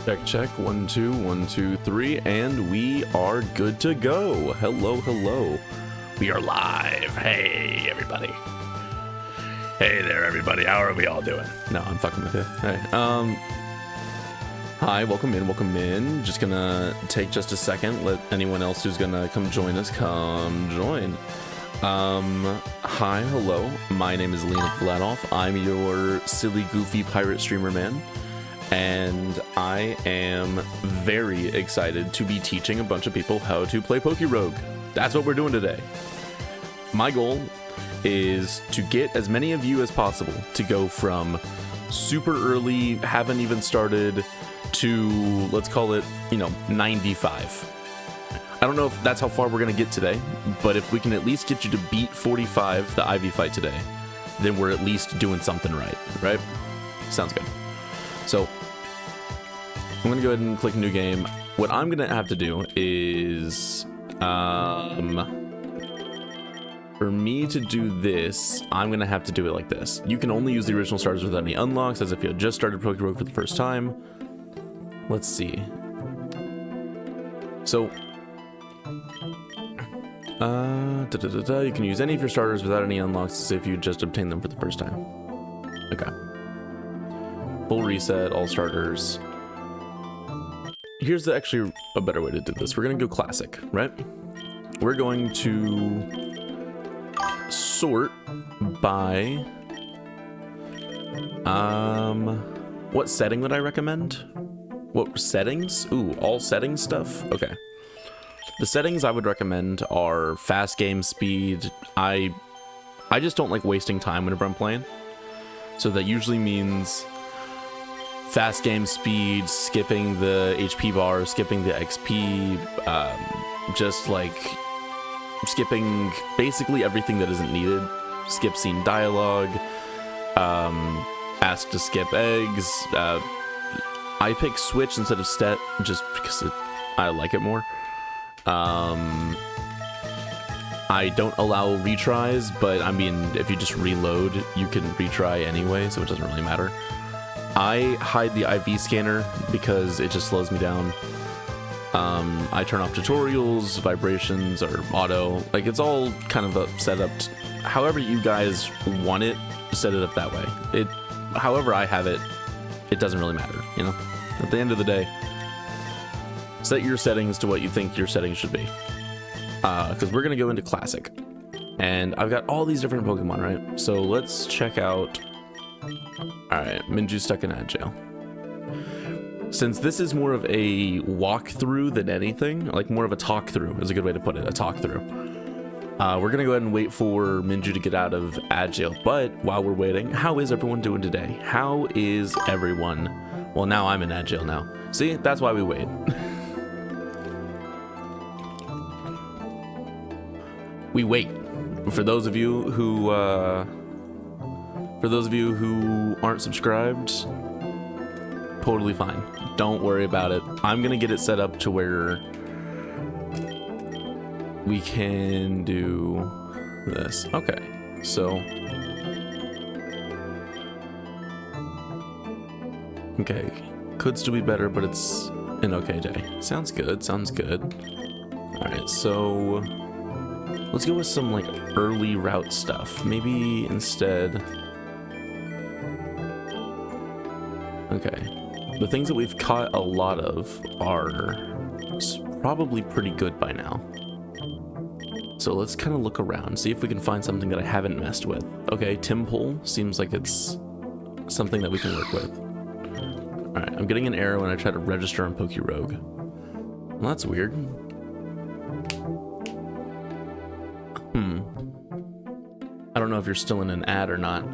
Check, check. 1, 2, 1, 2, 3, and we are good to go. Hello, hello. We are live. Hey, everybody. Hey there, everybody. How are we all doing? No, I'm fucking with you. Hey, Hi, welcome in, welcome in. Just gonna take just a second, let anyone else who's gonna come join us come join. Hi, hello, my name is Leon Vladoff. I'm your silly, goofy pirate streamer man, and I am very excited to be teaching a bunch of people how to play Pokerogue. That's what we're doing today. My goal is to get as many of you as possible to go from super early, haven't even started, to, let's call it, 95. I don't know if that's how far we're going to get today, but if we can at least get you to beat 45, the Ivy fight today, then we're at least doing something right? Sounds good. So, I'm going to go ahead and click new game. What I'm going to have to do is, for me to do this, I'm going to have to do it like this. You can only use the original starters without any unlocks, as if you had just started Pokerogue for the first time. Let's see. So, you can use any of your starters without any unlocks as if you just obtained them for the first time. Okay. Full reset, all starters. Here's actually a better way to do this. We're going to go classic, right? We're going to sort by what setting would I recommend? What settings? Ooh, all settings stuff? Okay. The settings I would recommend are fast game speed. I just don't like wasting time whenever I'm playing. So that usually means fast game speed, skipping the HP bar, skipping the XP, just like skipping basically everything that isn't needed. Skip scene dialogue, ask to skip eggs, I pick switch instead of stet just because I like it more. I don't allow retries, but I mean, if you just reload, you can retry anyway, so it doesn't really matter. I hide the IV scanner because it just slows me down. I turn off tutorials, vibrations, or auto. Like, it's all kind of set up however you guys want it, set it up that way. However I have it, it doesn't really matter, At the end of the day, set your settings to what you think your settings should be. Because we're going to go into Classic. And I've got all these different Pokemon, right? So let's check out... Alright, Minju's stuck in jail. Since this is more of a walkthrough than anything, like more of a talkthrough is a good way to put it, a talkthrough. We're going to go ahead and wait for Minju to get out of jail. But while we're waiting, how is everyone doing today? How is everyone? Well, now I'm in jail now. See, that's why we wait. We wait. For those of you who aren't subscribed, totally fine. Don't worry about it. I'm gonna get it set up to where we can do this. Okay, so okay, could still be better, but it's an okay day. Sounds good. Sounds good. All right, so let's go with some like early route stuff. Maybe instead. Okay. The things that we've caught a lot of are probably pretty good by now. So let's kind of look around, see if we can find something that I haven't messed with. Okay, Timpole seems like it's something that we can work with. Alright, I'm getting an error when I try to register on Pokerogue. Well, that's weird. I don't know if you're still in an ad or not.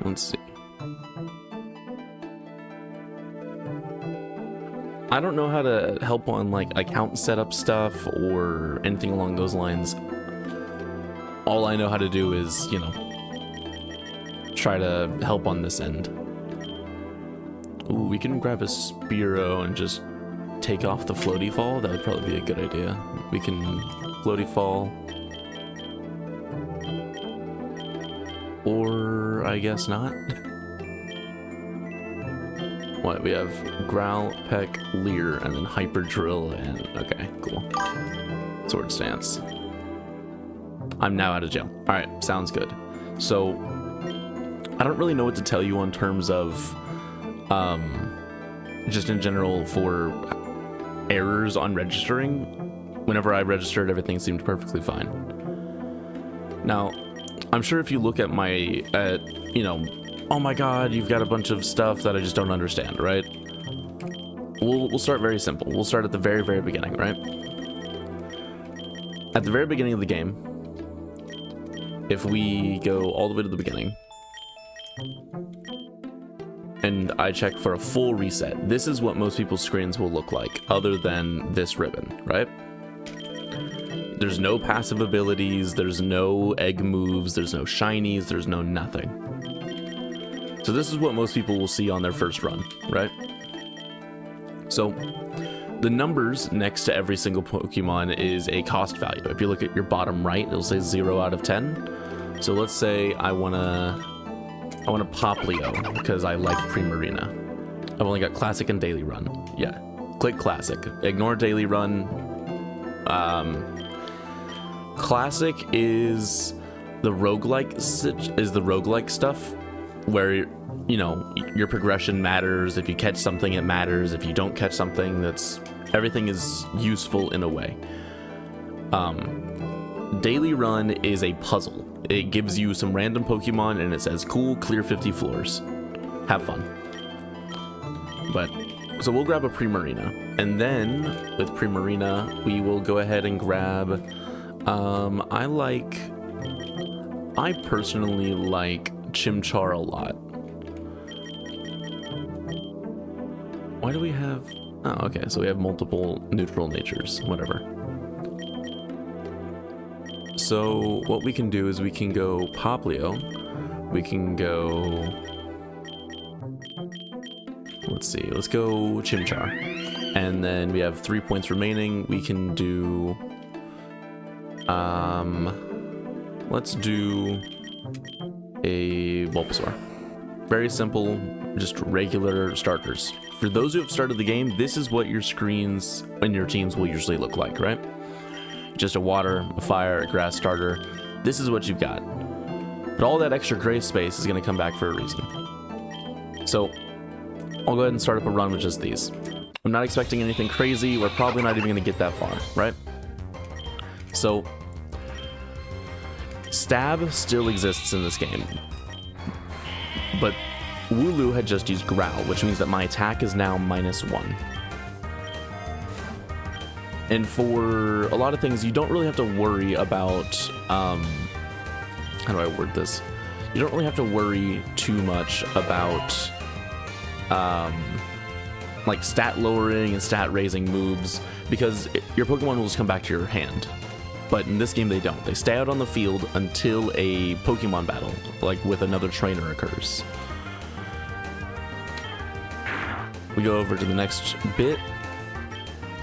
Let's see. I don't know how to help on like account setup stuff or anything along those lines. All I know how to do is, try to help on this end. Ooh, we can grab a Spearow and just take off the floaty fall. That would probably be a good idea. We can floaty fall. Or I guess not. what? We have Growl, Peck, Leer, and then Hyper Drill, and okay, cool. Sword Stance. I'm now out of jail. All right, sounds good. So I don't really know what to tell you on terms of just in general for errors on registering. Whenever I registered, everything seemed perfectly fine. Now, I'm sure if you look at my, you know, oh my god, you've got a bunch of stuff that I just don't understand, right? We'll start very simple. We'll start at the very, very beginning, right? At the very beginning of the game, if we go all the way to the beginning, and I check for a full reset, this is what most people's screens will look like, other than this ribbon, right? There's no passive abilities, there's no egg moves, there's no shinies, there's no nothing. So this is what most people will see on their first run, right? So the numbers next to every single Pokemon is a cost value. If you look at your bottom right, it'll say 0 out of 10. So let's say I want to pop Leo because I like Primarina. I've only got Classic and Daily Run. Yeah, click Classic. Ignore Daily Run. Classic is the roguelike stuff where, you know, your progression matters. If you catch something, it matters. If you don't catch something, everything is useful in a way. Daily Run is a puzzle. It gives you some random Pokemon and it says, cool, clear 50 floors. Have fun. So we'll grab a Primarina. And then with Primarina, we will go ahead and grab, I personally like Chimchar a lot. Why do we have, oh, okay, so we have multiple neutral natures, whatever. So what we can do is we can go Poplio, we can go, let's go Chimchar, and then we have 3 points remaining. We can do, let's do a Bulbasaur. Very simple, just regular starters. For those who have started the game, this is what your screens and your teams will usually look like, right? Just a water, a fire, a grass starter. This is what you've got. But all that extra gray space is going to come back for a reason. So I'll go ahead and start up a run with just these. I'm not expecting anything crazy. We're probably not even going to get that far, right? So Stab still exists in this game, but Wooloo had just used Growl, which means that my attack is now -1. And for a lot of things, you don't really have to worry about, how do I word this? You don't really have to worry too much about, like stat lowering and stat raising moves, because your Pokemon will just come back to your hand. But in this game, they don't. They stay out on the field until a Pokemon battle, like with another trainer, occurs. We go over to the next bit.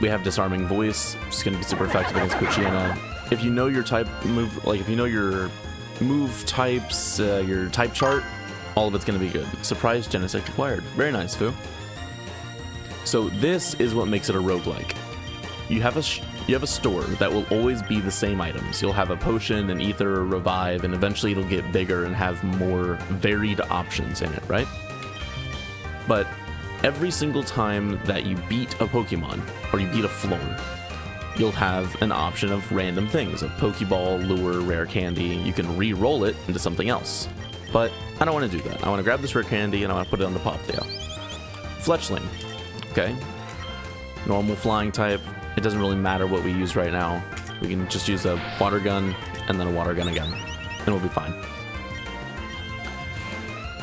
We have Disarming Voice, which is going to be super effective against Poochyena. If you know your type move, like if you know your move types, your type chart, all of it's going to be good. Surprise Genesect acquired. Very nice, Fu. So this is what makes it a roguelike. You have a store that will always be the same items. You'll have a potion, an ether, a revive, and eventually it'll get bigger and have more varied options in it, right? But every single time that you beat a Pokemon, or you beat a floor, you'll have an option of random things, a Pokeball, lure, rare candy. You can re-roll it into something else. But I don't want to do that. I want to grab this rare candy and I want to put it on the Poplio. Fletchling, okay? Normal flying type. It doesn't really matter what we use right now. We can just use a water gun and then a water gun again, and we'll be fine.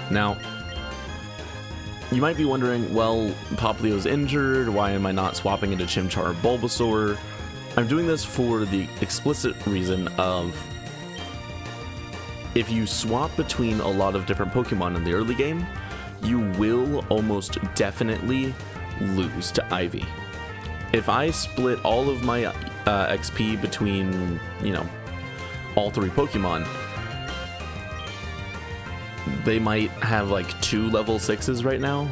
Now, you might be wondering, well, Poplio's injured, why am I not swapping into Chimchar or Bulbasaur? I'm doing this for the explicit reason of, if you swap between a lot of different Pokemon in the early game, you will almost definitely lose to Ivy. If I split all of my XP between, you know, all 3 Pokemon, they might have like 2 level 6s right now.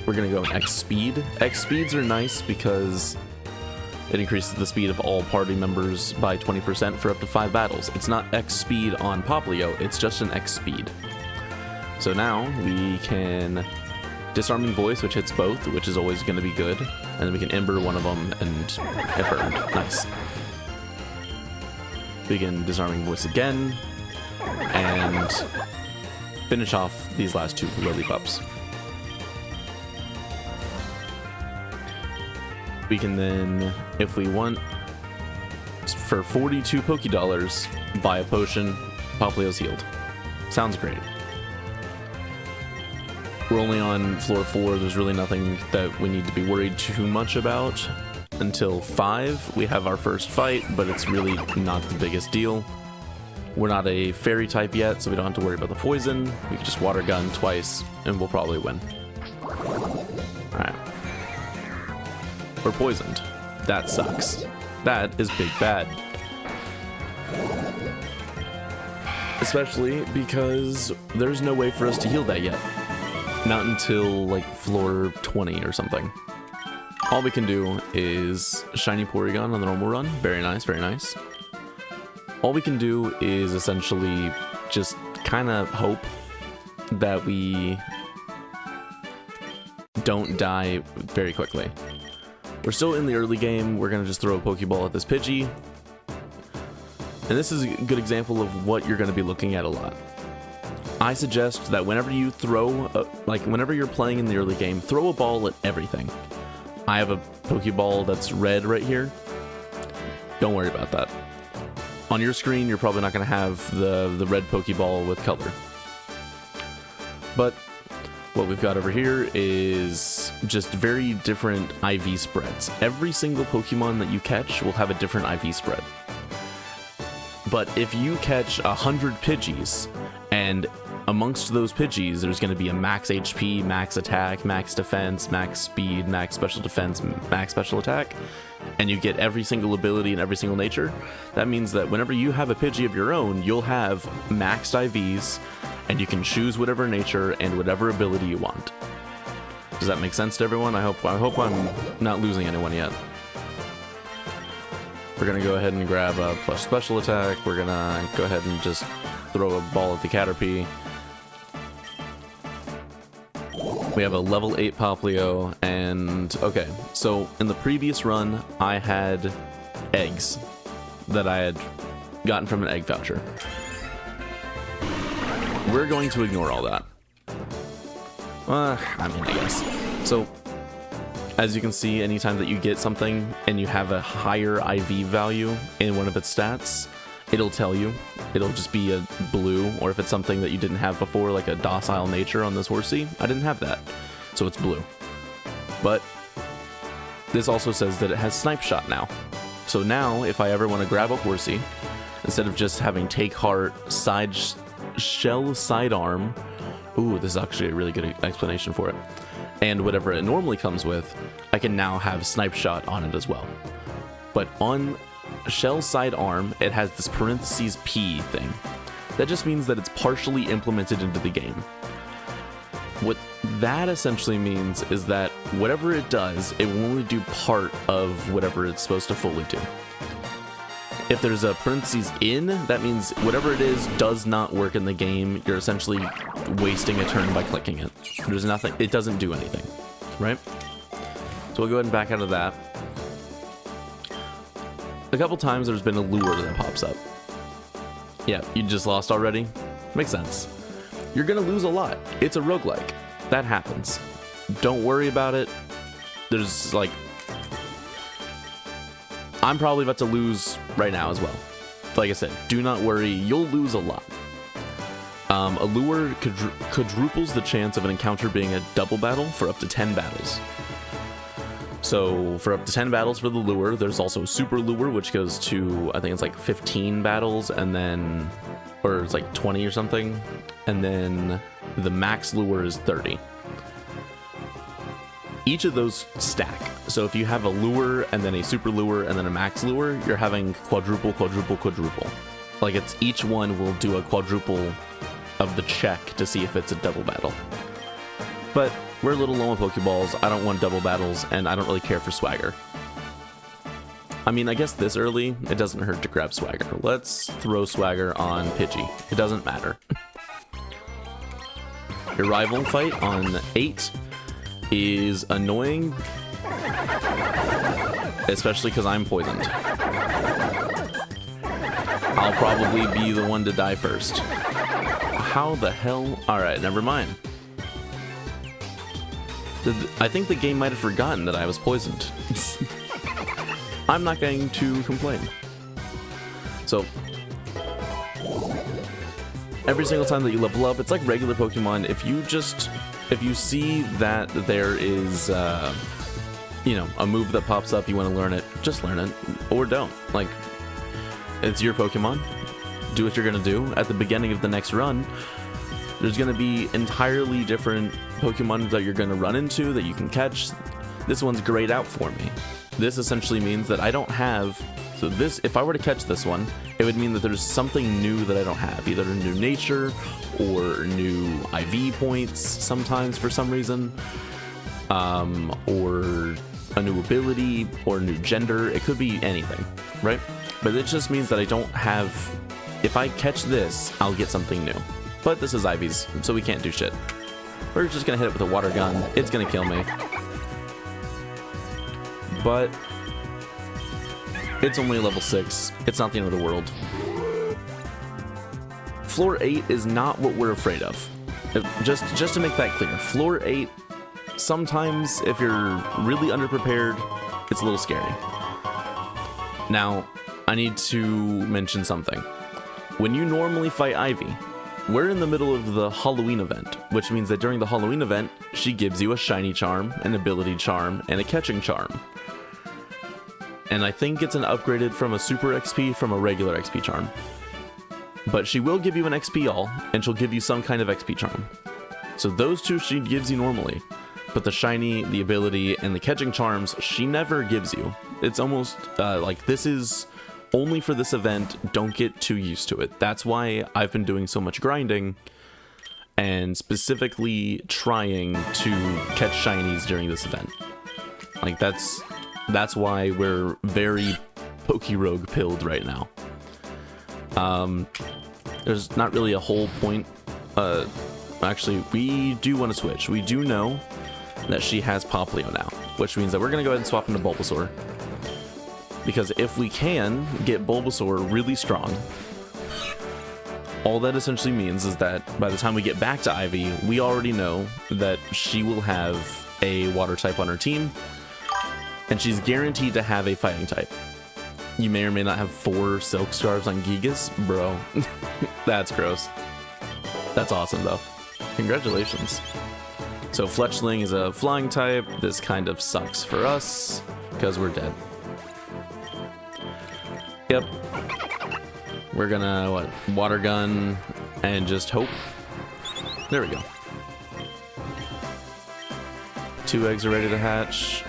we're gonna go X speed. X speeds are nice because it increases the speed of all party members by 20% for up to 5 battles. It's not X speed on Poplio, it's just an X speed. So now we can Disarming Voice, which hits both, which is always going to be good. And then we can Ember one of them and it burned. Nice. We can Disarming Voice again and finish off these last 2 Lillipups. We can then, if we want, for 42 Pokédollars, buy a potion. Poplio's healed. Sounds great. We're only on floor 4. There's really nothing that we need to be worried too much about. Until 5, we have our first fight, but it's really not the biggest deal. We're not a fairy type yet, so we don't have to worry about the poison. We can just water gun twice, and we'll probably win. Alright. We're poisoned. That sucks. That is big bad. Especially because there's no way for us to heal that yet. Not until like floor 20 or something. All we can do is shiny Porygon on the normal run. Very nice, very nice. All we can do is essentially just kind of hope that we don't die very quickly. We're still in the early game. We're going to just throw a Pokeball at this Pidgey. And this is a good example of what you're going to be looking at a lot. I suggest that whenever you throw, whenever you're playing in the early game, throw a ball at everything. I have a Pokeball that's red right here. Don't worry about that. On your screen, you're probably not going to have the red Pokeball with color. But what we've got over here is just very different IV spreads. Every single Pokemon that you catch will have a different IV spread. But if you catch 100 Pidgeys, and amongst those Pidgeys, there's going to be a max HP, max attack, max defense, max speed, max special defense, max special attack, and you get every single ability and every single nature, that means that whenever you have a Pidgey of your own, you'll have maxed IVs, and you can choose whatever nature and whatever ability you want. Does that make sense to everyone? I hope I'm not losing anyone yet. We're going to go ahead and grab a plus special attack. We're going to go ahead and just throw a ball at the Caterpie. We have a level 8 Poplio, and okay, so in the previous run, I had eggs that I had gotten from an egg voucher. We're going to ignore all that. I guess. So, as you can see, anytime that you get something and you have a higher IV value in one of its stats, it'll tell you. It'll just be a blue, or if it's something that you didn't have before, like a docile nature on this Horsey, I didn't have that, so it's blue. But this also says that it has Snipe Shot now. So now, if I ever want to grab a Horsey, instead of just having Take Heart, Shell Sidearm, ooh, this is actually a really good explanation for it, and whatever it normally comes with, I can now have Snipe Shot on it as well. But on Shell Sidearm, it has this parentheses P thing. That just means that it's partially implemented into the game. What that essentially means is that whatever it does, it will only do part of whatever it's supposed to fully do. If there's a parentheses in, that means whatever it is does not work in the game. You're essentially wasting a turn by clicking it. There's nothing, it doesn't do anything, right? So we'll go ahead and back out of that. A couple times there's been a lure that pops up. Yeah, you just lost already? Makes sense. You're gonna lose a lot. It's a roguelike. That happens. Don't worry about it. There's like... I'm probably about to lose right now as well. Like I said, do not worry, you'll lose a lot. A lure quadruples the chance of an encounter being a double battle for up to 10 battles. So for up to 10 battles for the lure, there's also super lure, which goes to, I think it's like 15 battles, and then, or it's like 20 or something, and then the max lure is 30. Each of those stack. So if you have a lure and then a super lure and then a max lure, you're having quadruple, quadruple, quadruple. Like it's each one will do a quadruple of the check to see if it's a double battle. But we're a little low on Pokeballs, I don't want double battles, and I don't really care for Swagger. I mean, I guess this early, it doesn't hurt to grab Swagger. Let's throw Swagger on Pidgey. It doesn't matter. Your rival fight on 8 is annoying, especially because I'm poisoned. I'll probably be the one to die first. How the hell? Alright, never mind. I think the game might have forgotten that I was poisoned. I'm not going to complain. So, every single time that you level up, it's like regular Pokemon. If you see that there is, you know, a move that pops up, you want to learn it, just learn it, or don't. Like, it's your Pokemon. Do what you're gonna do. At the beginning of the next run, there's gonna be entirely different Pokemon that you're gonna run into that you can catch. This one's grayed out for me. This essentially means that I don't have, so this, if I were to catch this one, it would mean that there's something new that I don't have, either a new nature or new IV points sometimes for some reason, or a new ability or a new gender. It could be anything, right? But it just means that I don't have, if I catch this, I'll get something new. But this is IVs, so we can't do shit. We're just gonna hit it with a water gun. It's gonna kill me. But it's only level 6. It's not the end of the world. Floor 8 is not what we're afraid of. Just to make that clear, Floor 8, sometimes if you're really underprepared, it's a little scary. Now, I need to mention something. When you normally fight Ivy, we're in the middle of the Halloween event, which means that during the Halloween event, she gives you a shiny charm, an ability charm, and a catching charm. And I think it's an upgraded from a super XP from a regular XP charm. But she will give you an XP all, and she'll give you some kind of XP charm. So those two she gives you normally, but the shiny, the ability, and the catching charms, she never gives you. It's almost like this is only for this event. Don't get too used to it. That's why I've been doing so much grinding and specifically trying to catch shinies during this event. Like that's why we're very Pokerogue pilled right now. There's not really a whole point. Actually, we do want to switch. We do know that she has Poplio now, which means that we're going to go ahead and swap into Bulbasaur. Because if we can get Bulbasaur really strong, all that essentially means is that by the time we get back to Ivy, we already know that she will have a water type on her team, and she's guaranteed to have a fighting type. You may or may not have 4 Silk Scarves on Gigas. Bro, that's gross. That's awesome, though. Congratulations. So Fletchling is a flying type. This kind of sucks for us, because we're dead. Yep. We're gonna, what, water gun and just hope. There we go. 2 eggs are ready to hatch.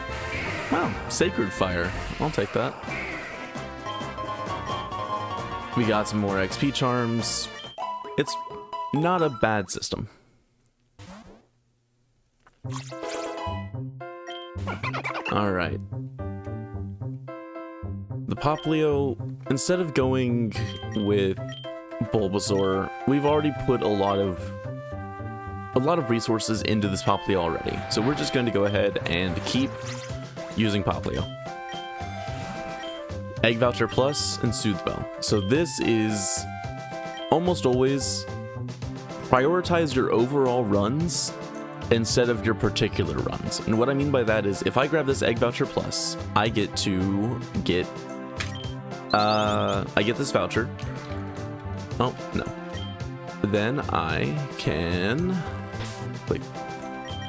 Wow, Sacred Fire. I'll take that. We got some more XP charms. It's not a bad system. Alright. The Poplio, instead of going with Bulbasaur, we've already put a lot of resources into this Poplio already. So we're just going to go ahead and keep using Poplio. Egg Voucher Plus and Soothe Bell. So this is almost always prioritize your overall runs instead of your particular runs. And what I mean by that is if I grab this Egg Voucher Plus, I get this voucher. Oh, no. Then I can click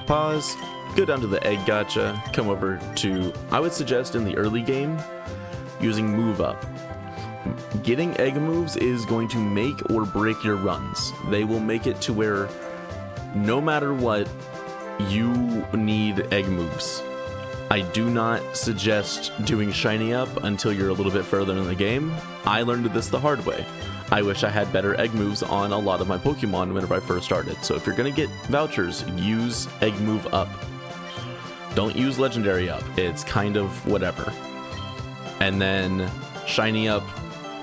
pause, go down to the egg gacha, come over to, I would suggest in the early game, using Move Up. Getting egg moves is going to make or break your runs. They will make it to where no matter what, you need egg moves. I do not suggest doing Shiny Up until you're a little bit further in the game. I learned this the hard way. I wish I had better egg moves on a lot of my Pokemon whenever I first started. So if you're gonna get vouchers, use egg move up. Don't use legendary up. It's kind of whatever. And then shiny up,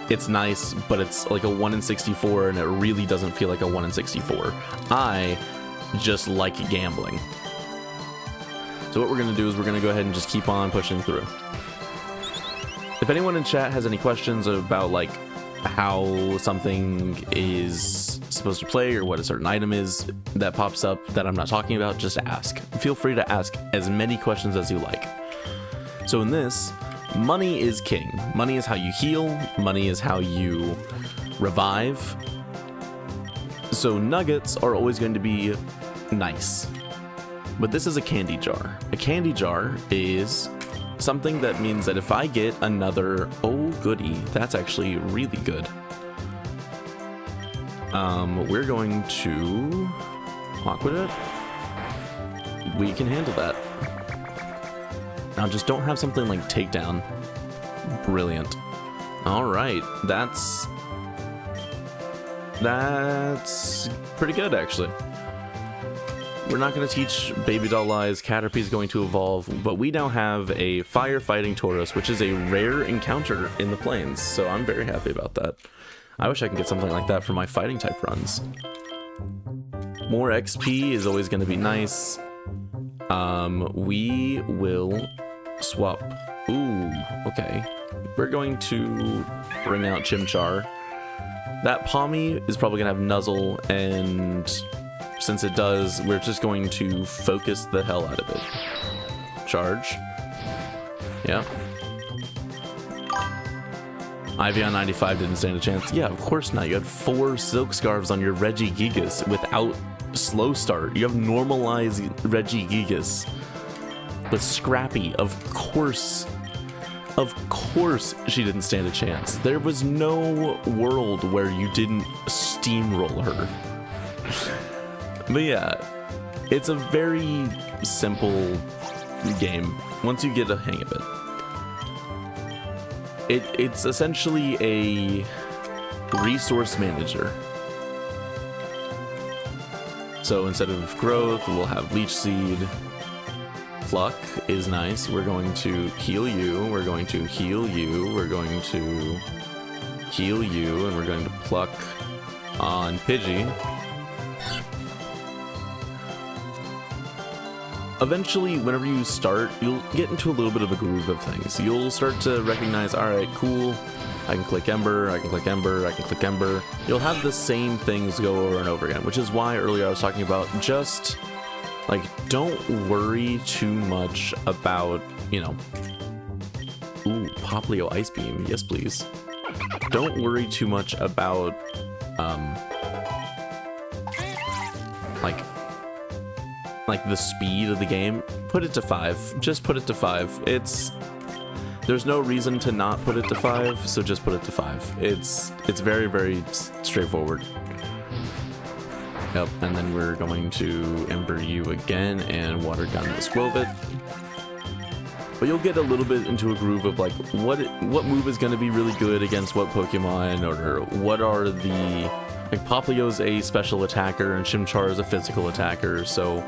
it's nice, but it's like a 1 in 64, and it really doesn't feel like a 1 in 64. I just like gambling. So what we're gonna do is we're gonna go ahead and just keep on pushing through. If anyone in chat has any questions about like how something is supposed to play or what a certain item is that pops up that I'm not talking about, just ask. Feel free to ask as many questions as you like. So in this, money is king. Money is how you heal. Money is how you revive. So nuggets are always going to be nice. But this is a candy jar. A candy jar is something that means that if I get another, oh goody, that's actually really good. We're going to Aqua it. We can handle that. Now just don't have something like takedown. Brilliant. All right, that's pretty good actually. We're not going to teach Baby Doll Lies. Caterpie's going to evolve, but we now have a firefighting Tauros, which is a rare encounter in the plains, so I'm very happy about that. I wish I could get something like that for my fighting type runs. More XP is always going to be nice. We will swap. Ooh, okay. We're going to bring out Chimchar. That Palmy is probably going to have Nuzzle, and since it does, we're just going to focus the hell out of it. Charge. Yeah. Ivion 95 didn't stand a chance. Yeah, of course not. You had 4 Silk Scarves on your Regigigas without slow start. You have normalized Regigigas. But Scrappy, of course she didn't stand a chance. There was no world where you didn't steamroll her. But yeah, it's a very simple game once you get a hang of it. It's essentially a resource manager. So instead of growth, we'll have Leech Seed. Pluck is nice. We're going to heal you. We're going to heal you. We're going to heal you. And we're going to pluck on Pidgey. Eventually, whenever you start, you'll get into a little bit of a groove of things. You'll start to recognize, all right, cool, I can click Ember, I can click Ember, I can click Ember. You'll have the same things go over and over again, which is why earlier I was talking about just, like, don't worry too much about, you know, ooh, Poplio Ice Beam, yes please. Don't worry too much about, like the speed of the game. Put it to 5. Just put it to 5. There's no reason to not put it to 5, so just put it to 5. It's very, very straightforward. Yep, and then we're going to Ember you again and Water Gun the Squovit. But you'll get a little bit into a groove of like what move is going to be really good against what Pokemon, or what are the, like, Poplio's a special attacker and Chimchar is a physical attacker, so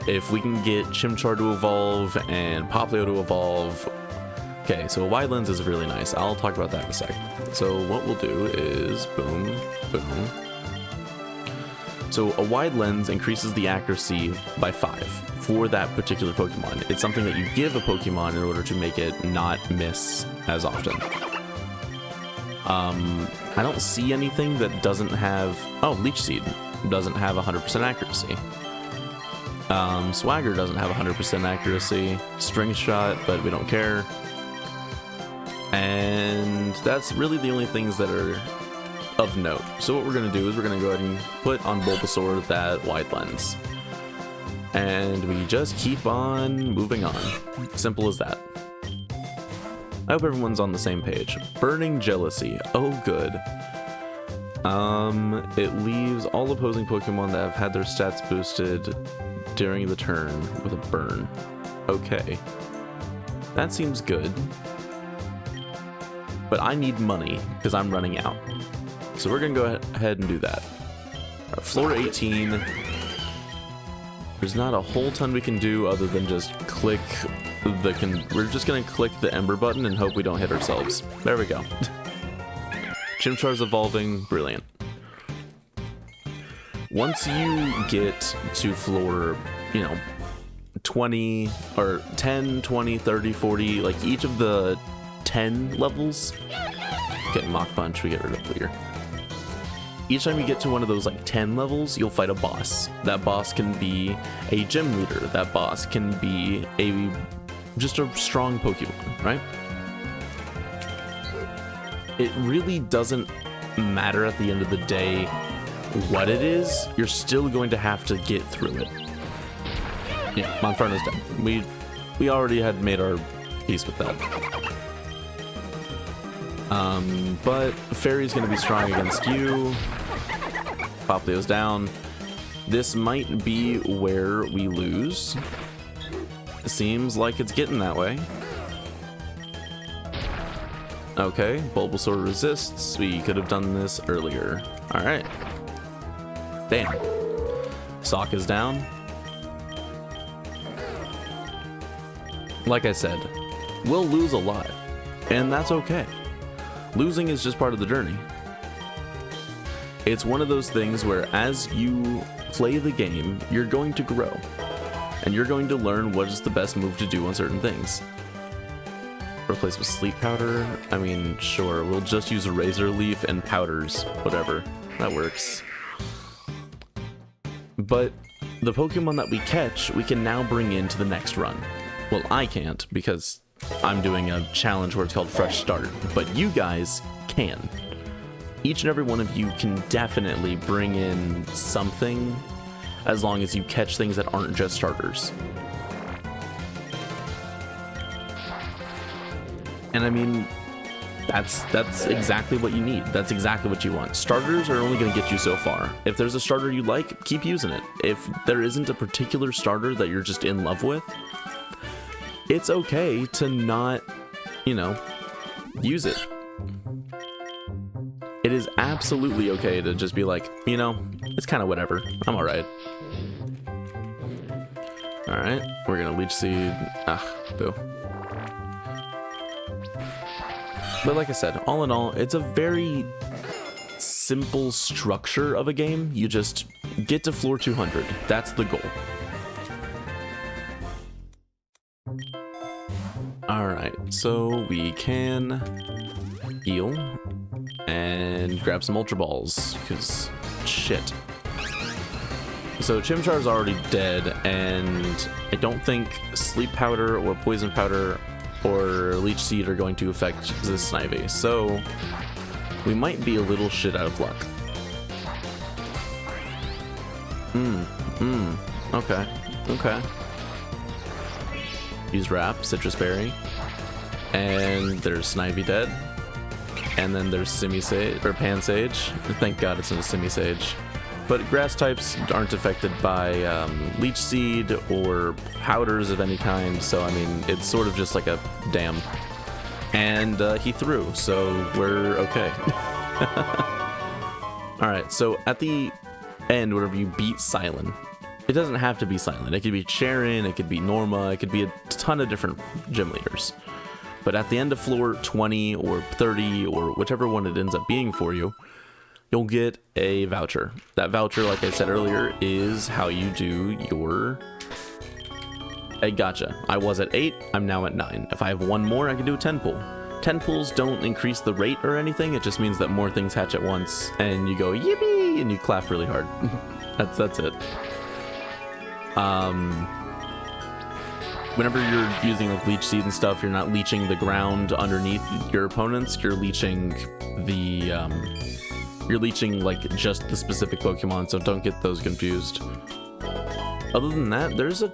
if we can get Chimchar to evolve and Poplio to evolve. Okay, so a wide lens is really nice. I'll talk about that in a sec. So what we'll do is boom, boom. So a wide lens increases the accuracy by 5 for that particular Pokemon. It's something that you give a Pokemon in order to make it not miss as often. I don't see anything that doesn't have... Oh, Leech Seed doesn't have 100% accuracy. Swagger doesn't have 100% accuracy. String Shot, but we don't care. And that's really the only things that are of note. So what we're going to do is we're going to go ahead and put on Bulbasaur that wide lens. And we just keep on moving on. Simple as that. I hope everyone's on the same page. Burning Jealousy. Oh, good. It leaves all opposing Pokemon that have had their stats boosted during the turn with a burn. Okay. That seems good. But I need money, because I'm running out. So so we're gonna go ahead and do that. Floor 18. There's not a whole ton we can do other than just click we're just gonna click the Ember button and hope we don't hit ourselves. There we go. Chimchar's evolving, brilliant. Once you get to floor, 20 or 10, 20, 30, 40, like each of the 10 levels. Okay, Mach Punch, we get rid of Clear. Each time you get to one of those like 10 levels, you'll fight a boss. That boss can be a gym leader. That boss can be just a strong Pokemon, right? It really doesn't matter at the end of the day what it is. You're still going to have to get through it. Yeah, Monferno's dead. We already had made our peace with that. But Fairy's gonna be strong against you. Popplio's down. This might be where we lose. It seems like it's getting that way. Okay, Bulbasaur resists. We could have done this earlier. Alright. Bam. Sokka's down. Like I said, we'll lose a lot, and that's okay. Losing is just part of the journey. It's one of those things where as you play the game, you're going to grow, and you're going to learn what is the best move to do on certain things. Replace with Sleep Powder? I mean, sure, we'll just use a Razor Leaf and Powders, whatever. That works. But the Pokemon that we catch, we can now bring into the next run. Well, I can't, because I'm doing a challenge where it's called Fresh Start, but you guys can. Each and every one of you can definitely bring in something, as long as you catch things that aren't just starters. And I mean, that's exactly what you need. That's exactly what you want. Starters are only going to get you so far. If there's a starter you like, keep using it. If there isn't a particular starter that you're just in love with, it's okay to not, use it. It is absolutely okay to just be like, it's kind of whatever. I'm alright. Alright, we're gonna Leech Seed. Boo. But like I said, all in all, it's a very simple structure of a game. You just get to floor 200. That's the goal. Alright, so we can heal and grab some Ultra Balls, because shit. So Chimchar's already dead, and I don't think Sleep Powder or Poison Powder or Leech Seed are going to affect this Snivy, so we might be a little shit out of luck. Okay. Use Wrap, Citrus Berry, and there's Snivy dead, and then there's Simisage, or Pansage. Thank God it's not a Simisage. But grass types aren't affected by Leech Seed or powders of any kind, so I mean, it's sort of just like a dam. And he threw, so we're okay. Alright, so at the end, whenever you beat Silent, it doesn't have to be Silent. It could be Charon, it could be Norma, it could be a ton of different gym leaders. But at the end of floor 20 or 30 or whichever one it ends up being for you, you'll get a voucher. That voucher, like I said earlier, is how you do your egg gacha. I was at 8, I'm now at 9. If I have one more, I can do a 10 pull. 10 pulls don't increase the rate or anything, it just means that more things hatch at once, and you go yippee, and you clap really hard. That's it. Whenever you're using like Leech Seed and stuff, you're not leeching the ground underneath your opponents, you're leeching the you're leeching like just the specific Pokemon, so don't get those confused. Other than that, there's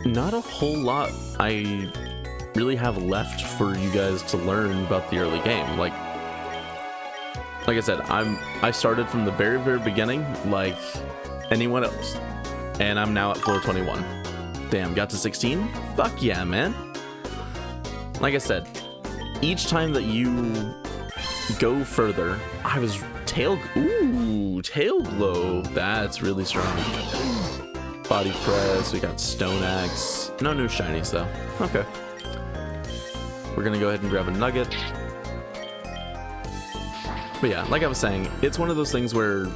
not a whole lot I really have left for you guys to learn about the early game. Like I said, I started from the very, very beginning, like anyone else, and I'm now at floor 21. Damn, got to 16? Fuck yeah, man. Like I said, each time that you go further. I was tail glow. That's really strong. Body press. We got stone axe. No new shinies though. Okay. We're gonna go ahead and grab a nugget. But yeah, like I was saying, it's one of those things where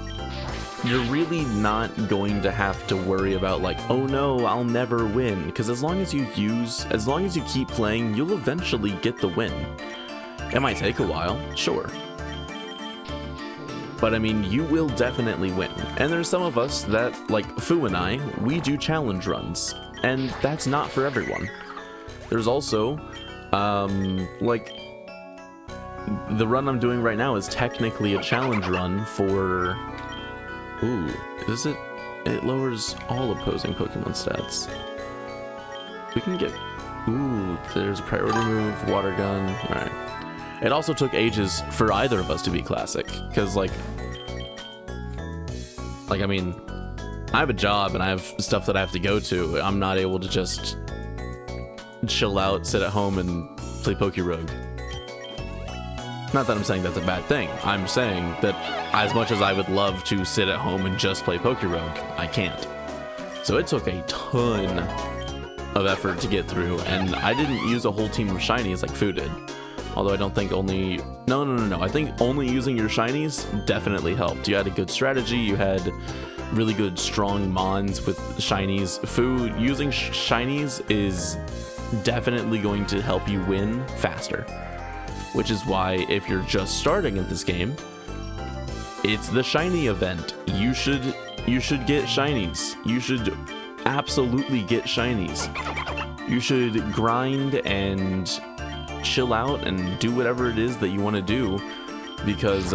you're really not going to have to worry about like, oh no, I'll never win. Because as long as you keep playing, you'll eventually get the win. It might take a while, sure. But I mean, you will definitely win. And there's some of us that, like Fu and I, we do challenge runs. And that's not for everyone. There's also, like, the run I'm doing right now is technically a challenge run for... Ooh, is it? It lowers all opposing Pokemon stats. We can get... Ooh, there's a priority move, water gun. Alright. It also took ages for either of us to be classic. Because, like, I mean, I have a job and I have stuff that I have to go to. I'm not able to just chill out, sit at home, and play Pokerogue. Not that I'm saying that's a bad thing. I'm saying that as much as I would love to sit at home and just play Pokerogue, I can't. So it took a ton of effort to get through, and I didn't use a whole team of shinies like Fu did. Although I don't think only... No. I think only using your shinies definitely helped. You had a good strategy, you had really good strong mons with shinies. Fu, using shinies is definitely going to help you win faster. Which is why, if you're just starting at this game, it's the shiny event. You should get shinies. You should absolutely get shinies. You should grind and chill out and do whatever it is that you want to do, because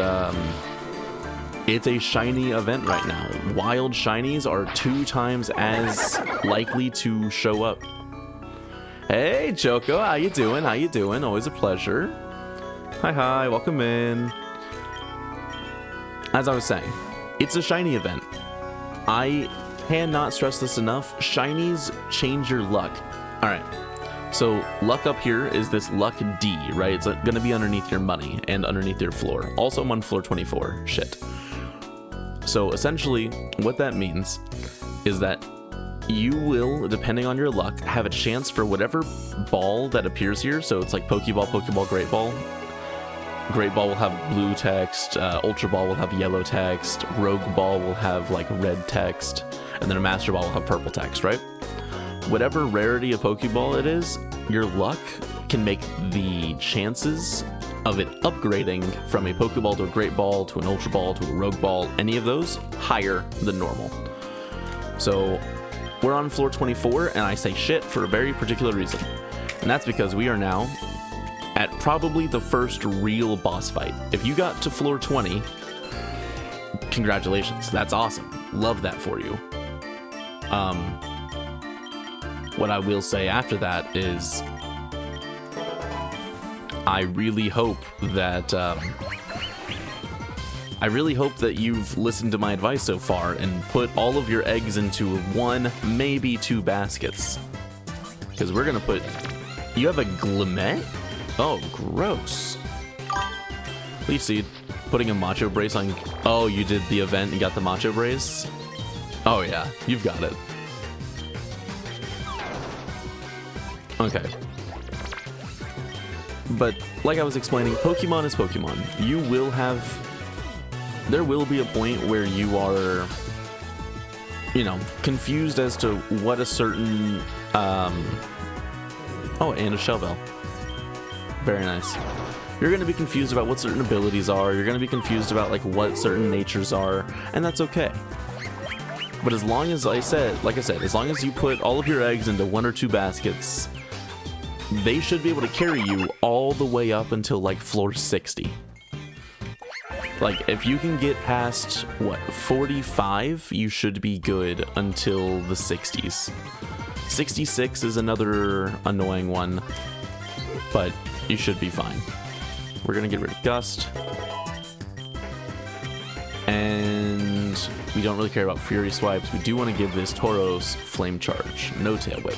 it's a shiny event right now. Wild shinies are 2 times as likely to show up. Hey, Choco, how you doing? How you doing? Always a pleasure. Hi, welcome in. As I was saying, it's a shiny event. I cannot stress this enough. Shinies change your luck. All right. So luck up here is this luck D, right? It's going to be underneath your money and underneath your floor. Also, I'm on floor 24. Shit. So essentially, what that means is that you will, depending on your luck, have a chance for whatever ball that appears here. So it's like Pokeball, Great Ball. Great Ball will have blue text, Ultra Ball will have yellow text, Rogue Ball will have like red text, and then a Master Ball will have purple text, right? Whatever rarity of Pokeball it is, your luck can make the chances of it upgrading from a Pokeball to a Great Ball to an Ultra Ball to a Rogue Ball, any of those, higher than normal. So we're on floor 24, and I say shit for a very particular reason. And that's because we are now at probably the first real boss fight. If you got to floor 20, congratulations. That's awesome. Love that for you. What I will say after that is I really hope that you've listened to my advice so far and put all of your eggs into 1, maybe 2 baskets. Because we're gonna put... You have a Glimmet? Oh, gross. Leaf Seed. Putting a Macho Brace on... Oh, you did the event and got the Macho Brace? Oh yeah, you've got it. Okay. But, like I was explaining, Pokemon is Pokemon. You will have... There will be a point where you are, you know, confused as to what a certain... Oh, and a Shellbell. Very nice. You're going to be confused about what certain abilities are. You're going to be confused about, like, what certain natures are. And that's okay. But as long as like I said, as long as you put all of your eggs into 1 or 2 baskets, they should be able to carry you all the way up until, like, floor 60. Like, if you can get past, what, 45, you should be good until the 60s. 66 is another annoying one, but you should be fine. We're gonna get rid of Gust. And we don't really care about Fury Swipes. We do want to give this Tauros Flame Charge. No Tail Whip.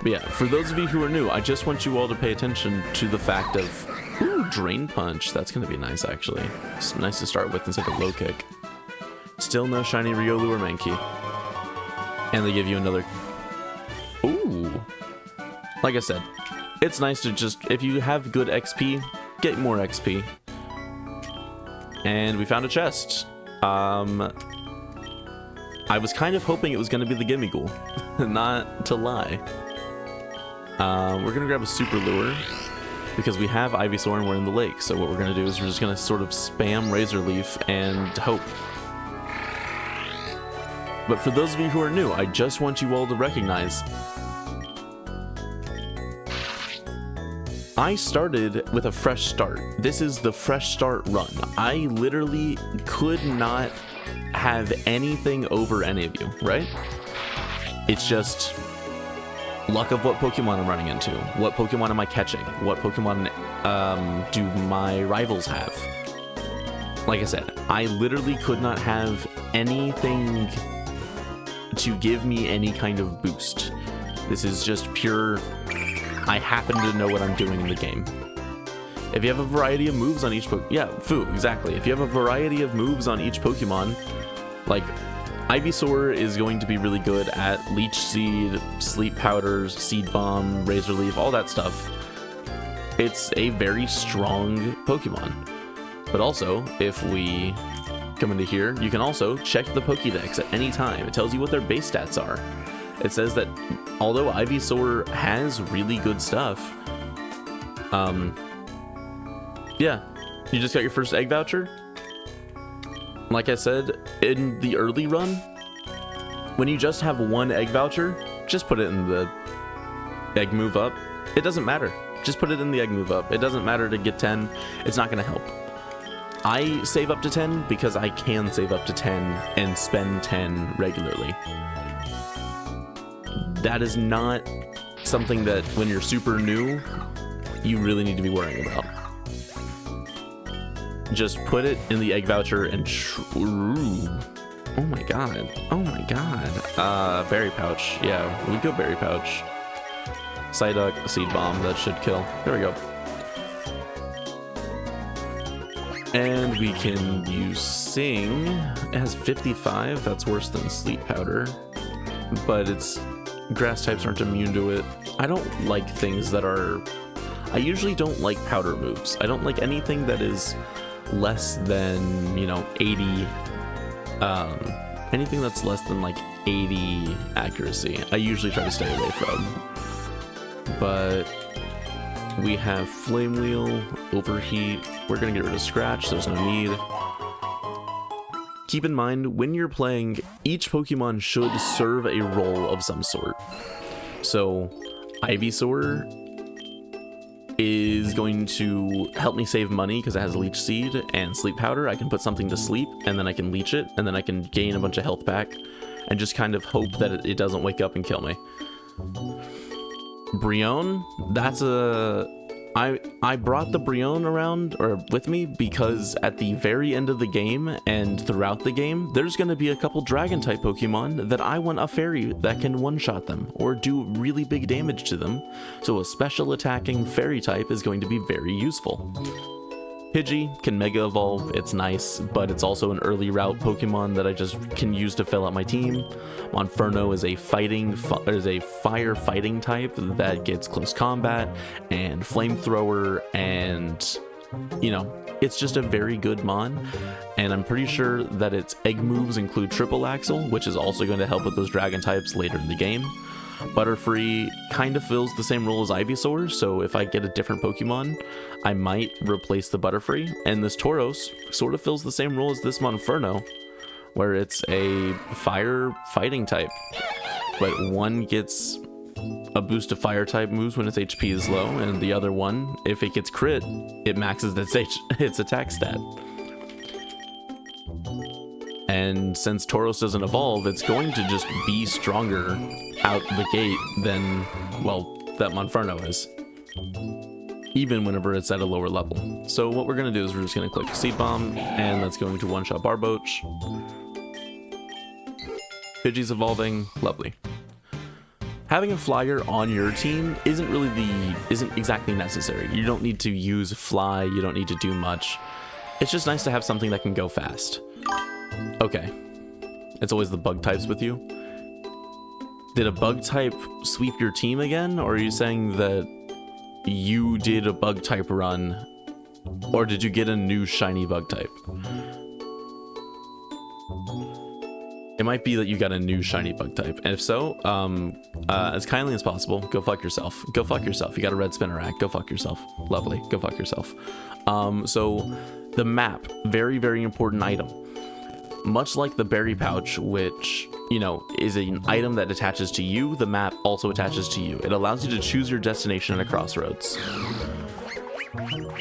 But yeah, for those of you who are new, I just want you all to pay attention to the fact of, ooh, Drain Punch. That's going to be nice, actually. It's nice to start with instead of Low Kick. Still no shiny Riolu or Mankey. And they give you another... Ooh. Like I said, it's nice to just, if you have good XP, get more XP. And we found a chest. I was kind of hoping it was going to be the Gimme Ghoul, not to lie. We're going to grab a Super Lure, because we have Ivysaur and we're in the lake. So what we're going to do is we're just going to sort of spam Razor Leaf and hope. But for those of you who are new, I just want you all to recognize I started with a fresh start. This is the fresh start run. I literally could not have anything over any of you, right? It's just luck of what Pokemon I'm running into. What Pokemon am I catching? What Pokemon do my rivals have? Like I said, I literally could not have anything to give me any kind of boost. This is just pure, I happen to know what I'm doing in the game. If you have a variety of moves on each exactly. If you have a variety of moves on each Pokemon, like Ivysaur is going to be really good at Leech Seed, Sleep Powders, Seed Bomb, Razor Leaf, all that stuff. It's a very strong Pokemon. But also, if we come into here, you can also check the Pokédex at any time. It tells you what their base stats are. It says that although Ivysaur has really good stuff, yeah, you just got your first egg voucher. Like I said, in the early run, when you just have one egg voucher, just put it in the egg move up. It doesn't matter. Just put it in the egg move up. It doesn't matter to get 10. It's not going to help. I save up to 10 because I can save up to 10 and spend 10 regularly. That is not something that when you're super new, you really need to be worrying about. Just put it in the egg voucher and oh my god. Oh my god. Berry Pouch. Yeah, we go Berry Pouch. Psyduck, Seed Bomb, that should kill. There we go. And we can use Sing. It has 55. That's worse than Sleep Powder. But it's grass types aren't immune to it. I don't like things that are... I usually don't like powder moves. I don't like anything that is less than, 80... anything that's less than, 80 accuracy. I usually try to stay away from. But we have Flame Wheel, Overheat. We're going to get rid of Scratch. There's no need. Keep in mind, when you're playing, each Pokemon should serve a role of some sort. So, Ivysaur is going to help me save money because it has Leech Seed and Sleep Powder. I can put something to sleep, and then I can leech it, and then I can gain a bunch of health back, and just kind of hope that it doesn't wake up and kill me. Brionne, that's a... I brought the Brionne around, or with me, because at the very end of the game, and throughout the game, there's going to be a couple Dragon-type Pokemon that I want a Fairy that can one-shot them, or do really big damage to them, so a special attacking Fairy-type is going to be very useful. Pidgey can Mega Evolve, it's nice, but it's also an early route Pokemon that I just can use to fill out my team. Monferno is a fire fighting type that gets close combat and flamethrower, and it's just a very good mon. And I'm pretty sure that its egg moves include Triple Axle, which is also going to help with those dragon types later in the game. Butterfree kind of fills the same role as Ivysaur, so if I get a different Pokemon, I might replace the Butterfree. And this Tauros sort of fills the same role as this Monferno, where it's a fire fighting type, but one gets a boost of fire type moves when its HP is low, and the other one, if it gets crit, it maxes its attack stat. And since Tauros doesn't evolve, it's going to just be stronger out the gate than, well, that Monferno is, even whenever it's at a lower level. So what we're going to do is we're just going to click Seed Bomb, and that's going to one-shot Barboach. Pidgey's evolving. Lovely. Having a flyer on your team isn't exactly necessary. You don't need to use fly, you don't need to do much. It's just nice to have something that can go fast. Okay. It's always the bug types with you. Did a bug type sweep your team again? Or are you saying that you did a bug type run? Or did you get a new shiny bug type? It might be that you got a new shiny bug type. And if so, as kindly as possible, go fuck yourself. Go fuck yourself. You got a red Spinnerack. Go fuck yourself. Lovely. Go fuck yourself. So the map, very, very important item. Much like the berry pouch, which, you know, is an item that attaches to you, the map also attaches to you. It allows you to choose your destination at a crossroads.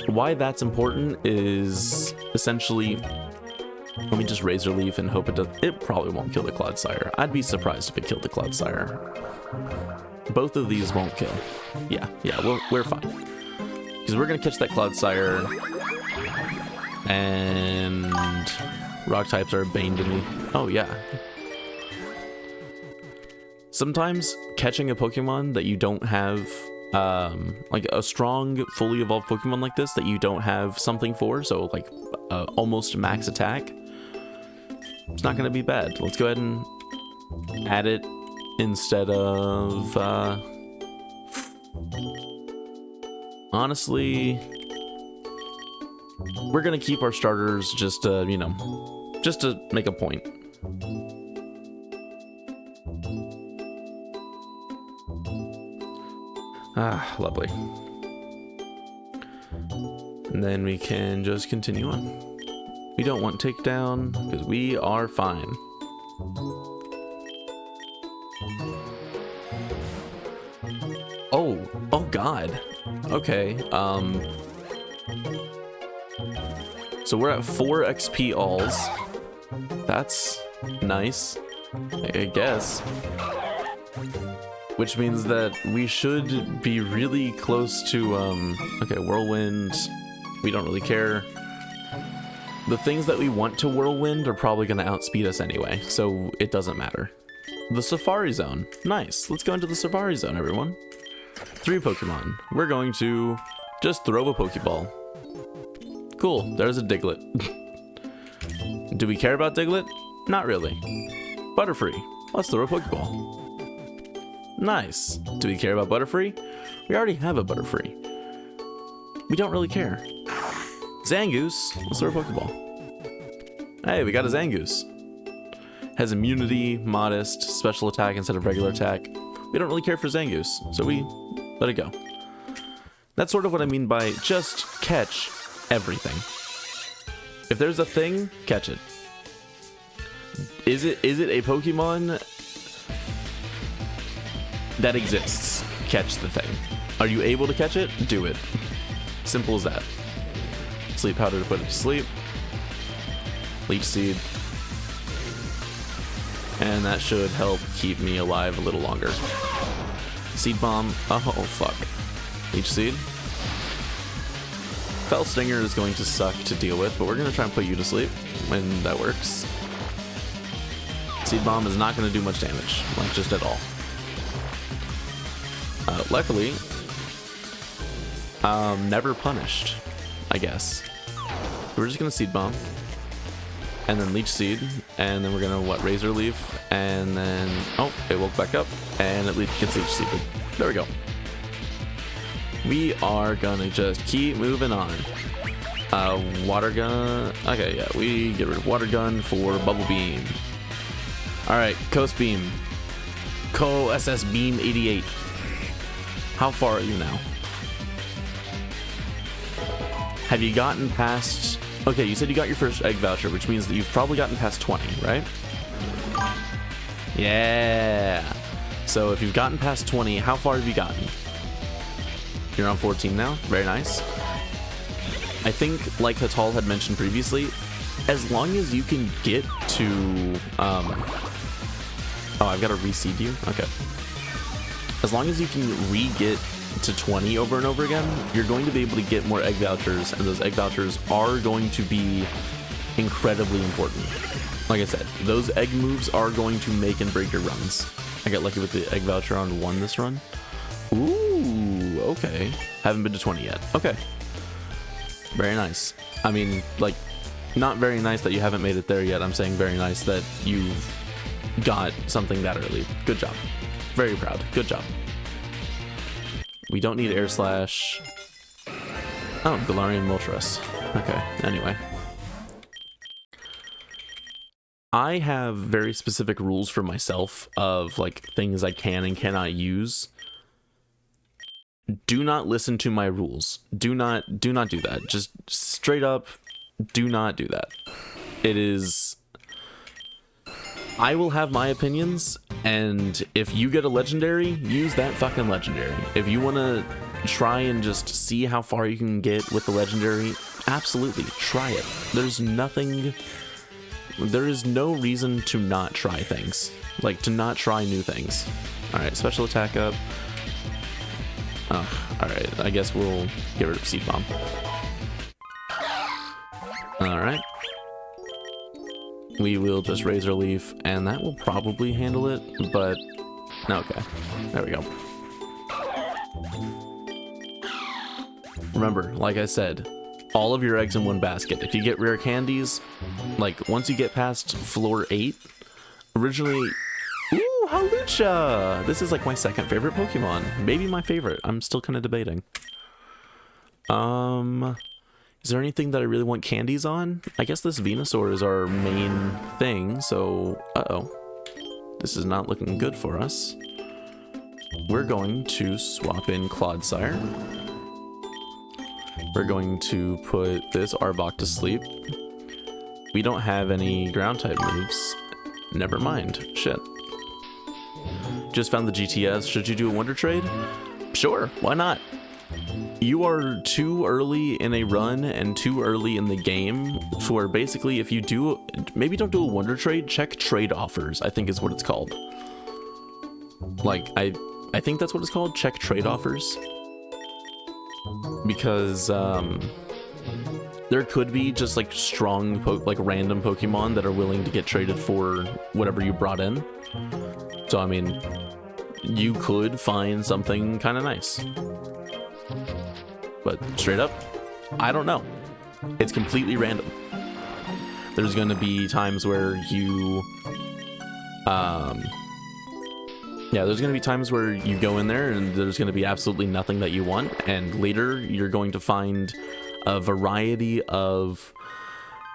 Why that's important is essentially, let me just Razor Leaf and hope it does. It probably won't kill the Clodsire. I'd be surprised if it killed the Clodsire. Both of these won't kill. Yeah, we're fine. Because we're gonna catch that Clodsire, and rock types are a bane to me. Oh yeah. Sometimes catching a Pokemon that you don't have, like a strong, fully evolved Pokemon like this that you don't have something for, so like almost max attack, it's not gonna be bad. Let's go ahead and add it instead of, honestly, we're gonna keep our starters just to, you know, just to make a point. Ah, lovely. And then we can just continue on. We don't want takedown because we are fine. Oh God. Okay. So we're at 4 XP alls. That's nice, I guess. Which means that we should be really close to, okay, Whirlwind, we don't really care. The things that we want to Whirlwind are probably going to outspeed us anyway, so it doesn't matter. The Safari Zone, nice. Let's go into the Safari Zone, everyone. 3 Pokemon. We're going to just throw a Pokeball. Cool, there's a Diglett. Do we care about Diglett? Not really. Butterfree, let's throw a Pokeball. Nice. Do we care about Butterfree? We already have a Butterfree. We don't really care. Zangoose, let's throw a Pokeball. Hey, we got a Zangoose. Has immunity, modest, special attack instead of regular attack. We don't really care for Zangoose, so we let it go. That's sort of what I mean by just catch everything. If there's a thing, catch it. Is it a Pokemon that exists? Catch the thing. Are you able to catch it? Do it. Simple as that. Sleep powder to put it to sleep. Leech seed. And that should help keep me alive a little longer. Seed bomb. Oh, fuck. Leech seed. Fell Stinger is going to suck to deal with, but we're going to try and put you to sleep when that works. Seed bomb is not going to do much damage, like just at all. Luckily, never punished, I guess. We're just going to Seed bomb, and then Leech Seed, and then we're going to, Razor Leaf, and then, oh, it woke back up, and it gets Leech Seeded. There we go. We are gonna just keep moving on. Water gun. Okay, yeah, we get rid of Water Gun for Bubble Beam. Alright, Coast Beam. SS Beam 88. How far are you now? Have you gotten past... Okay, you said you got your first egg voucher, which means that you've probably gotten past 20, right? Yeah. So if you've gotten past 20, how far have you gotten? You're on 14 now. Very nice. I think, like Hatal had mentioned previously, as long as you can get to... Oh, I've got to reseed you? Okay. As long as you can re-get to 20 over and over again, you're going to be able to get more egg vouchers, and those egg vouchers are going to be incredibly important. Like I said, those egg moves are going to make and break your runs. I got lucky with the egg voucher on 1 this run. Ooh, okay. Haven't been to 20 yet. Okay. Very nice. I mean, like, not very nice that you haven't made it there yet. I'm saying very nice that you've got something that early. Good job. Very proud. Good job. We don't need air slash. Oh, Galarian Moltres. Okay, anyway. I have very specific rules for myself of like things I can and cannot use. Do not listen to my rules. Do not do that. Just straight up, do not do that. It is... I will have my opinions, and if you get a legendary, use that fucking legendary. If you want to try and just see how far you can get with the legendary, absolutely, try it. There's nothing... There is no reason to not try things. Like, to not try new things. Alright, special attack up. Oh, alright, I guess we'll get rid of Seed Bomb. Alright. We will just Razor Leaf, and that will probably handle it, but... Okay, there we go. Remember, like I said, all of your eggs in one basket. If you get rare candies, like, once you get past floor 8, originally... Ooh, Hawlucha! This is like my second favorite Pokemon. Maybe my favorite. I'm still kind of debating. Is there anything that I really want candies on? I guess this Venusaur is our main thing, so... Uh-oh. This is not looking good for us. We're going to swap in Clodsire. We're going to put this Arbok to sleep. We don't have any ground-type moves. Never mind. Shit. Just found the GTS. Should you do a Wonder Trade? Sure, why not? You are too early in a run and too early in the game to where basically if you do, maybe don't do a Wonder Trade, check trade offers, I think is what it's called. Like, I think that's what it's called, check trade offers. Because, there could be just like strong, like random Pokemon that are willing to get traded for whatever you brought in. So, I mean, you could find something kind of nice. But straight up, I don't know. It's completely random. There's going to be times where you... Yeah, there's going to be times where you go in there and there's going to be absolutely nothing that you want. And later, you're going to find a variety of...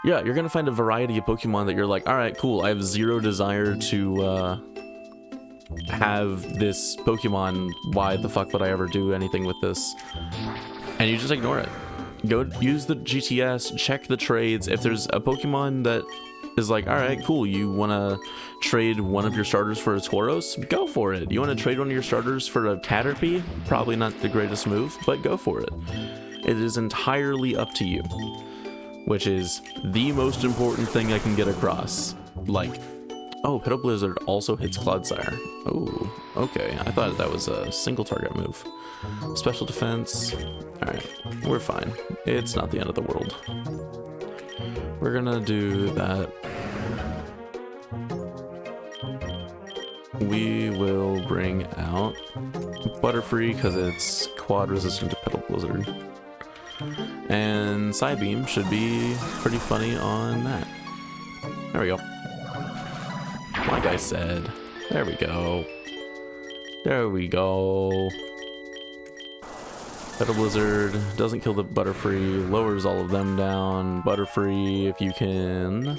Yeah, you're going to find a variety of Pokemon that you're like, alright, cool, I have zero desire to have this Pokemon. Why the fuck would I ever do anything with this? And you just ignore it. Go use the GTS, check the trades. If there's a Pokemon that is like, alright, cool, you want to trade one of your starters for a Tauros? Go for it. You want to trade one of your starters for a Caterpie? Probably not the greatest move, but go for it. It is entirely up to you. Which is the most important thing I can get across. Like, oh, Petal Blizzard also hits Clodsire. Oh, okay. I thought that was a single target move. Special defense. Alright, we're fine. It's not the end of the world. We're gonna do that. We will bring out Butterfree because it's quad resistant to Petal Blizzard. And Psybeam should be pretty funny on that. There we go. Like I said. There we go. There we go. Petal Blizzard doesn't kill the Butterfree, lowers all of them down. Butterfree, if you can.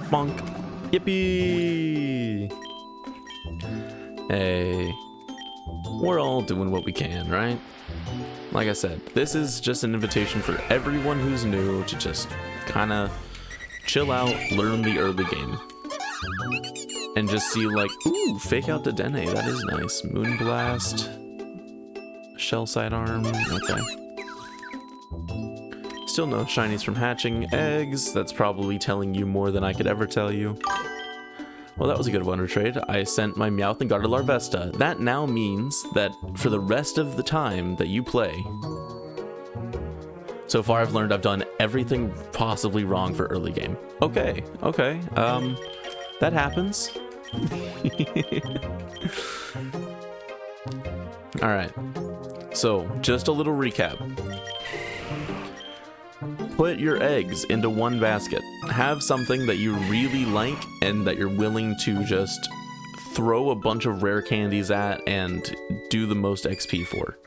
Bonk. Yippee! Hey. We're all doing what we can, right? Like I said, this is just an invitation for everyone who's new to just kind of chill out, learn the early game. And just see like, ooh, fake out the Dene, that is nice. Moonblast. Shell Sidearm, okay. Still no shinies from hatching eggs. That's probably telling you more than I could ever tell you. Well, that was a good Wonder Trade. I sent my Meowth and got a Larvesta. That now means that for the rest of the time that you play, so far I've learned I've done everything possibly wrong for early game. Okay, okay. That happens. All right. So, just a little recap. Put your eggs into one basket. Have something that you really like and that you're willing to just throw a bunch of rare candies at and do the most XP for.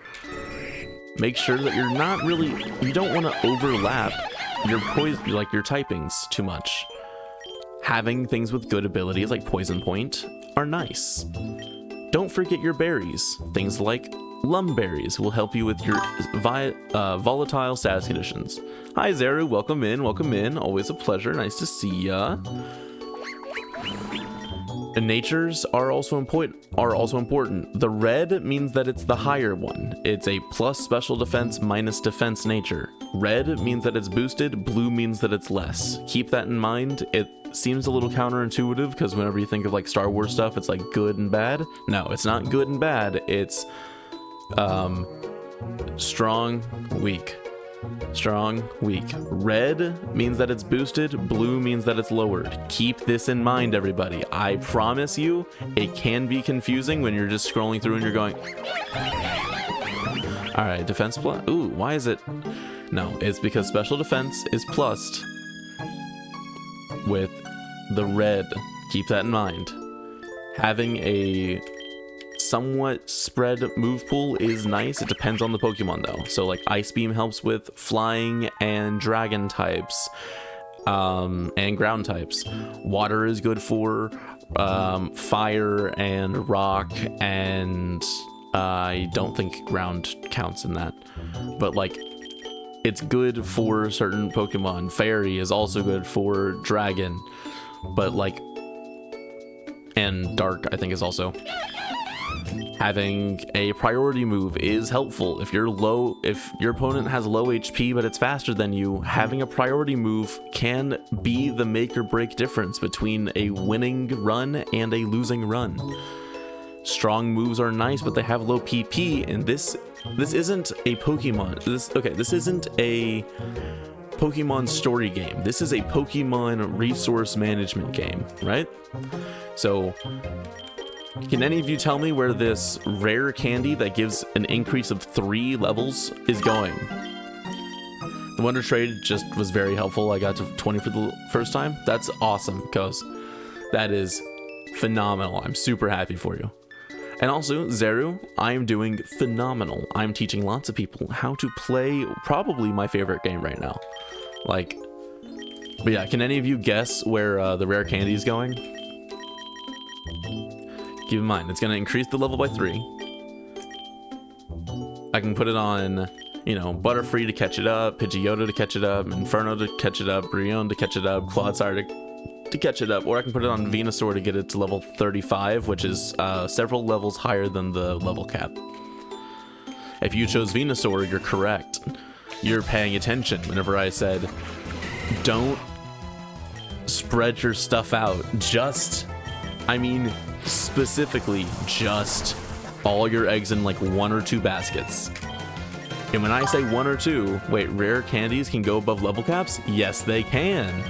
Make sure that you're not really, you don't want to overlap your like your typings too much. Having things with good abilities like Poison Point are nice. Don't forget your berries. Things like Lumberries will help you with your volatile status conditions. Hi Zeru, welcome in, always a pleasure, nice to see ya. And natures are also important. The red means that it's the higher one. It's a plus special defense minus defense nature. Red means that it's boosted, blue means that it's less. Keep that in mind. It seems a little counterintuitive because whenever you think of like Star Wars stuff, it's like good and bad. No, it's not good and bad. It's strong, weak. Strong, weak. Red means that it's boosted, blue means that it's lowered. Keep this in mind, everybody. I promise you, it can be confusing when you're just scrolling through and you're going, all right, defense plus. Ooh, why is it? No, it's because special defense is plussed with the red. Keep that in mind. Having a somewhat spread move pool is nice. It depends on the Pokemon though. So like Ice Beam helps with flying and dragon types, and ground types. Water is good for fire and rock, and I don't think ground counts in that, but like it's good for certain Pokemon. Fairy is also good for dragon, but like, and dark I think is also. Having a priority move is helpful. If your opponent has low HP but it's faster than you, having a priority move can be the make or break difference between a winning run and a losing run. Strong moves are nice, but they have low PP, and this isn't a Pokemon. This isn't a Pokemon story game. This is a Pokemon resource management game, right? So can any of you tell me where this rare candy that gives an increase of 3 levels is going? The Wonder Trade just was very helpful. I got to 20 for the first time. That's awesome, because that is phenomenal. I'm super happy for you. And also, Zeru, I'm doing phenomenal. I'm teaching lots of people how to play probably my favorite game right now. Like, but yeah, can any of you guess where the rare candy is going? Keep in mind, it's going to increase the level by 3. I can put it on, you know, Butterfree to catch it up, Pidgeotto to catch it up, Inferno to catch it up, Brionne to catch it up, Clodsire to catch it up, or I can put it on Venusaur to get it to level 35, which is several levels higher than the level cap. If you chose Venusaur, you're correct. You're paying attention whenever I said, don't spread your stuff out. Specifically just all your eggs in like 1 or 2 baskets. And when I say 1 or 2, wait, rare candies can go above level caps? Yes, they can.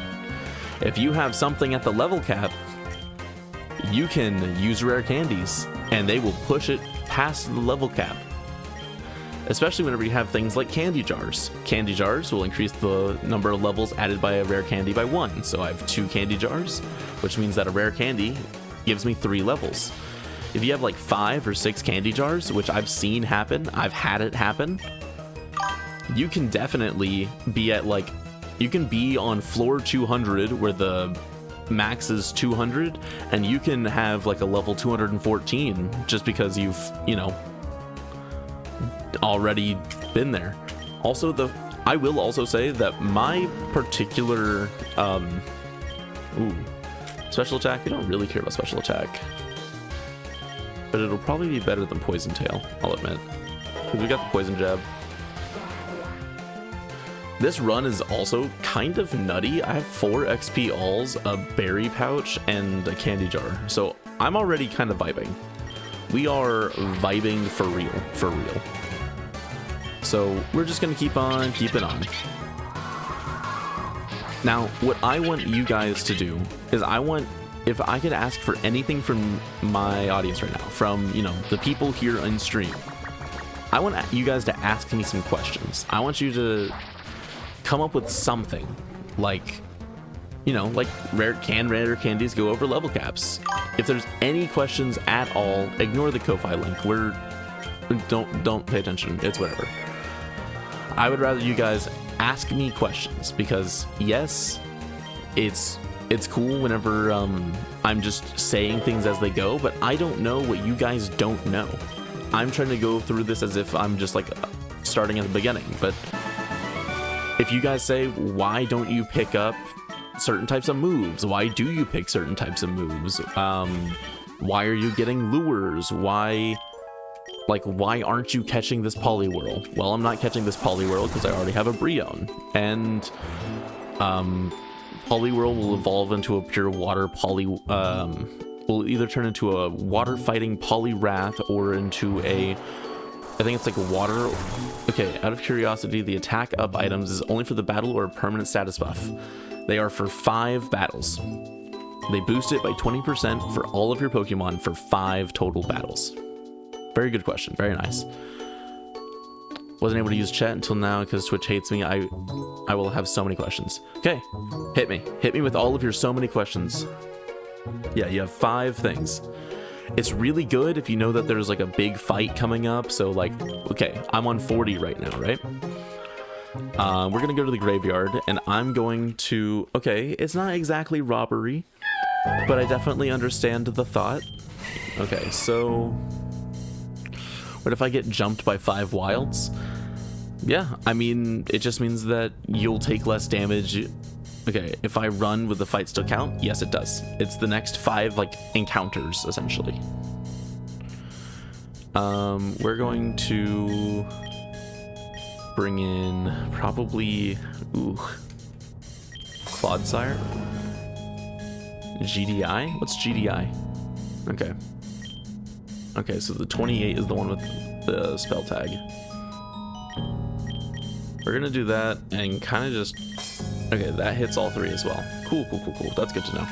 If you have something at the level cap, you can use rare candies and they will push it past the level cap. Especially whenever you have things like candy jars. Candy jars will increase the number of levels added by a rare candy by 1. So I have 2 candy jars, which means that a rare candy gives me 3 levels. If you have like 5 or 6 candy jars, which I've seen happen, I've had it happen, you can definitely be at like, you can be on floor 200 where the max is 200, and you can have like a level 214 just because you've, you know, already been there. Also, I will also say that my particular special attack, we don't really care about special attack, but it'll probably be better than Poison Tail, I'll admit, because we got the Poison Jab. This run is also kind of nutty. I have 4 XP alls, a berry pouch, and a candy jar, so I'm already kind of vibing. We are vibing for real. So we're just gonna keep on keeping on. Now, what I want you guys to do is I want if I could ask for anything from my audience right now, from, you know, the people here on stream, I want you guys to ask me some questions. I want you to come up with something like, you know, like rare candies go over level caps. If there's any questions at all, ignore the Ko-Fi link. Don't pay attention. It's whatever. I would rather you guys ask me questions because yes, it's cool whenever I'm just saying things as they go, but I don't know what you guys don't know. I'm trying to go through this as if I'm just like starting at the beginning, but if you guys say, why don't you pick up certain types of moves? Why do you pick certain types of moves? Why are you getting lures? Why aren't you catching this Poliwhirl? Well, I'm not catching this Poliwhirl because I already have a Brionne, and Poliwhirl will evolve into a pure water will either turn into a water fighting Poliwrath or into a, I think it's like a water. Okay, out of curiosity, the attack up items is only for the battle or permanent status buff. They are for 5 battles. They boost it by 20% for all of your Pokemon for 5 total battles. Very good question. Very nice. Wasn't able to use chat until now because Twitch hates me. I will have so many questions. Okay, hit me. Hit me with all of your so many questions. Yeah, you have 5 things. It's really good if you know that there's like a big fight coming up. So like, okay, I'm on 40 right now, right? We're gonna go to the graveyard and I'm going to, okay, it's not exactly robbery, but I definitely understand the thought. Okay, so what if I get jumped by 5 wilds? Yeah, I mean, it just means that you'll take less damage. Okay, if I run, would the fight still count? Yes, it does. It's the next 5 like encounters essentially. We're going to bring in probably Clodsire. GDI? What's GDI? Okay, so the 28 is the one with the spell tag. We're gonna do that and kind of just, okay, that hits all 3 as well. Cool. That's good to know.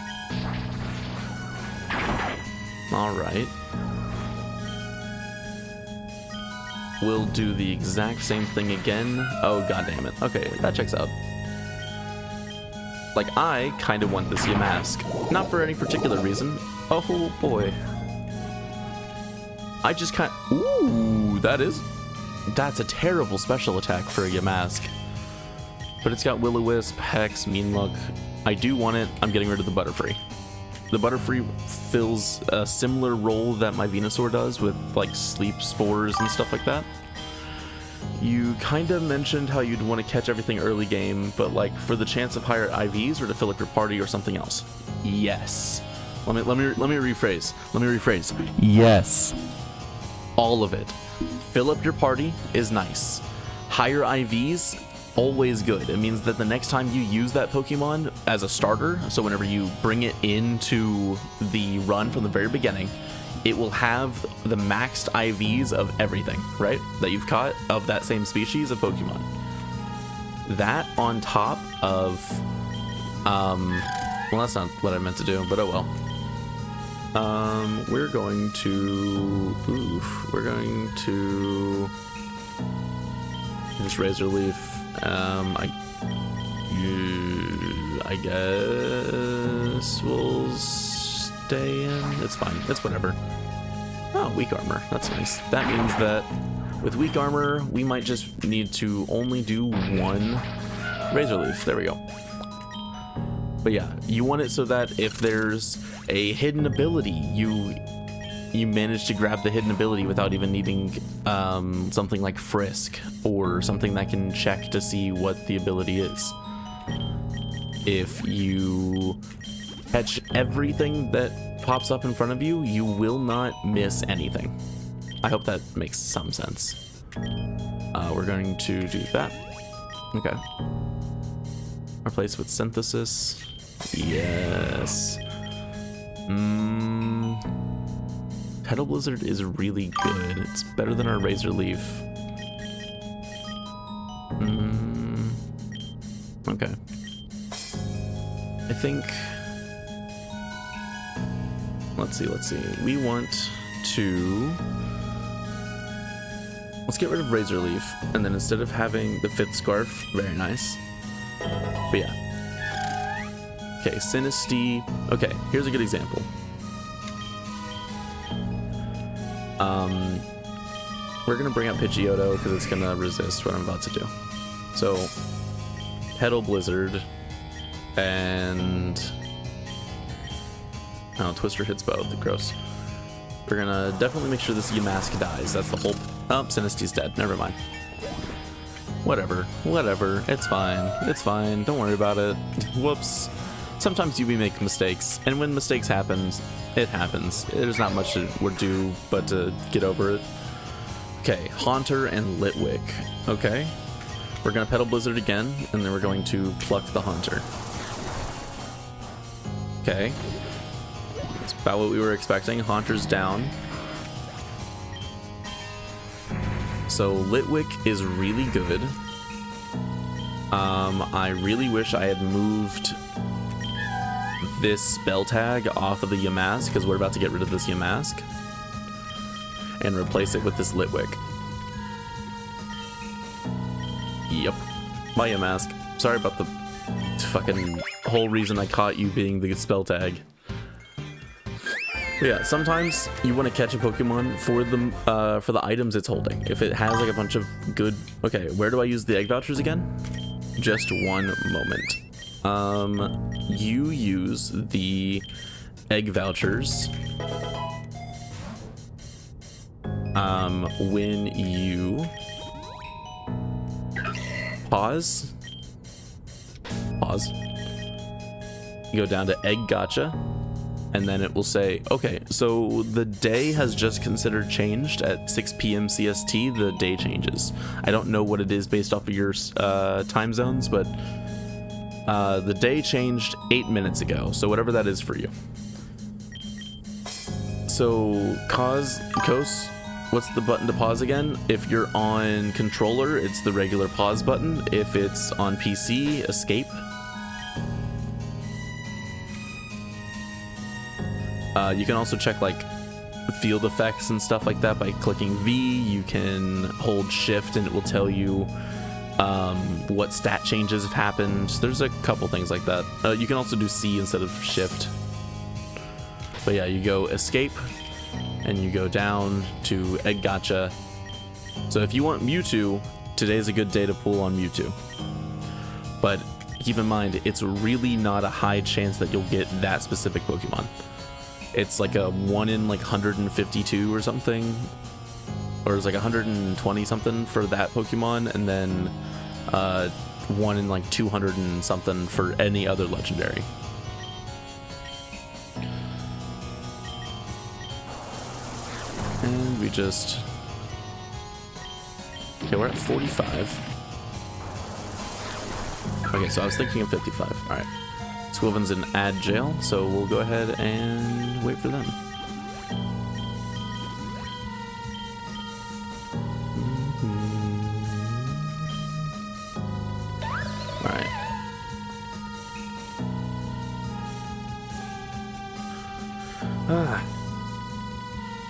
All right. We'll do the exact same thing again. Oh, god damn it. Okay, that checks out. Like, I kind of want this Yamask. Not for any particular reason. Oh, boy. I just kind of... Ooh, that's a terrible special attack for a Yamask. But it's got Will-O-Wisp, Hex, Mean Look. I do want it. I'm getting rid of the Butterfree. The Butterfree fills a similar role that my Venusaur does with like sleep spores and stuff like that. You kind of mentioned how you'd want to catch everything early game, but like for the chance of higher IVs or to fill up your party or something else. Yes. Let me rephrase. Yes. All of it. Fill up your party is nice. Higher IVs, always good. It means that the next time you use that Pokemon as a starter, so whenever you bring it into the run from the very beginning, it will have the maxed IVs of everything, right? That you've caught of that same species of Pokemon. That on top of, well, that's not what I meant to do, but oh well. We're going to just Razor Leaf. I guess we'll stay in. It's fine. It's whatever. Oh, weak armor. That's nice. That means that with weak armor, we might just need to only do 1 Razor Leaf. There we go. But yeah, you want it so that if there's a hidden ability, you manage to grab the hidden ability without even needing something like Frisk or something that can check to see what the ability is. If you catch everything that pops up in front of you, you will not miss anything. I hope that makes some sense. We're going to do that. Okay. Replace with Synthesis. Yes. Petal Blizzard is really good. It's better than our Razor Leaf. Okay. I think let's see. We want to... Let's get rid of Razor Leaf, and then instead of having the 5th Scarf, very nice. But yeah. Okay, Sinistea. Okay, here's a good example. We're gonna bring up Pidgeotto because it's gonna resist what I'm about to do. So, Petal Blizzard, and... Oh, Twister hits both. Gross. We're gonna definitely make sure this Yamask dies. That's the whole... Oh, Sinistie's dead. Never mind. Whatever. It's fine. Don't worry about it. Whoops. Sometimes you make mistakes, and when mistakes happen, it happens. There's not much we're due but to get over it. Okay, Haunter and Litwick. Okay. We're gonna Petal Blizzard again, and then we're going to pluck the Haunter. Okay. That's about what we were expecting. Haunter's down. So Litwick is really good. I really wish I had moved this spell tag off of the Yamask, because we're about to get rid of this Yamask and replace it with this Litwick. Yep. Bye, Yamask. Sorry about the fucking whole reason I caught you being the spell tag. But yeah, sometimes you want to catch a Pokemon for the items it's holding. If it has like a bunch of good... Okay, where do I use the egg vouchers again? Just one moment. You use the egg vouchers when you pause, you go down to egg gotcha, and then it will say, okay, so the day has just considered changed at 6 p.m. CST. The day changes. I don't know what it is based off of your time zones, but the day changed 8 minutes ago, so whatever that is for you. So Kos, what's the button to pause again? If you're on controller, it's the regular pause button. If it's on PC, escape. You can also check like field effects and stuff like that by clicking V. You can hold shift and it will tell you what stat changes have happened. There's a couple things like that. You can also do C instead of shift. But yeah, you go escape and you go down to egg gotcha. So if you want Mewtwo, today's a good day to pull on Mewtwo. But keep in mind, it's really not a high chance that you'll get that specific Pokemon. It's like a 1 in like 152 or something, or it's like 120 something for that Pokemon, and then 1 in like 200 and something for any other legendary. And we just... Okay, we're at 45. Okay, so I was thinking of 55. Alright. Squilvin's in ad jail, so we'll go ahead and wait for them. Alright.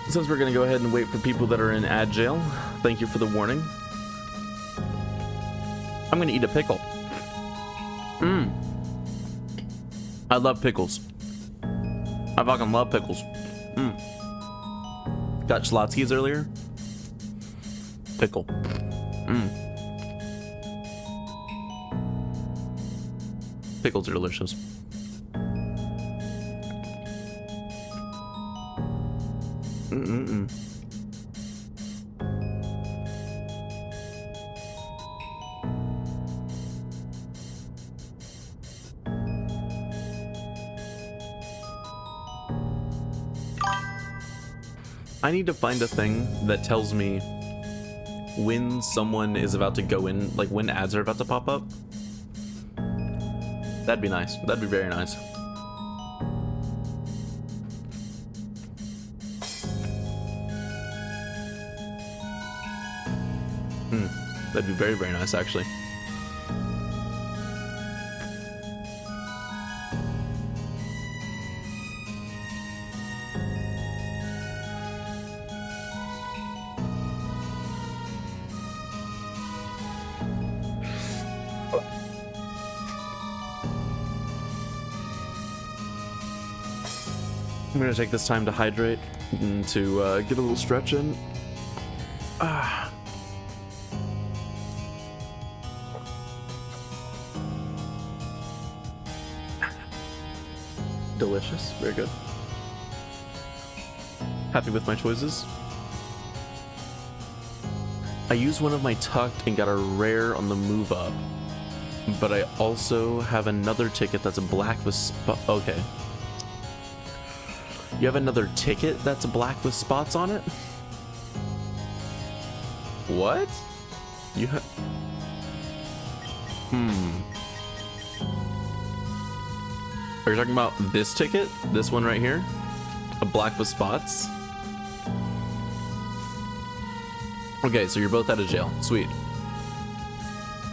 Since we're gonna go ahead and wait for people that are in ad jail, thank you for the warning. I'm gonna eat a pickle. I love pickles. I fucking love pickles. Got Schlotzky's earlier. Pickle. Pickles are delicious. I need to find a thing that tells me when someone is about to go in, like when ads are about to pop up. That'd be nice. That'd be very nice. That'd be very, very nice, actually. gonna take this time to hydrate and to get a little stretch in. Delicious, very good. Happy with my choices. I used one of my tucked and got a rare on the move up, but I also have another ticket that's black with okay. You have another ticket that's black with spots on it? What? You have... Are you talking about this ticket? This one right here? A black with spots? Okay, so you're both out of jail. Sweet.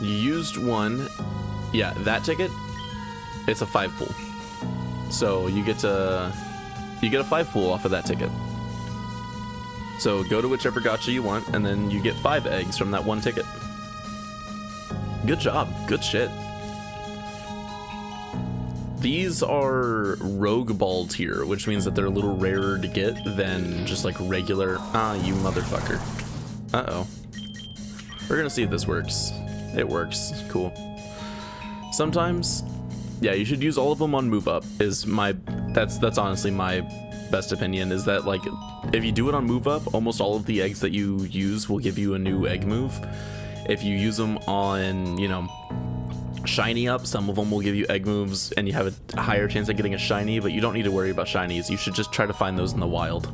You used one. Yeah, that ticket, it's a 5 pool. So you get a 5 pool off of that ticket. So go to whichever gacha you want, and then you get 5 eggs from that one ticket. Good job. Good shit. These are rogue ball tier, which means that they're a little rarer to get than just like regular. Ah, you motherfucker. Uh-oh. We're gonna see if this works. It works. Cool. Sometimes, yeah, you should use all of them on move up. Is my that's honestly my best opinion. Is that like if you do it on move up, almost all of the eggs that you use will give you a new egg move. If you use them on, you know, shiny up, some of them will give you egg moves and you have a higher chance of getting a shiny, but you don't need to worry about shinies. You should just try to find those in the wild,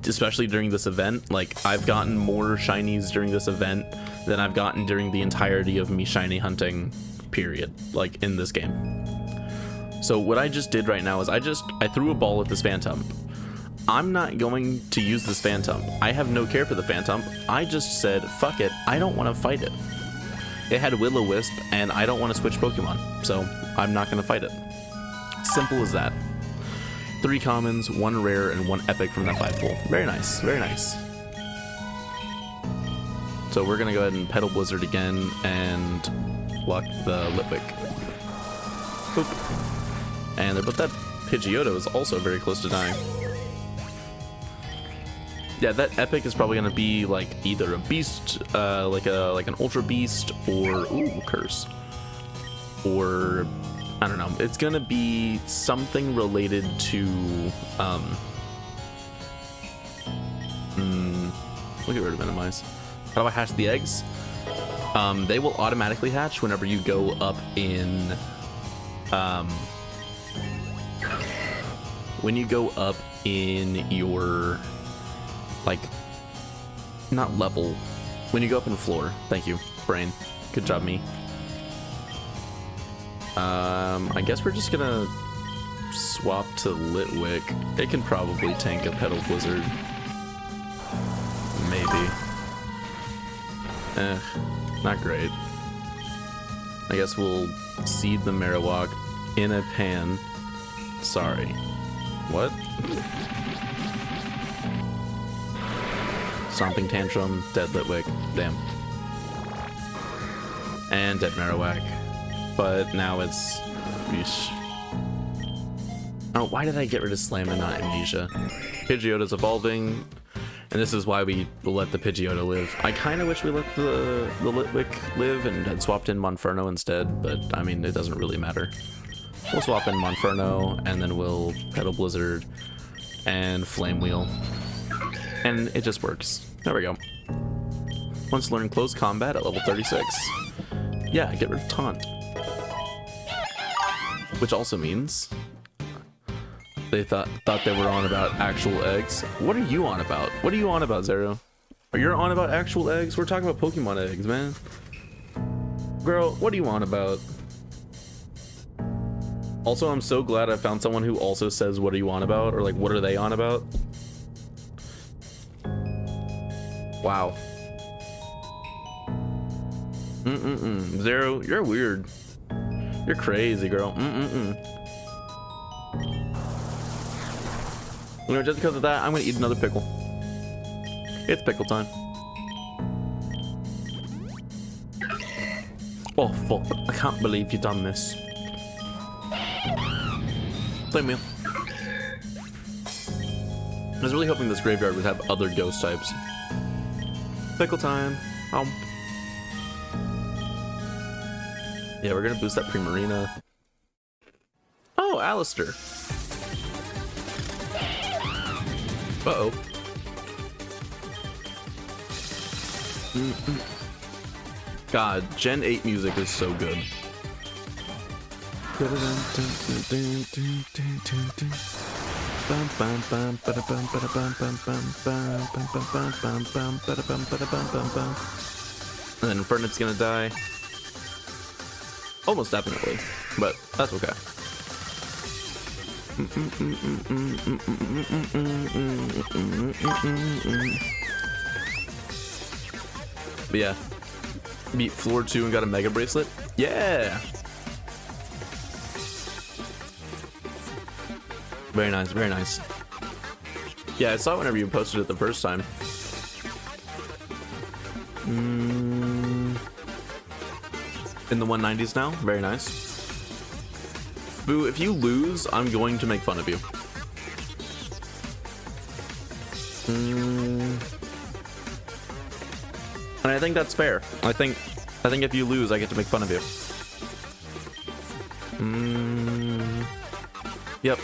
especially during this event. Like, I've gotten more shinies during this event than I've gotten during the entirety of me shiny hunting, period, like in this game. So what I just did right now is I threw a ball at this Phantom. I'm not going to use this Phantom. I have no care for the Phantom. I just said, fuck it, I don't want to fight it. It had Will-O-Wisp, and I don't want to switch Pokemon, so I'm not going to fight it. Simple as that. 3 commons, 1 rare, and 1 epic from that 5 pool. Very nice, very nice. So we're going to go ahead and Petal Blizzard again and block the Litwick. Boop. But that Pidgeotto is also very close to dying. Yeah, that epic is probably gonna be like either a beast, like an ultra beast, or ooh, curse, or I don't know. It's gonna be something related to we'll get rid of minimize. How do I hatch the eggs? They will automatically hatch whenever you go up in when you go up in your like not level, when you go up in floor. Thank you, brain. Good job, me. I guess we're just gonna swap to Litwick. It can probably tank a Petal Blizzard. Maybe. Not great. I guess we'll seed the Marowak in a pan. Sorry. What? Stomping Tantrum, dead Litwick. Damn. And dead Marowak. But now it's... Yeesh. Oh, why did I get rid of Slam and not Amnesia? Pidgeotto's evolving, and this is why we let the Pidgeotto live. I kind of wish we let the Litwick live and had swapped in Monferno instead, but I mean, it doesn't really matter. We'll swap in Monferno, and then we'll Petal Blizzard and Flame Wheel. And it just works. There we go. Once learn close combat at level 36. Yeah, get rid of Taunt. Which also means they thought they were on about actual eggs. What are you on about? What are you on about, Zero? Are you on about actual eggs? We're talking about Pokemon eggs, man. Girl, what are you on about? Also, I'm so glad I found someone who also says, what are you on about? Or like, what are they on about? Wow. Zero, you're weird. You're crazy, girl. You know, just because of that, I'm gonna eat another pickle. It's pickle time. Oh, fuck. I can't believe you've done this. Flame Wheel. I was really hoping this graveyard would have other ghost types. Pickle time. Yeah, we're gonna boost that Primarina. Oh, Alistair. Uh-oh. God, Gen 8 music is so good. And then Infernet's gonna die. Almost definitely, but that's okay. But yeah, beat floor 2 and got a Mega Bracelet. Yeah! Very nice, very nice. Yeah, I saw it whenever you posted it the first time. In the 190s now, very nice. Boo, if you lose, I'm going to make fun of you. And I think that's fair. I think if you lose, I get to make fun of you. Yep.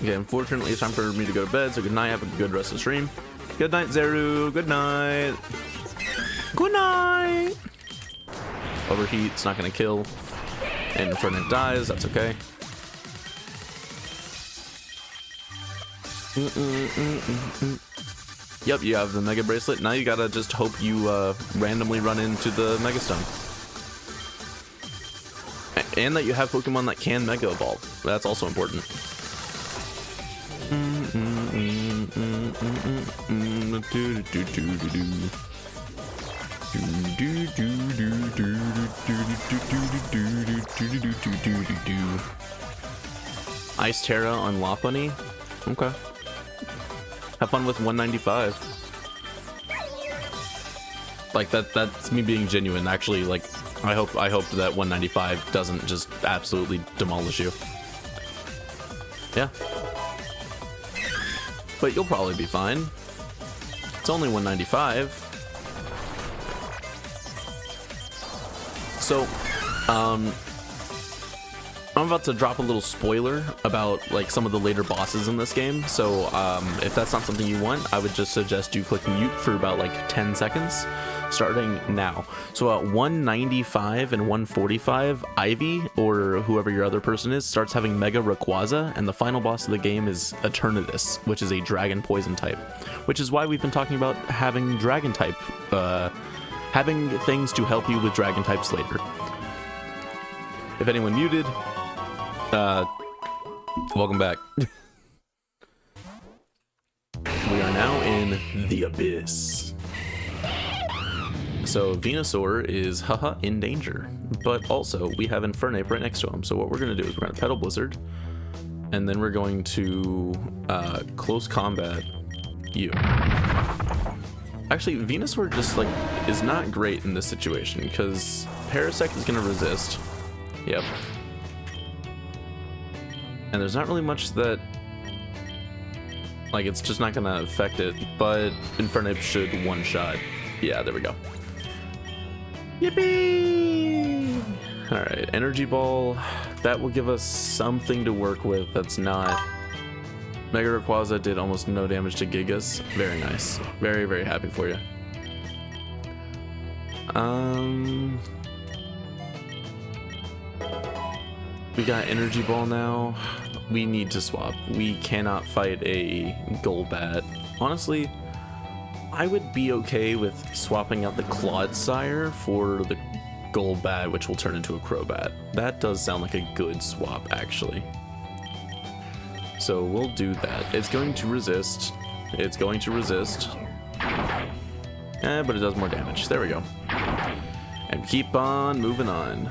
Okay, unfortunately, it's time for me to go to bed, so good night, have a good rest of the stream. Good night, Zeru, good night. Good night! Overheat, it's not gonna kill. And Inferno dies, that's okay. Yep, you have the Mega Bracelet. Now you gotta just hope you randomly run into the Mega Stone. And that you have Pokemon that can Mega Evolve. That's also important. Ice Terra on Lopunny? Okay. Have fun with 195. Like that's me being genuine. Actually, like I hope that 195 doesn't just absolutely demolish you. Yeah. But you'll probably be fine. It's only 195. So, I'm about to drop a little spoiler about like some of the later bosses in this game. So, if that's not something you want, I would just suggest you click mute for about like 10 seconds, starting now. So at 195 and 145, Ivy, or whoever your other person is, starts having Mega Rayquaza, and the final boss of the game is Eternatus, which is a Dragon Poison type. Which is why we've been talking about having Dragon type, having things to help you with Dragon types later. If anyone muted, welcome back. We are now in the Abyss. So Venusaur is haha in danger, but also we have Infernape right next to him. So what we're gonna do is we're gonna Petal Blizzard, and then we're going to close combat you. Actually, Venusaur just like is not great in this situation because Parasect is gonna resist. Yep. And there's not really much that, like, it's just not gonna affect it, but Infernape should one-shot. Yeah, there we go. Yippee! Alright, Energy Ball. That will give us something to work with that's not... Mega Rayquaza did almost no damage to Gigas. Very nice. Very, very happy for you. We got Energy Ball now. We need to swap. We cannot fight a Golbat. Honestly, I would be okay with swapping out the Clodsire for the Golbat, which will turn into a Crobat. That does sound like a good swap, actually. So we'll do that. It's going to resist. It's going to resist. But it does more damage. There we go. And keep on moving on.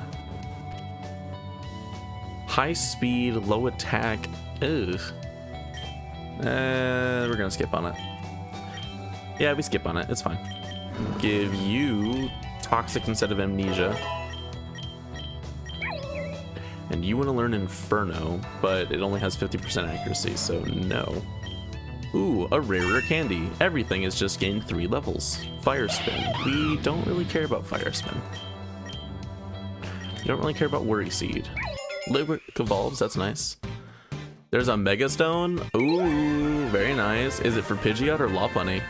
High speed, low attack. Ugh. We're gonna skip on it. Yeah, we skip on it. It's fine. Give you Toxic instead of Amnesia. And you want to learn Inferno, but it only has 50% accuracy, so no. Ooh, a rarer candy. Everything has just gained 3 levels. Fire Spin. We don't really care about Fire Spin. We don't really care about Worry Seed. Liquid evolves, that's nice. There's a Mega Stone. Ooh, very nice. Is it for Pidgeot or Lopunny?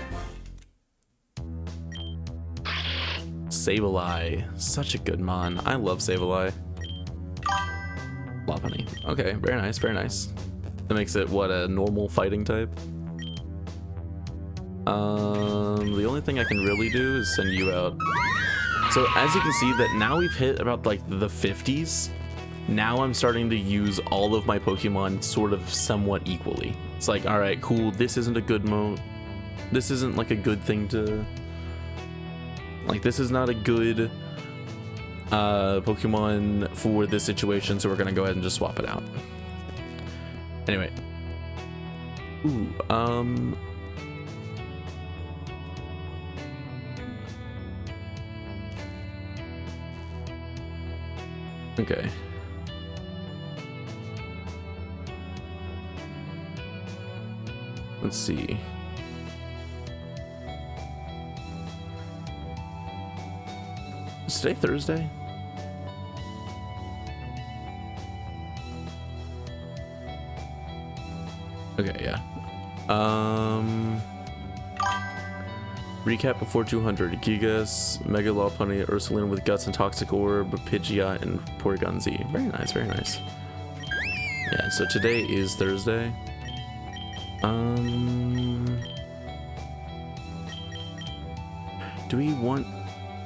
Sableye. Such a good mon. I love Sableye. Lopunny. Okay, very nice, very nice. That makes it, what, a normal fighting type? The only thing I can really do is send you out. So as you can see that now we've hit about like the 50s. Now I'm starting to use all of my Pokemon sort of somewhat equally. It's like, all right, cool. This isn't a good mode. This isn't like a good thing to, like, this is not a good Pokemon for this situation. So we're going to go ahead and just swap it out. Anyway. Ooh, okay. Let's see. Is today Thursday? Okay, yeah. Recap before 200. Gigas, Mega Lopunny, Ursaluna with Guts and Toxic Orb, Pidgeot, and Porygon Z. Very nice, very nice. Yeah, so today is Thursday. Do we want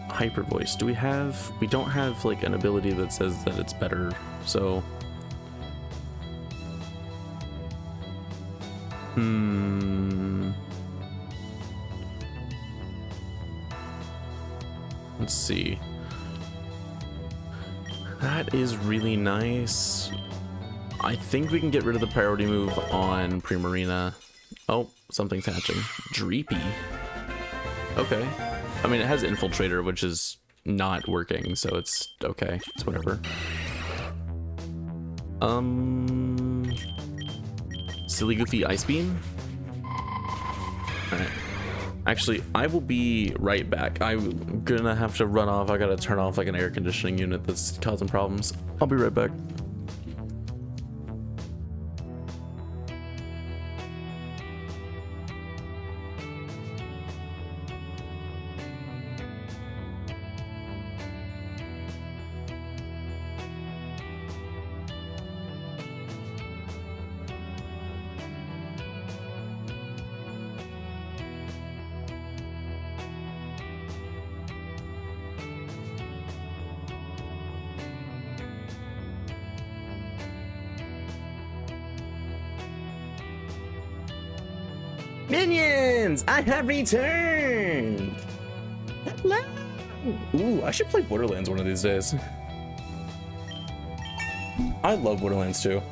Hyper Voice? Do we have... We don't have, like, an ability that says that it's better, so... Let's see. That is really nice. I think we can get rid of the priority move on Primarina. Oh, something's hatching. Dreepy. Okay. I mean, it has Infiltrator, which is not working, so it's okay. It's whatever. Silly Goofy Ice Beam? Alright. Actually, I will be right back. I'm gonna have to run off. I gotta turn off like an air conditioning unit that's causing problems. I'll be right back. Minions! I have returned! Hello! Ooh, I should play Borderlands one of these days. I love Borderlands 2.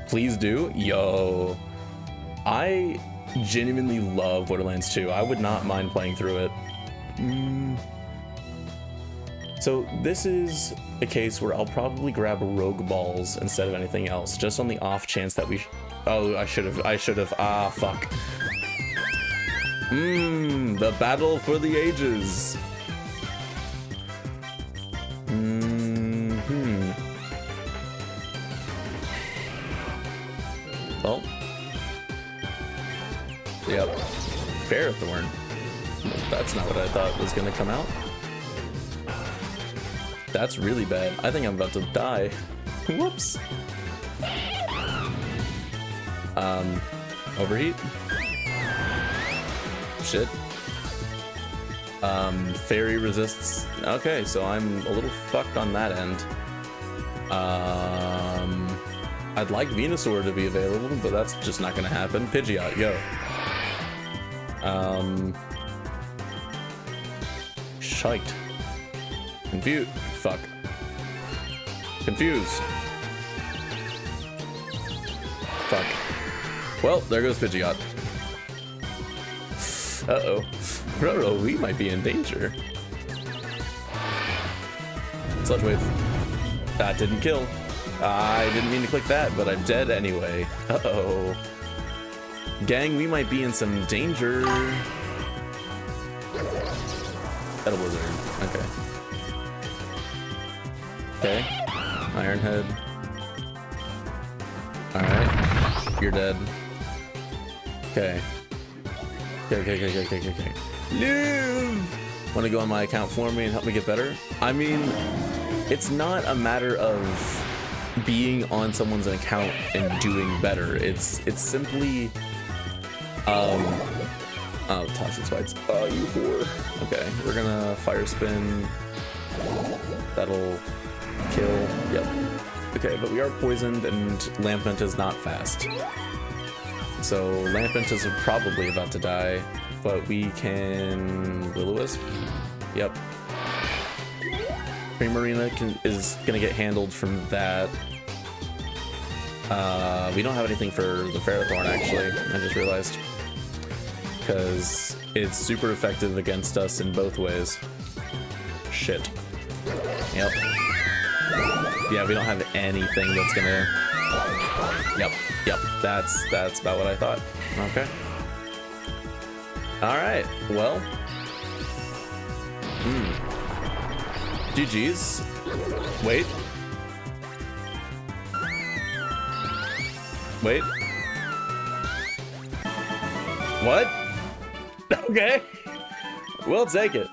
Please do? Yo. I genuinely love Borderlands 2. I would not mind playing through it. So this is a case where I'll probably grab Rogue Balls instead of anything else, just on the off chance that we... Oh, I should have. Ah, fuck. The battle for the ages. Well. Yep. Ferrothorn. That's not what I thought was gonna come out. That's really bad. I think I'm about to die. Whoops. Overheat. Shit. Fairy resists. Okay, so I'm a little fucked on that end. I'd like Venusaur to be available, but that's just not gonna happen. Pidgeot, go. Shite. Confuse. Fuck. Confuse. Fuck. Well, there goes Pidgeot. Uh-oh. Roro, we might be in danger. Sludge Wave. That didn't kill. I didn't mean to click that, but I'm dead anyway. Uh-oh. Gang, we might be in some danger. Metal Blizzard. Okay. Okay. Ironhead. Alright. You're dead. Okay. Okay. Live! Want to go on my account for me and help me get better? I mean, it's not a matter of being on someone's account and doing better. It's simply oh, toxic spikes. Oh, you whore. Okay, we're gonna fire spin. That'll kill. Yep. Okay, but we are poisoned and Lampent is not fast. So Lampent is probably about to die, but we can Will-O-Wisp. Yep. Primarina is gonna get handled from that. We don't have anything for the Ferrothorn actually, I just realized. Because it's super effective against us in both ways. Shit. Yep. Yeah, we don't have anything that's gonna... Yep. That's about what I thought. Okay. Alright, well. GG's. Wait. What? Okay. We'll take it.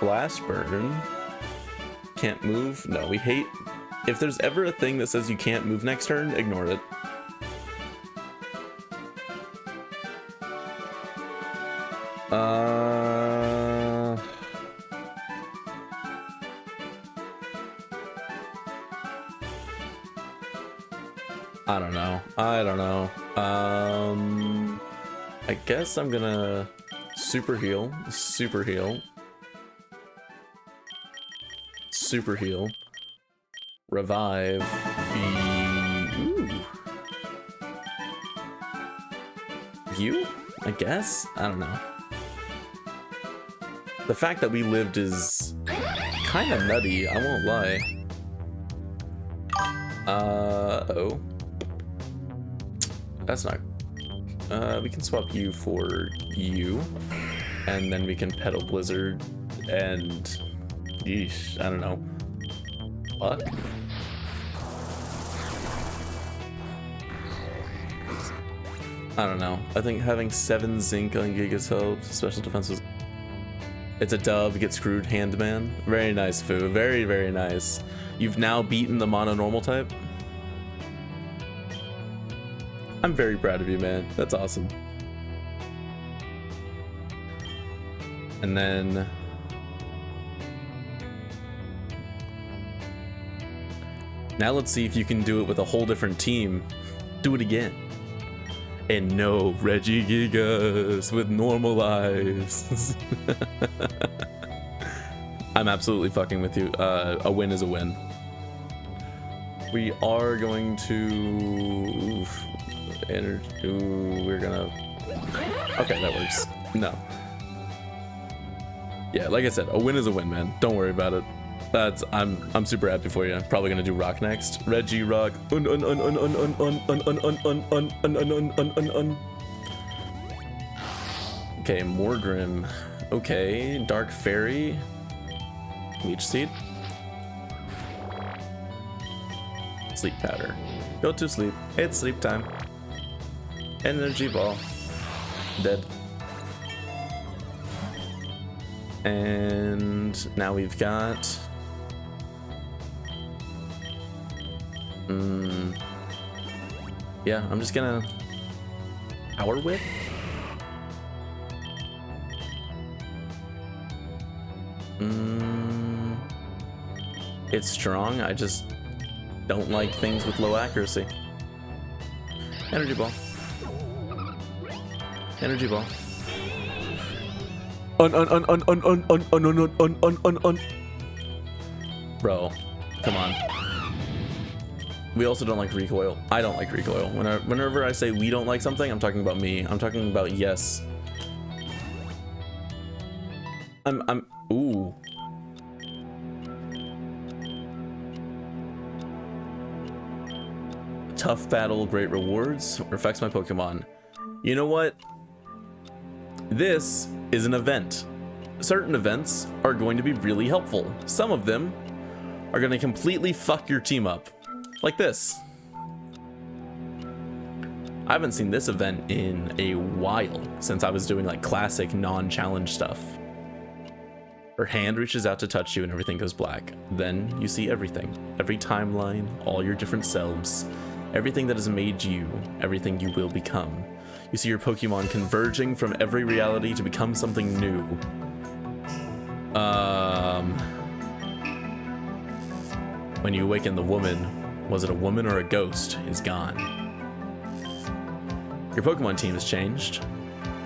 Blast burn. Can't move. No, we hate. If there's ever a thing that says you can't move next turn, ignore it. I don't know. I guess I'm gonna super heal, revive, you? I guess? I don't know. The fact that we lived is kind of nutty, I won't lie. Oh. That's not... we can swap you for you. And then we can Petal Blizzard and... Yeesh, I don't know. Fuck. I don't know. I think having 7 Zinc on Giga's help. Special defense was... It's a dub, get screwed, Handman. Very nice, Fu. Very, very nice. You've now beaten the mono normal type. I'm very proud of you, man. That's awesome. And then... Now let's see if you can do it with a whole different team. Do it again. And no Regigigas with normal eyes. I'm absolutely fucking with you. A win is a win. We are going to... we're gonna... Okay, that works. No. Yeah, like I said, a win is a win, man. Don't worry about it. That's... I'm super happy for you. I'm probably gonna do Rock next. Reggie Rock. Okay, Morgrim. Okay, Dark Fairy. Leech Seed. Sleep Powder. Go to sleep. It's sleep time. Energy Ball. Dead. And now we've got... Yeah, I'm just gonna... Power Whip? It's strong, I just don't like things with low accuracy. Energy Ball. Energy Ball. Bro, come on. We also don't like recoil. I don't like recoil. Whenever I say we don't like something, I'm talking about me. I'm talking about yes. Ooh. Tough battle, great rewards, or affects my Pokemon. You know what? This is an event. Certain events are going to be really helpful. Some of them are going to completely fuck your team up. Like this. I haven't seen this event in a while since I was doing like classic non-challenge stuff. Her hand reaches out to touch you and everything goes black. Then you see everything. Every timeline, all your different selves, everything that has made you, everything you will become. You see your Pokemon converging from every reality to become something new. When you awaken, the woman, was it a woman or a ghost, is gone. Your Pokemon team has changed.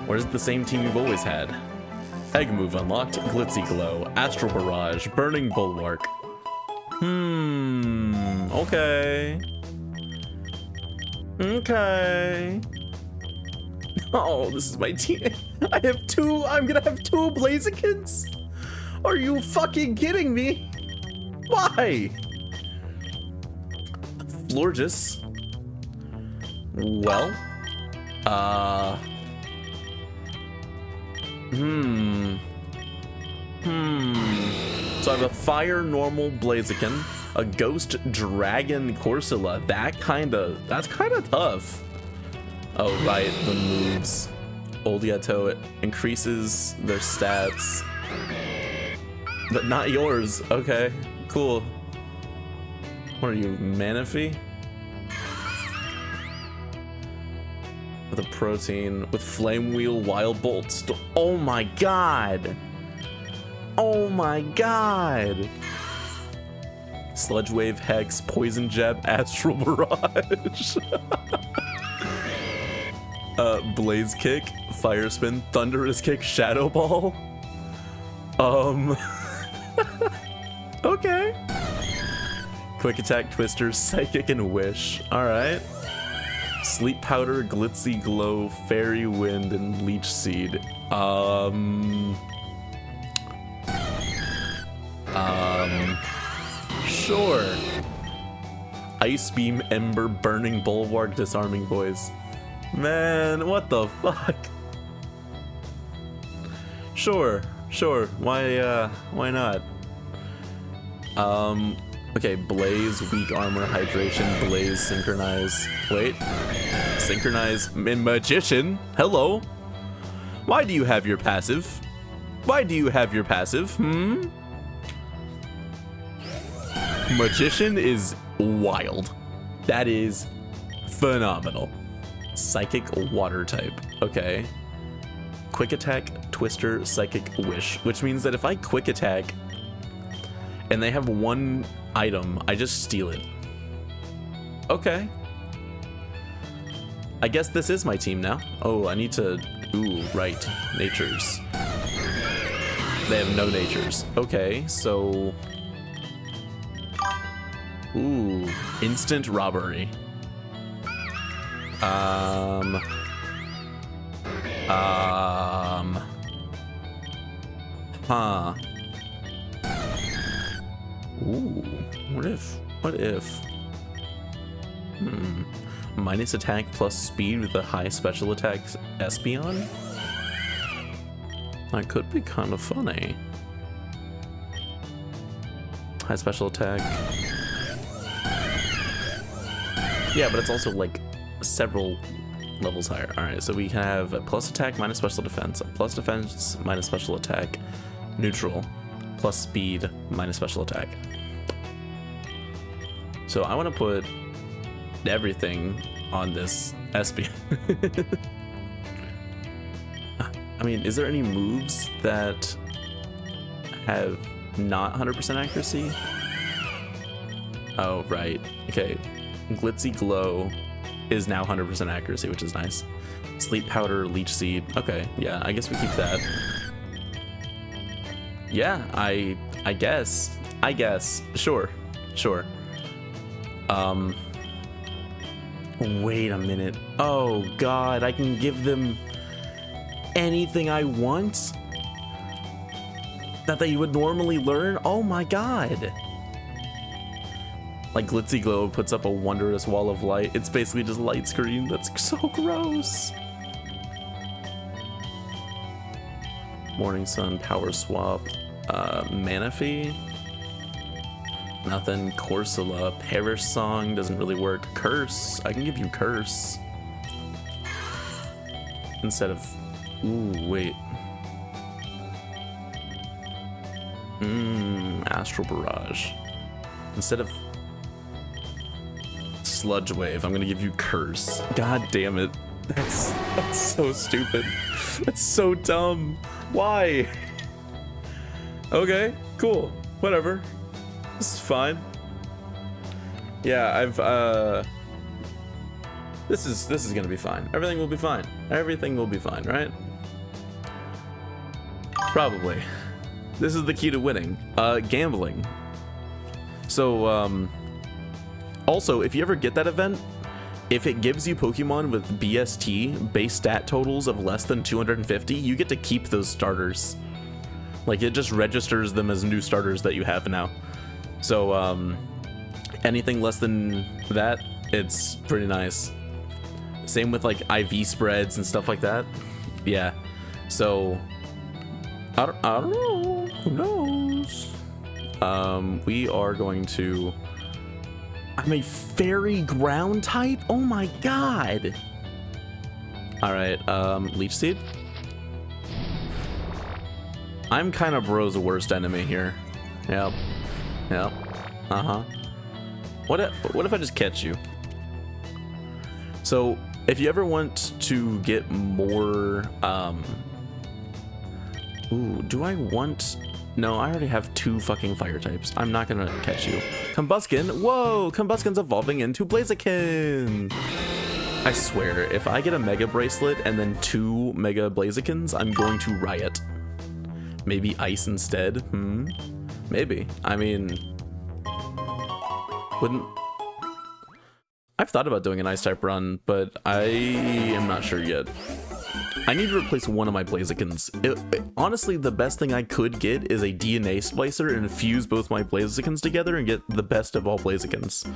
Or is it the same team you've always had? Egg move unlocked, Glitzy Glow, Astral Barrage, Burning Bulwark. Okay. Okay. Oh, this is my team. I have two, I'm gonna have two Blazikens? Are you fucking kidding me? Why? Florges. Well. So I have a fire normal Blaziken, a ghost dragon Corsola. That's kind of tough. Oh right, the moves. Oleato, it increases their stats, but not yours. Okay, cool. What are you, Manaphy? With a protein, with Flame Wheel, Wild Bolt. Oh my god! Oh my god! Sludge Wave, Hex, Poison Jab, Astral Barrage. Blaze Kick, Fire Spin, Thunderous Kick, Shadow Ball. Okay. Quick Attack, Twister, Psychic, and Wish. Alright. Sleep Powder, Glitzy Glow, Fairy Wind, and Leech Seed. Sure. Ice Beam, Ember, Burning Bulwark, Disarming Voice. Man, what the fuck? Sure. Why not? Okay, Blaze, Weak Armor, Hydration, Blaze, Synchronize. Wait. Synchronize, Magician? Hello? Why do you have your passive? Magician is wild. That is phenomenal. Psychic Water type. Okay. Quick Attack, Twister, Psychic, Wish. Which means that if I Quick Attack and they have one item, I just steal it. Okay. I guess this is my team now. Oh, I need to... Ooh, right. Natures. They have no natures. Okay, so... Ooh, instant robbery. Huh. Ooh, what if? Minus attack plus speed with a high special attack Espeon? That could be kind of funny. High special attack. Yeah, but it's also like several levels higher. Alright, so we have a plus attack minus special defense, a plus defense minus special attack, neutral, plus speed minus special attack. So I want to put everything on this Espeon. I mean, is there any moves that have not 100% accuracy? Oh, right. Okay. Glitzy Glow is now 100% accuracy, which is nice. Sleep Powder, Leech Seed. Okay, yeah, I guess we keep that. Yeah, I guess. Sure. Wait a minute. Oh god, I can give them anything I want? that you would normally learn. Oh my god. Like Glitzy Glow puts up a wondrous wall of light. It's basically just light screen. That's so gross. Morning Sun, Power Swap, Manaphy. Nothing. Corsola, Perish Song doesn't really work. Curse, I can give you Curse. Instead of, ooh, wait. Astral Barrage. Instead of Sludge Wave, I'm gonna give you Curse. God damn it. That's so stupid. That's so dumb. Why? Okay, cool. Whatever. This is fine. Yeah, this is gonna be fine. Everything will be fine. Everything will be fine, right? Probably. This is the key to winning. Gambling. So, also, if you ever get that event, if it gives you Pokemon with BST, base stat totals of less than 250, you get to keep those starters. Like, it just registers them as new starters that you have now. So, anything less than that, it's pretty nice. Same with, like, IV spreads and stuff like that. Yeah. So, I don't know. Who knows? We are going to... I'm a fairy ground type? Oh my god! Alright, Leech Seed? I'm kind of bro's worst enemy here. Yep. Yep. Uh-huh. What if I just catch you? So, if you ever want to get more, ooh, do I want... No, I already have 2 fucking fire types. I'm not gonna catch you. Combuskin? Whoa! Combuskin's evolving into Blaziken! I swear, if I get a Mega Bracelet and then 2 Mega Blazikens, I'm going to riot. Maybe Ice instead? Maybe. I mean... Wouldn't... I've thought about doing an Ice-type run, but I am not sure yet. I need to replace one of my Blazikens. Honestly, the best thing I could get is a DNA splicer and fuse both my Blazikens together and get the best of all Blazikens.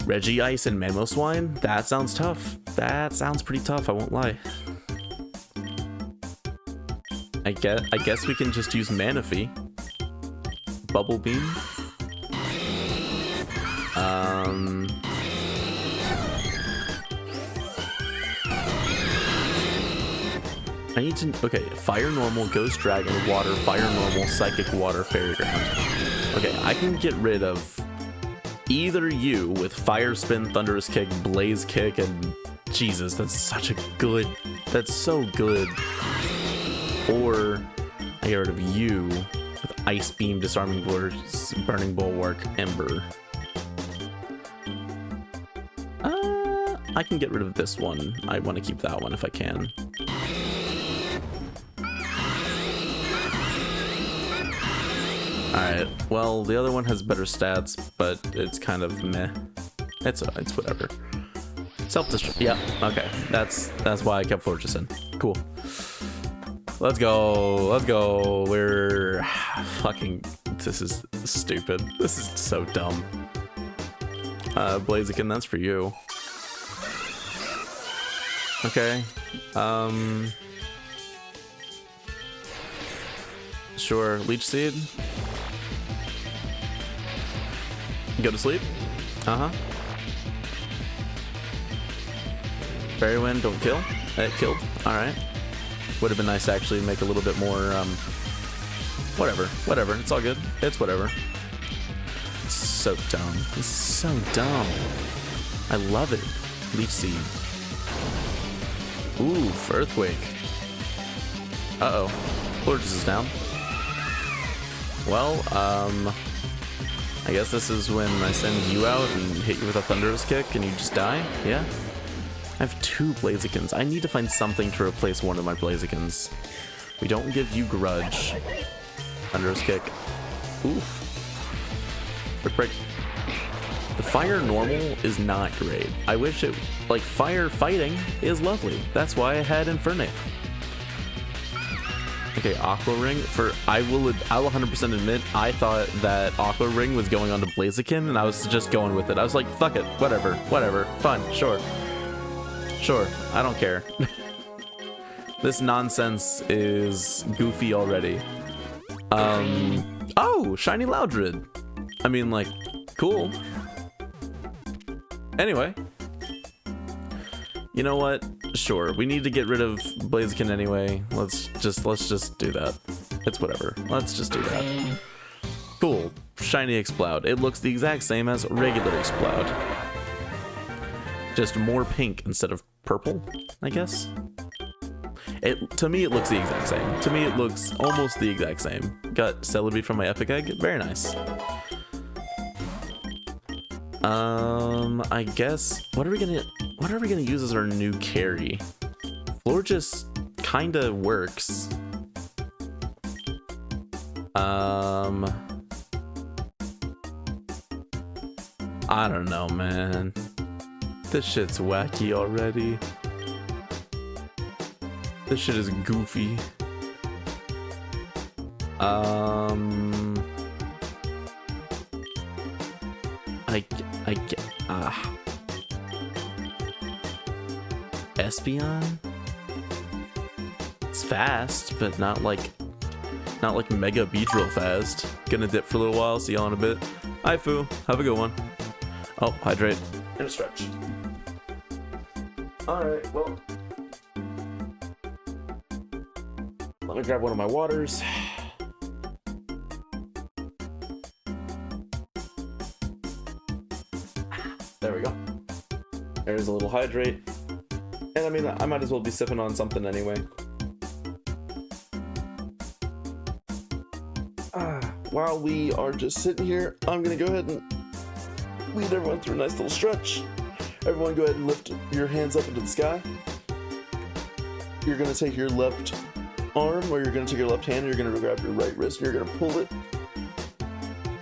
Regice and Mamoswine? That sounds tough. That sounds pretty tough, I won't lie. I guess we can just use Manaphy. Bubble Beam. I need to... Okay, Fire Normal, Ghost Dragon, Water, Fire Normal, Psychic Water, Fairy Ground. Okay, I can get rid of either you with Fire Spin, Thunderous Kick, Blaze Kick, and... Jesus, that's such a good... That's so good. Or I get rid of you with Ice Beam, Disarming Blurs, Burning Bulwark, Ember. I can get rid of this one. I want to keep that one if I can. Alright, well, the other one has better stats, but it's kind of meh. It's whatever. Self-destruct. Yeah, okay. That's why I kept Fortressing. Cool. Let's go. Let's go. We're fucking... This is stupid. This is so dumb. Blaziken, that's for you. Okay. Sure. Leech Seed. Go to sleep. Uh-huh. Fairy Wind, don't kill. It killed. Alright. Would have been nice to actually make a little bit more, whatever. It's all good. It's whatever. It's so dumb. It's so dumb. I love it. Leech Seed. Ooh, Earthquake. Uh-oh. Fortress is down. Well, I guess this is when I send you out and hit you with a Thunderous Kick and you just die? Yeah? I have 2 Blazikens. I need to find something to replace one of my Blazikens. We don't give you Grudge. Thunderous Kick. Oof. Brick Break. The Fire Normal is not great. I wish it... Like, Fire Fighting is lovely. That's why I had Infernape. Okay, Aqua Ring. I'll 100% admit, I thought that Aqua Ring was going on to Blaziken, and I was just going with it. I was like, fuck it, whatever, fun, sure, I don't care. This nonsense is goofy already. Oh, Shiny Loudred. I mean, like, cool. Anyway. You know what? Sure, we need to get rid of Blaziken anyway. Let's just do that. It's whatever. Let's just do that. Cool. Shiny Exploud. It looks the exact same as regular Exploud. Just more pink instead of purple, I guess. To me, it looks the exact same. To me, it looks almost the exact same. Got Celebi from my Epic Egg. Very nice. I guess what are we gonna use as our new carry? Florges kinda works. I don't know, man. This shit's wacky already. This shit is goofy. Espeon? It's fast, but not like Mega Beedrill fast. Gonna dip for a little while, see y'all in a bit. Hi, Fu. Have a good one. Oh, hydrate. And a stretch. Alright, well. Let me grab one of my waters. There we go. There's a little hydrate. And I mean, I might as well be sipping on something anyway. While we are just sitting here, I'm gonna go ahead and lead everyone through a nice little stretch. Everyone go ahead and lift your hands up into the sky. You're gonna take your left arm, or you're gonna take your left hand, and you're gonna grab your right wrist, and you're gonna pull it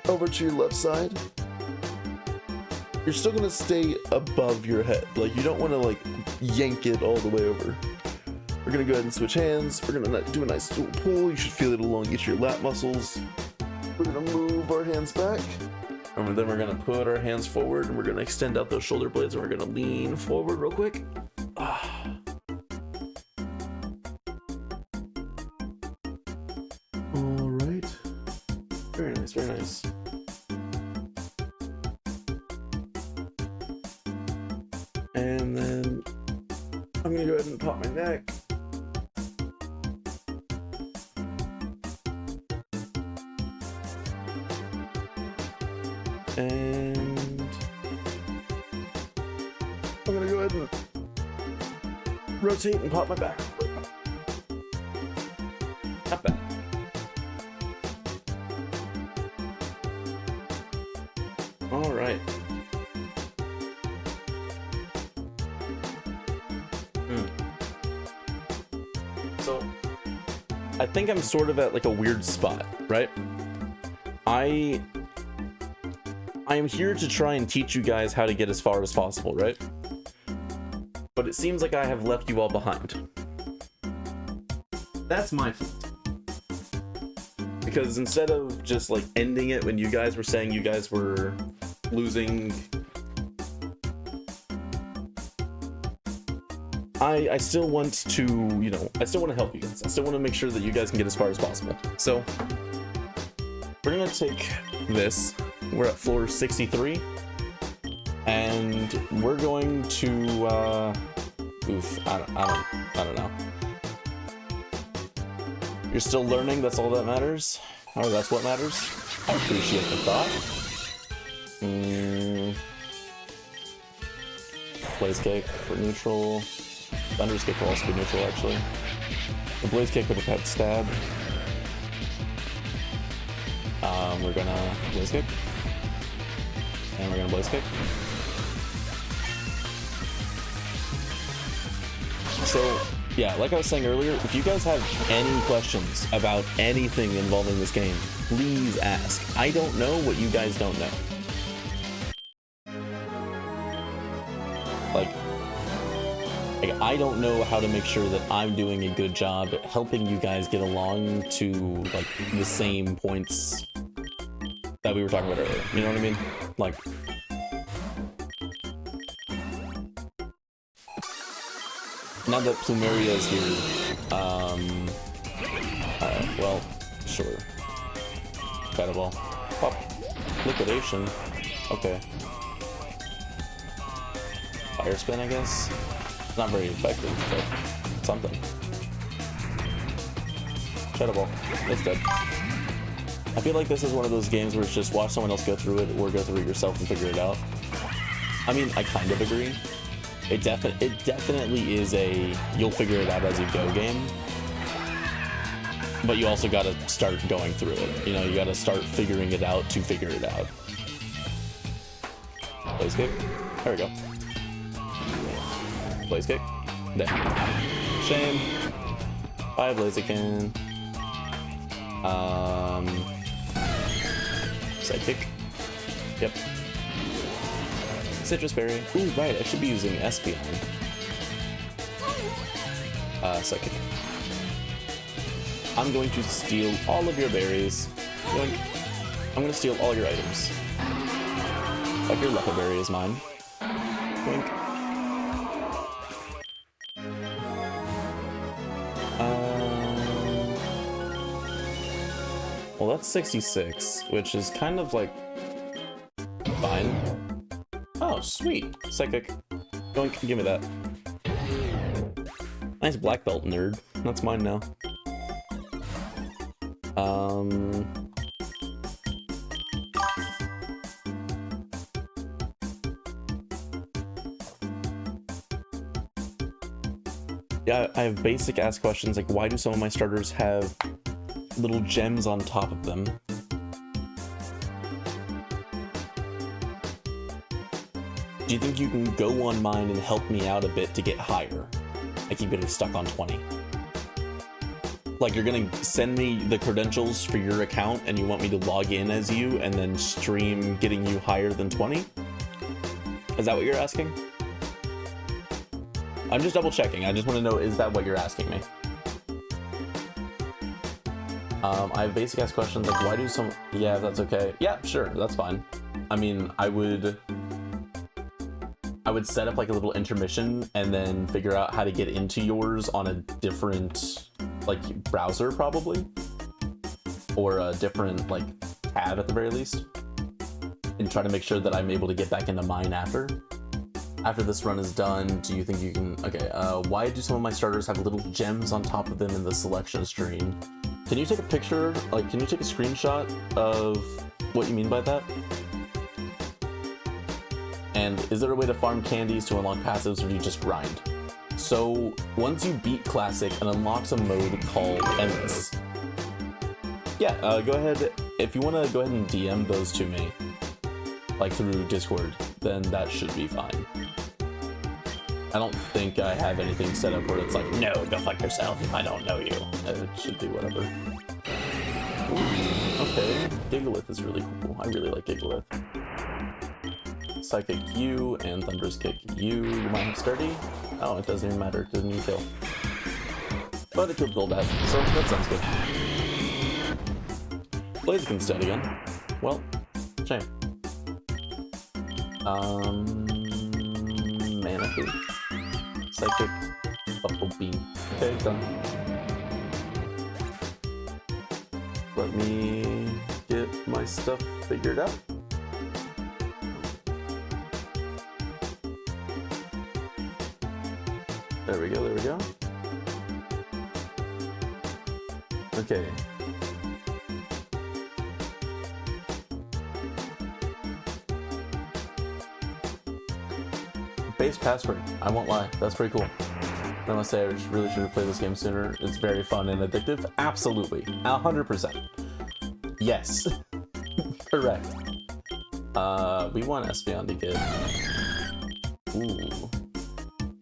over to your left side. You're still gonna stay above your head. Like, you don't wanna like yank it all the way over. We're gonna go ahead and switch hands. We're gonna do a nice little pull. You should feel it along each of your lat muscles. We're gonna move our hands back. And then we're gonna put our hands forward, and we're gonna extend out those shoulder blades, and we're gonna lean forward real quick. All right. Very nice, very nice. And then I'm gonna go ahead and pop my neck. And I'm gonna go ahead and rotate and pop my back. Not bad. All right. So I think I'm sort of at like a weird spot, right? I am here to try and teach you guys how to get as far as possible, right? But it seems like I have left you all behind. That's my fault. Because instead of just like ending it when you guys were saying you guys were losing, I still want to, you know, I still want to help you guys. I still want to make sure that you guys can get as far as possible. So we're gonna take this. We're at floor 63, and we're going to I don't know. You're still learning, that's all that matters. Oh, that's what matters. I appreciate the thought. Blaze Cake for neutral. Thunder's Kick will also be neutral, actually. The Blaze Cake would have had stab. We're gonna Blaze Kick. And we're gonna Blaze Kick. So, yeah, like I was saying earlier, if you guys have any questions about anything involving this game, please ask. I don't know what you guys don't know. Like, Like, I don't know how to make sure that I'm doing a good job at helping you guys get along to, like, the same points that we were talking about earlier. You know what I mean? Like, now that Plumeria is here, well, sure. Incredible. Pop. Liquidation. Okay. Fire spin, I guess? Not very effective, but something. Incredible. It's dead. I feel like this is one of those games where it's just watch someone else go through it or go through it yourself and figure it out. I mean, I kind of agree. It definitely is a you'll figure it out as you go game. But you also gotta start going through it. You know, you gotta start figuring it out to figure it out. Blaze kick. There we go. Blaze kick. There. Shame. Bye, Blaziken. Side kick. Yep. Citrus berry. Ooh, right. I should be using Espeon. Side kick. I'm going to steal all of your berries. I'm going to steal all your items. Like your Lepa berry is mine. Wink. Well, that's 66, which is kind of like fine. Oh, sweet. Psychic. Yoink, give me that. Nice black belt, nerd. That's mine now. Yeah, I have basic ass questions like why do some of my starters have little gems on top of them? Do you think you can go on mine and help me out a bit to get higher? I keep getting stuck on 20. Like, you're gonna send me the credentials for your account and you want me to log in as you and then stream getting you higher than 20? Is that what you're asking? I'm just double checking. I just want to know, is that what you're asking me? I have basic ass questions like why do some... Yeah, that's okay. Yeah, sure, that's fine. I mean, I would set up like a little intermission and then figure out how to get into yours on a different like browser probably, or a different like tab at the very least, and try to make sure that I'm able to get back into mine after this run is done. Do you think you can... Okay, why do some of my starters have little gems on top of them in the selection screen? Can you take a picture, like, can you take a screenshot of what you mean by that? And is there a way to farm candies to unlock passives, or do you just grind? So, once you beat Classic, it unlocks a mode called Endless. Yeah, go ahead, if you want to go ahead and DM those to me, like through Discord, then that should be fine. I don't think I have anything set up where it's like, no, go fuck yourself if I don't know you. It should be whatever. Ooh, okay, Gigalith is really cool. I really like Gigalith. Psychic you and Thunderous Kick you. You might have Sturdy. Oh, it doesn't even matter. It doesn't need kill. But it killed Golbat, so that sounds good. Blaziken's dead again. Well, shame. Manaphy. Psychic. Buffalo Beam. Okay, done. Let me get my stuff figured out. There we go, there we go. Okay. Base password, I won't lie, that's pretty cool. I must say I really should have played this game sooner. It's very fun and addictive. Absolutely, 100%. Yes, correct. We want Espeon to get... Ooh.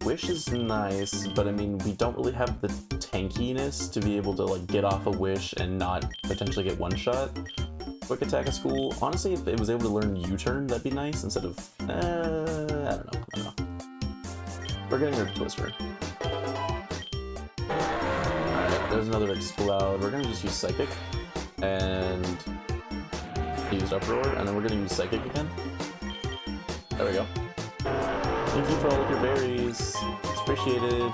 Wish is nice, but I mean, we don't really have the tankiness to be able to like get off a Wish and not potentially get one shot. Quick attack is cool. Honestly, if it was able to learn U-turn, that'd be nice instead of, I don't know. We're getting rid of Twister. There's another Explode. We're gonna just use Psychic and use Uproar, and then we're gonna use Psychic again. There we go. Thank you for all of your berries. It's appreciated.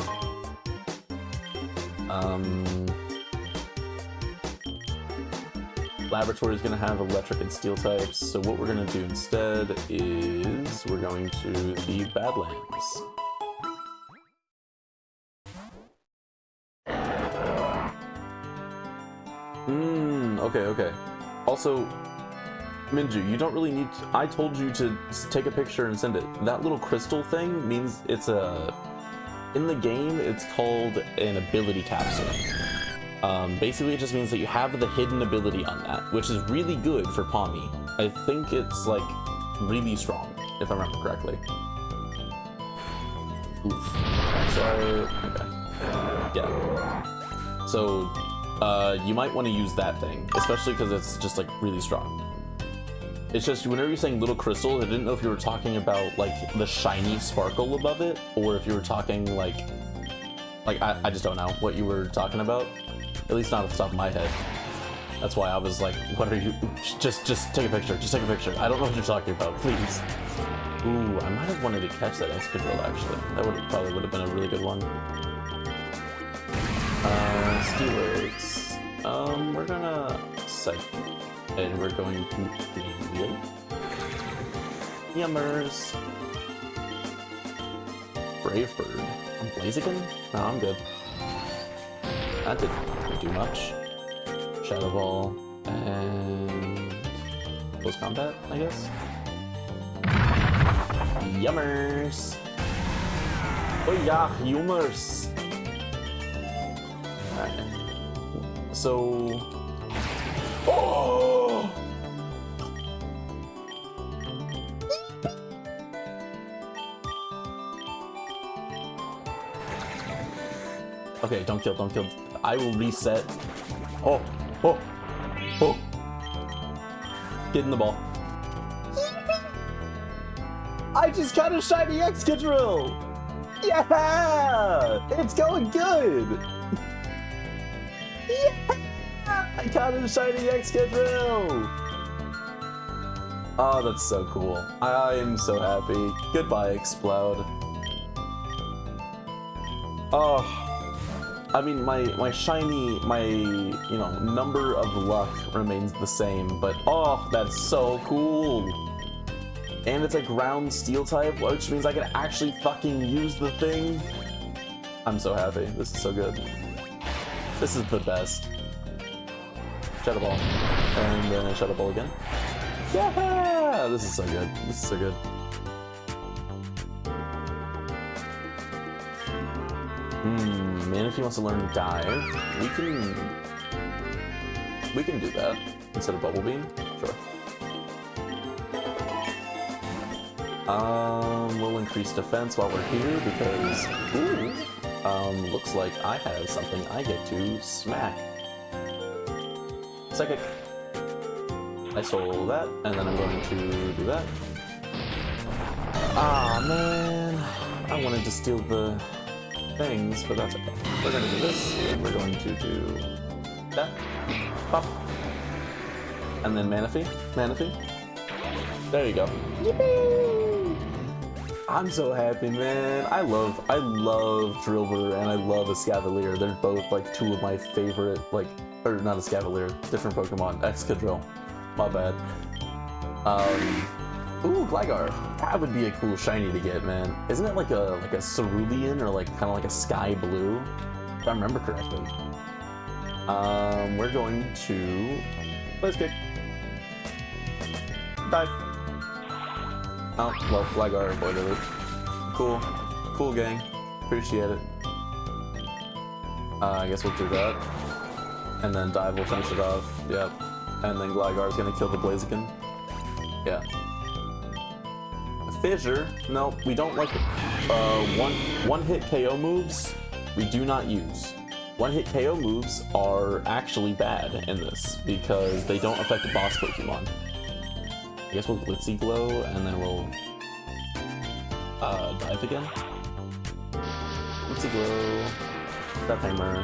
Laboratory is going to have electric and steel types, so what we're going to do instead is we're going to the Badlands. Okay. Also, Minju, you don't really need to, I told you to take a picture and send it. That little crystal thing means it's a... In the game, it's called an ability capsule. Basically, it just means that you have the hidden ability on that, which is really good for Palmy. I think it's, like, really strong, if I remember correctly. Oof. Sorry. Okay. Yeah. So, you might want to use that thing, especially because it's just, like, really strong. It's just, whenever you're saying little crystals, I didn't know if you were talking about, like, the shiny sparkle above it, or if you were talking, like, I just don't know what you were talking about. At least not off the top of my head. That's why I was like, what are you... Just take a picture. Just take a picture. I don't know what you're talking about. Please. Ooh, I might have wanted to catch that Excadrill, actually. That probably would have been a really good one. Steelers. We're gonna... Psych. And we're going to heal. Yummers. Brave Bird. Blaziken? No, I'm good. That didn't do much. Shadow Ball and close combat, I guess. Yummers. Oh yeah, yummers. Alright. So. Oh! Okay, don't kill. I will reset. Oh. Get in the ball. I just got a shiny Excadrill! Yeah! It's going good! Yeah! I got a shiny Excadrill! Oh, that's so cool. I am so happy. Goodbye, Explode. Oh. I mean, my shiny, you know, number of luck remains the same, but oh, that's so cool. And it's a ground steel type, which means I can actually fucking use the thing. I'm so happy. This is so good. This is the best. Shadow Ball. And then a Shadow Ball again. Yeah! This is so good. This is so good. Man, if he wants to learn Dive, we can do that instead of Bubble Beam. Sure. We'll increase defense while we're here because, ooh, looks like I have something I get to smack. Psychic. I stole that, and then I'm going to do that. Ah, man. I wanted to steal the things, but that's okay. We're going to do this, and we're going to do that. Pop. And then Manaphy. There you go. Yippee! I'm so happy, man. I love Drillbur and I love Escavalier. They're both like two of my favorite, like, or not Escavalier, different Pokemon. Excadrill. My bad. Ooh, Gligar. That would be a cool shiny to get, man. Isn't it like a Cerulean or like kind of like a Sky Blue? If I remember correctly. We're going to Blaze Kick. Dive. Oh, well, Gligar avoided it. Cool gang. Appreciate it. I guess we'll do that. And then Dive will finish it off. Yep. And then Gligar's gonna kill the Blaziken. Yeah. Fissure. No, we don't like one-hit KO moves. We do not use. One-hit KO moves are actually bad in this because they don't affect the boss Pokemon. I guess we'll Glitzy Glow and then we'll dive again. Glitzy Glow. That timer.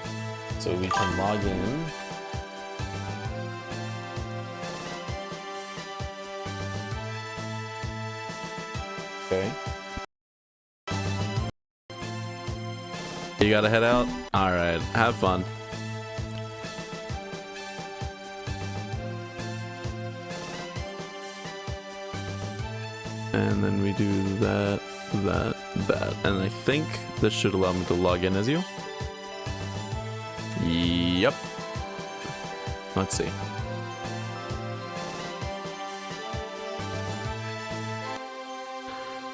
So we can log in. Okay. You gotta head out? Alright, have fun. And then we do that, that. And I think this should allow me to log in as you. Yep. Let's see.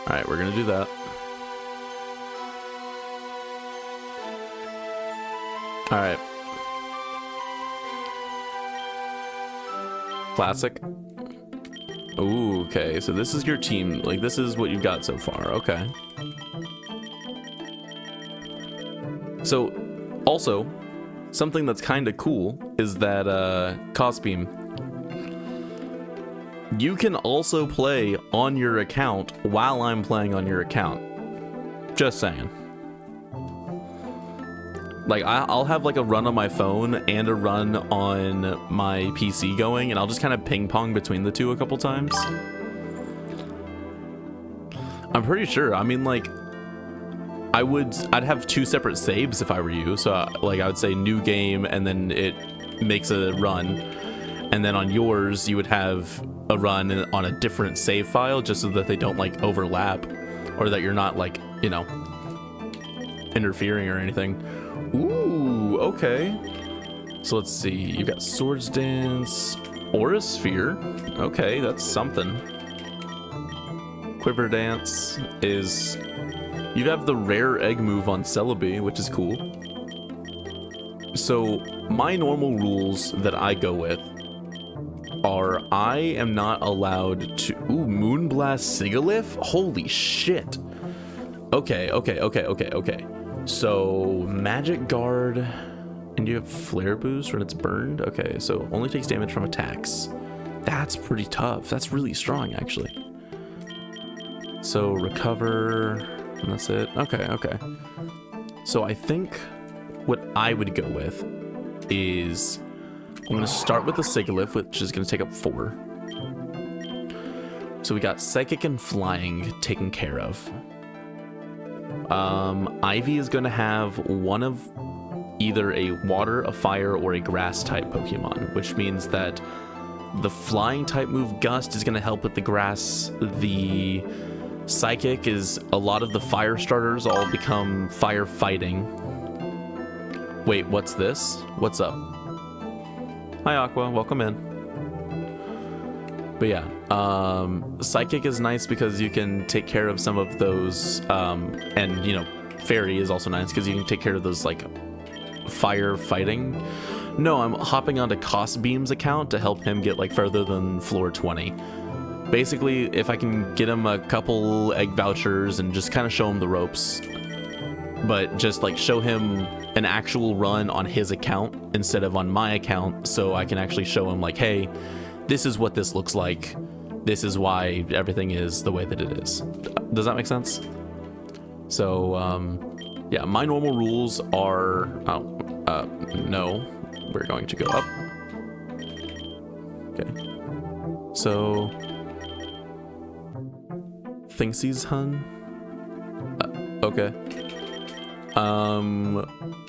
Alright, we're gonna do that. Alright. Classic. Ooh, okay, so this is your team. Like, this is what you've got so far. Okay. So, also, something that's kind of cool is that, Cosbeam. You can also play on your account while I'm playing on your account. Just saying. Like, I'll have like a run on my phone and a run on my PC going, and I'll just kind of ping pong between the two a couple times. I'm pretty sure. I mean, like, I'd have two separate saves if I were you. So like, I would say new game, and then it makes a run. And then on yours, you would have a run on a different save file, just so that they don't like overlap, or that you're not like, you know, interfering or anything. Ooh, okay. So let's see. You've got Swords Dance, Aura Sphere. Okay, that's something. Quiver Dance is... You have the rare egg move on Celebi, which is cool. So my normal rules that I go with are I am not allowed to... Ooh, Moonblast Sigalith? Holy shit. Okay. So, Magic Guard, and you have Flare Boost when it's burned? Okay, so only takes damage from attacks. That's pretty tough. That's really strong, actually. So, Recover, and that's it. Okay. So, I think what I would go with is... I'm going to start with the Sigalith, which is going to take up 4. So, we got Psychic and Flying taken care of. Ivy is going to have one of either a water, a fire, or a grass type Pokemon, which means that the flying type move Gust is going to help with the grass. The Psychic is a lot of the fire starters all become fire fighting. Wait, what's this? What's up? Hi Aqua, welcome in. But yeah, Psychic is nice because you can take care of some of those, and, you know, Fairy is also nice because you can take care of those, like, fire fighting. No, I'm hopping onto Cosbeam's account to help him get, like, further than floor 20. Basically, if I can get him a couple egg vouchers and just kind of show him the ropes, but just, like, show him an actual run on his account instead of on my account, so I can actually show him, like, hey, this is what this looks like. This is why everything is the way that it is. Does that make sense? So, yeah, my normal rules are... no. We're going to go up. Okay. So... Thinksies, hun? Okay.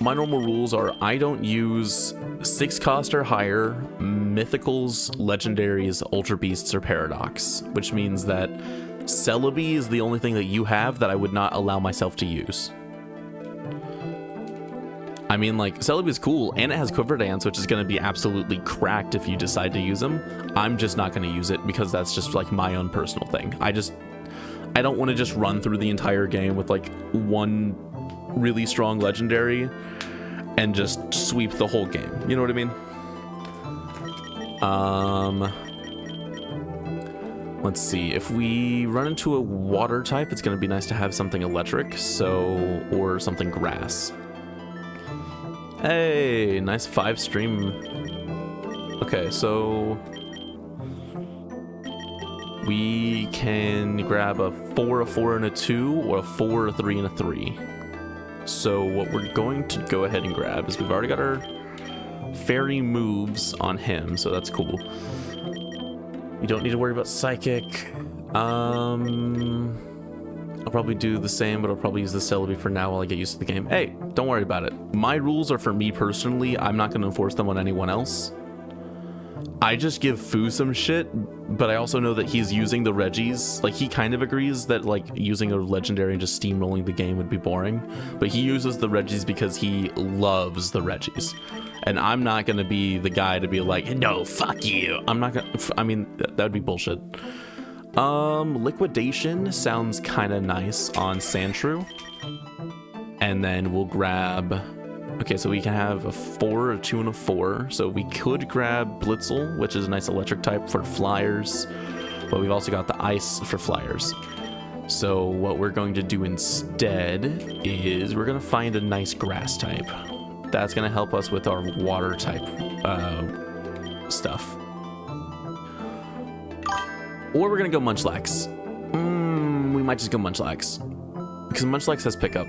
My normal rules are I don't use 6 cost or higher mythicals, legendaries, ultra beasts, or paradox, which means that Celebi is the only thing that you have that I would not allow myself to use. I mean, like, Celebi is cool, and it has Quiver Dance, which is going to be absolutely cracked if you decide to use them. I'm just not going to use it because that's just, like, my own personal thing. I don't want to just run through the entire game with, like, one really strong legendary and just sweep the whole game. You know what I mean? Let's see. If we run into a water type, it's going to be nice to have something electric, so, or something grass. Hey, nice 5 stream. Okay, so we can grab a 4, a 4, and a 2, or a 4, a 3, and a 3. So what we're going to go ahead and grab is we've already got our fairy moves on him, so that's cool. You don't need to worry about psychic. I'll probably do the same, but I'll probably use the Celebi for now while I get used to the game. Hey, don't worry about it. My rules are for me personally. I'm not going to enforce them on anyone else. I just give Fu some shit, but I also know that he's using the Regis. Like, he kind of agrees that, like, using a legendary and just steamrolling the game would be boring. But he uses the Regis because he loves the Regis. And I'm not going to be the guy to be like, no, fuck you. I'm not going to, I mean, that would be bullshit. Liquidation sounds kind of nice on Sandshrew. And then we'll grab... Okay, so we can have a 4, a 2, and a 4. So we could grab Blitzel, which is a nice electric type for flyers. But we've also got the ice for flyers. So what we're going to do instead is we're going to find a nice grass type. That's going to help us with our water type stuff. Or we're going to go Munchlax. We might just go Munchlax. Because Munchlax has pickup.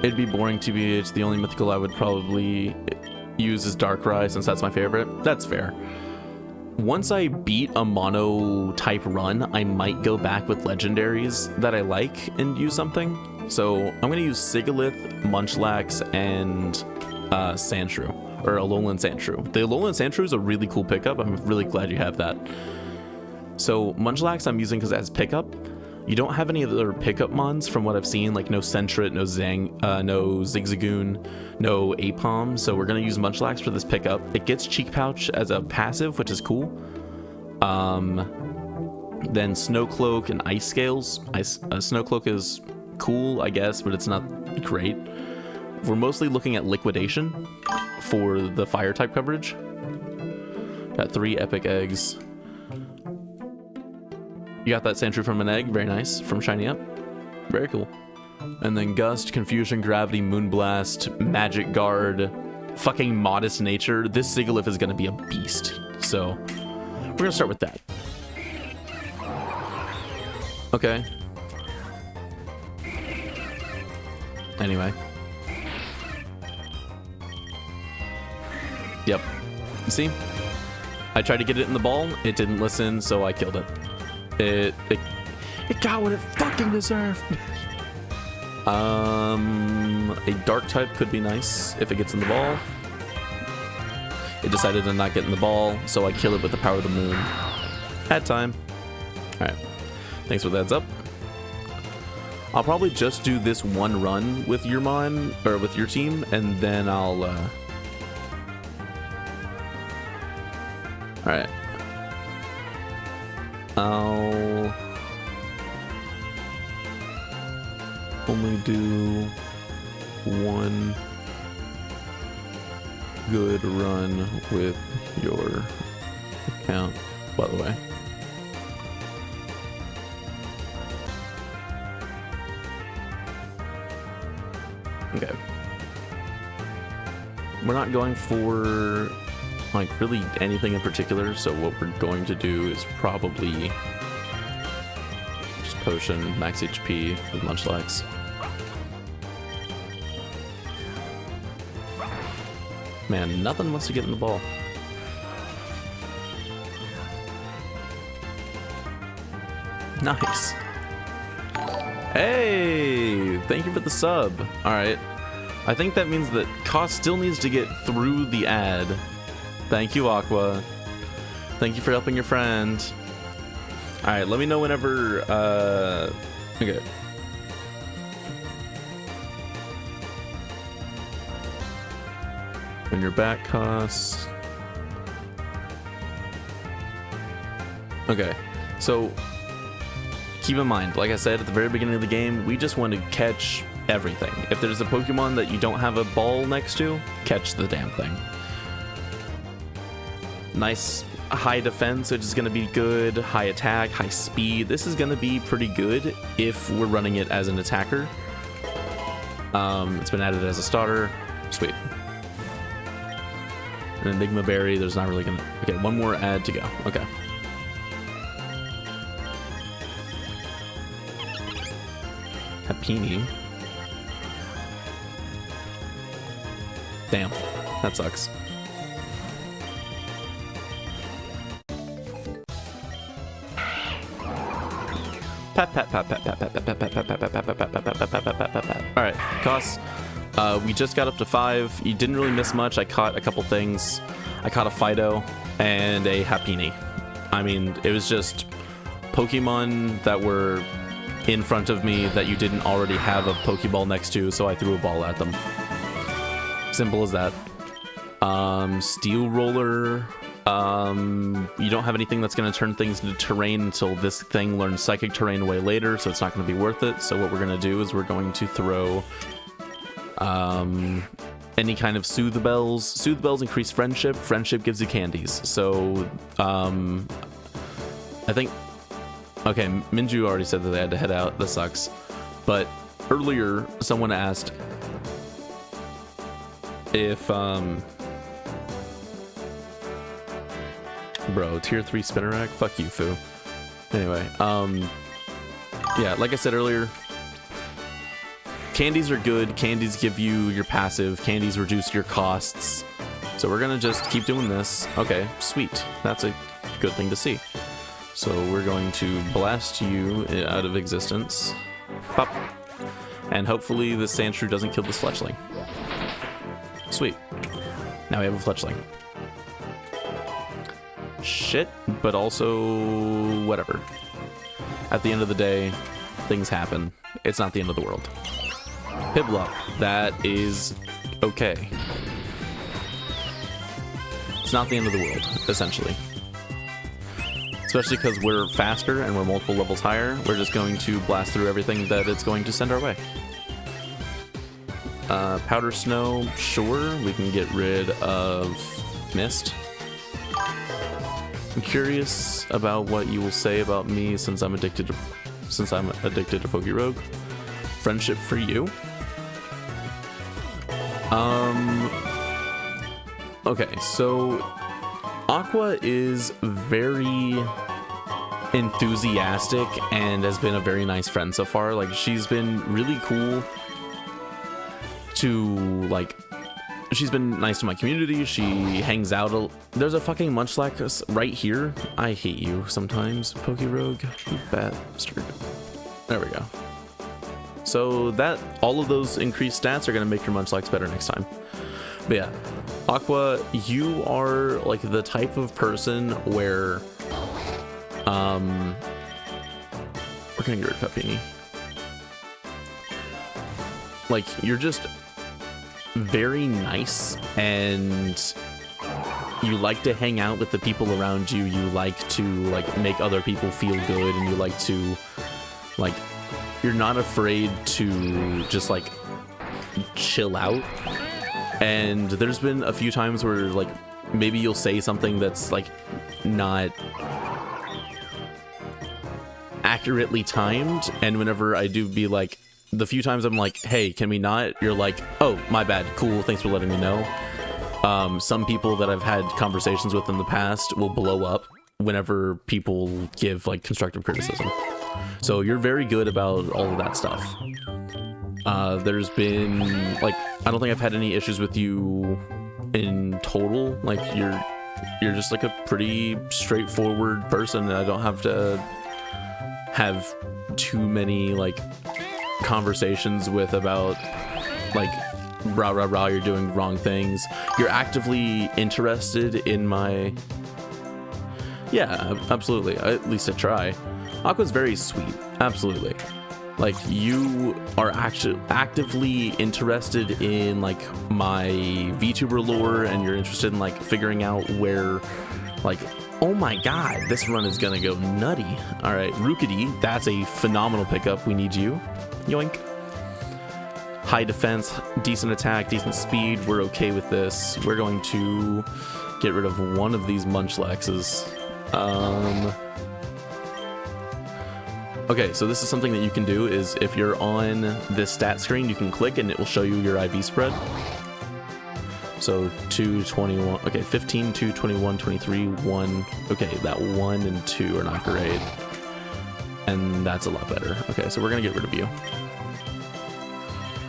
It'd be boring TBH. The only mythical I would probably use is Darkrai, since that's my favorite. That's fair. Once I beat a mono type run, I might go back with legendaries that I like and use something. So I'm going to use Sigalith, Munchlax, and Sandshrew. Or Alolan Sandshrew. The Alolan Sandshrew is a really cool pickup. I'm really glad you have that. So Munchlax I'm using because it has pickup. You don't have any other pickup mons from what I've seen, like no Sentret, no Zigzagoon, no Apom. So we're going to use Munchlax for this pickup. It gets Cheek Pouch as a passive, which is cool. Then Snowcloak and Ice Scales. Snowcloak is cool, I guess, but it's not great. We're mostly looking at Liquidation for the fire type coverage. Got 3 epic eggs. You got that Sandshrew from an egg, very nice, from Shiny Up. Very cool. And then Gust, Confusion, Gravity, Moonblast, Magic Guard, fucking Modest Nature. This Sigalith is gonna be a beast. So, we're gonna start with that. Okay. Anyway. Yep. See? I tried to get it in the ball, it didn't listen, so I killed it. It got what it fucking deserved. A dark type could be nice if it gets in the ball. It decided to not get in the ball, so I kill it with the power of the moon. Had time. Alright. Thanks for the heads up. I'll probably just do this one run with your mon, or with your team, and then I'll Alright. I'll only do one good run with your account, by the way. Okay. We're not going for like really anything in particular, so what we're going to do is probably just potion max HP with Munchlax. Man, nothing wants to get in the ball. Nice. Hey, thank you for the sub. All right, I think that means that Cost still needs to get through the ad. Thank you, Aqua. Thank you for helping your friend. All right, let me know whenever. Okay. When you're back, Cost. Okay, so keep in mind, like I said at the very beginning of the game, we just want to catch everything. If there's a Pokemon that you don't have a ball next to, catch the damn thing. Nice high defense, which is going to be good. High attack, high speed. This is going to be pretty good if we're running it as an attacker. It's been added as a starter. Sweet. An Enigma Berry, there's not really going to... Okay, one more ad to go. Okay. Happini. Damn, that sucks. Alright, costs. We just got up to 5. You didn't really miss much. I caught a couple things. I caught a Fido and a Happini. I mean, it was just Pokemon that were in front of me that you didn't already have a Pokeball next to, so I threw a ball at them. Simple as that. Steel Roller. You don't have anything that's going to turn things into terrain until this thing learns Psychic Terrain way later, so it's not going to be worth it. So what we're going to do is we're going to throw any kind of Soothe Bells. Soothe Bells increase friendship. Friendship gives you candies. So I think... Okay, Minju already said that they had to head out. That sucks. But earlier, someone asked if... Bro, tier 3 Spinnerack? Fuck you, Foo. Anyway, yeah, like I said earlier, candies are good. Candies give you your passive. Candies reduce your costs. So we're gonna just keep doing this. Okay, sweet. That's a good thing to see. So we're going to blast you out of existence. Pop. And hopefully the Sandshrew doesn't kill the Fletchling. Sweet. Now we have a Fletchling. Shit, but also whatever. At the end of the day, things happen. It's not the end of the world. Piplup, that is okay. It's not the end of the world, essentially. Especially because we're faster and we're multiple levels higher, we're just going to blast through everything that it's going to send our way. Powder Snow, sure, we can get rid of Mist. I'm curious about what you will say about me since I'm addicted to Pokerogue. Friendship for you. Okay, so Aqua is very enthusiastic and has been a very nice friend so far. Like, she's been really cool to, like, she's been nice to my community. She hangs out. There's a fucking Munchlax right here. I hate you sometimes, Pokerogue. You bastard. There we go. So that, all of those increased stats are going to make your Munchlax better next time. But yeah, Aqua, you are like the type of person where, we're going to get rid of Happini. Like, you're just very nice and you like to hang out with the people around you. You like to like make other people feel good, and you like to like, you're not afraid to just like chill out. And there's been a few times where like maybe you'll say something that's like not accurately timed, and whenever I do be like, the few times I'm like, hey, can we not? You're like, oh, my bad. Cool. Thanks for letting me know. Some people that I've had conversations with in the past will blow up whenever people give like constructive criticism. So you're very good about all of that stuff. There's been like, I don't think I've had any issues with you in total. Like, you're just like a pretty straightforward person, and I don't have to have too many like conversations with about like rah rah rah, you're doing wrong things. You're actively interested in my... Yeah, absolutely. At least I try. Aqua's very sweet. Absolutely. Like, you are actually actively interested in like my VTuber lore, and you're interested in like figuring out where, like, oh my god, this run is gonna go nutty. All right, Rookity, that's a phenomenal pickup. We need you. Yoink. High defense, decent attack, decent speed. We're okay with this. We're going to get rid of one of these Munchlaxes. Okay, so this is something that you can do, is if you're on this stat screen, you can click and it will show you your IV spread. So 2, 21, okay, 15, 2, 21, 23, 1. Okay, that 1 and 2 are not great. And that's a lot better. Okay, so we're gonna get rid of you.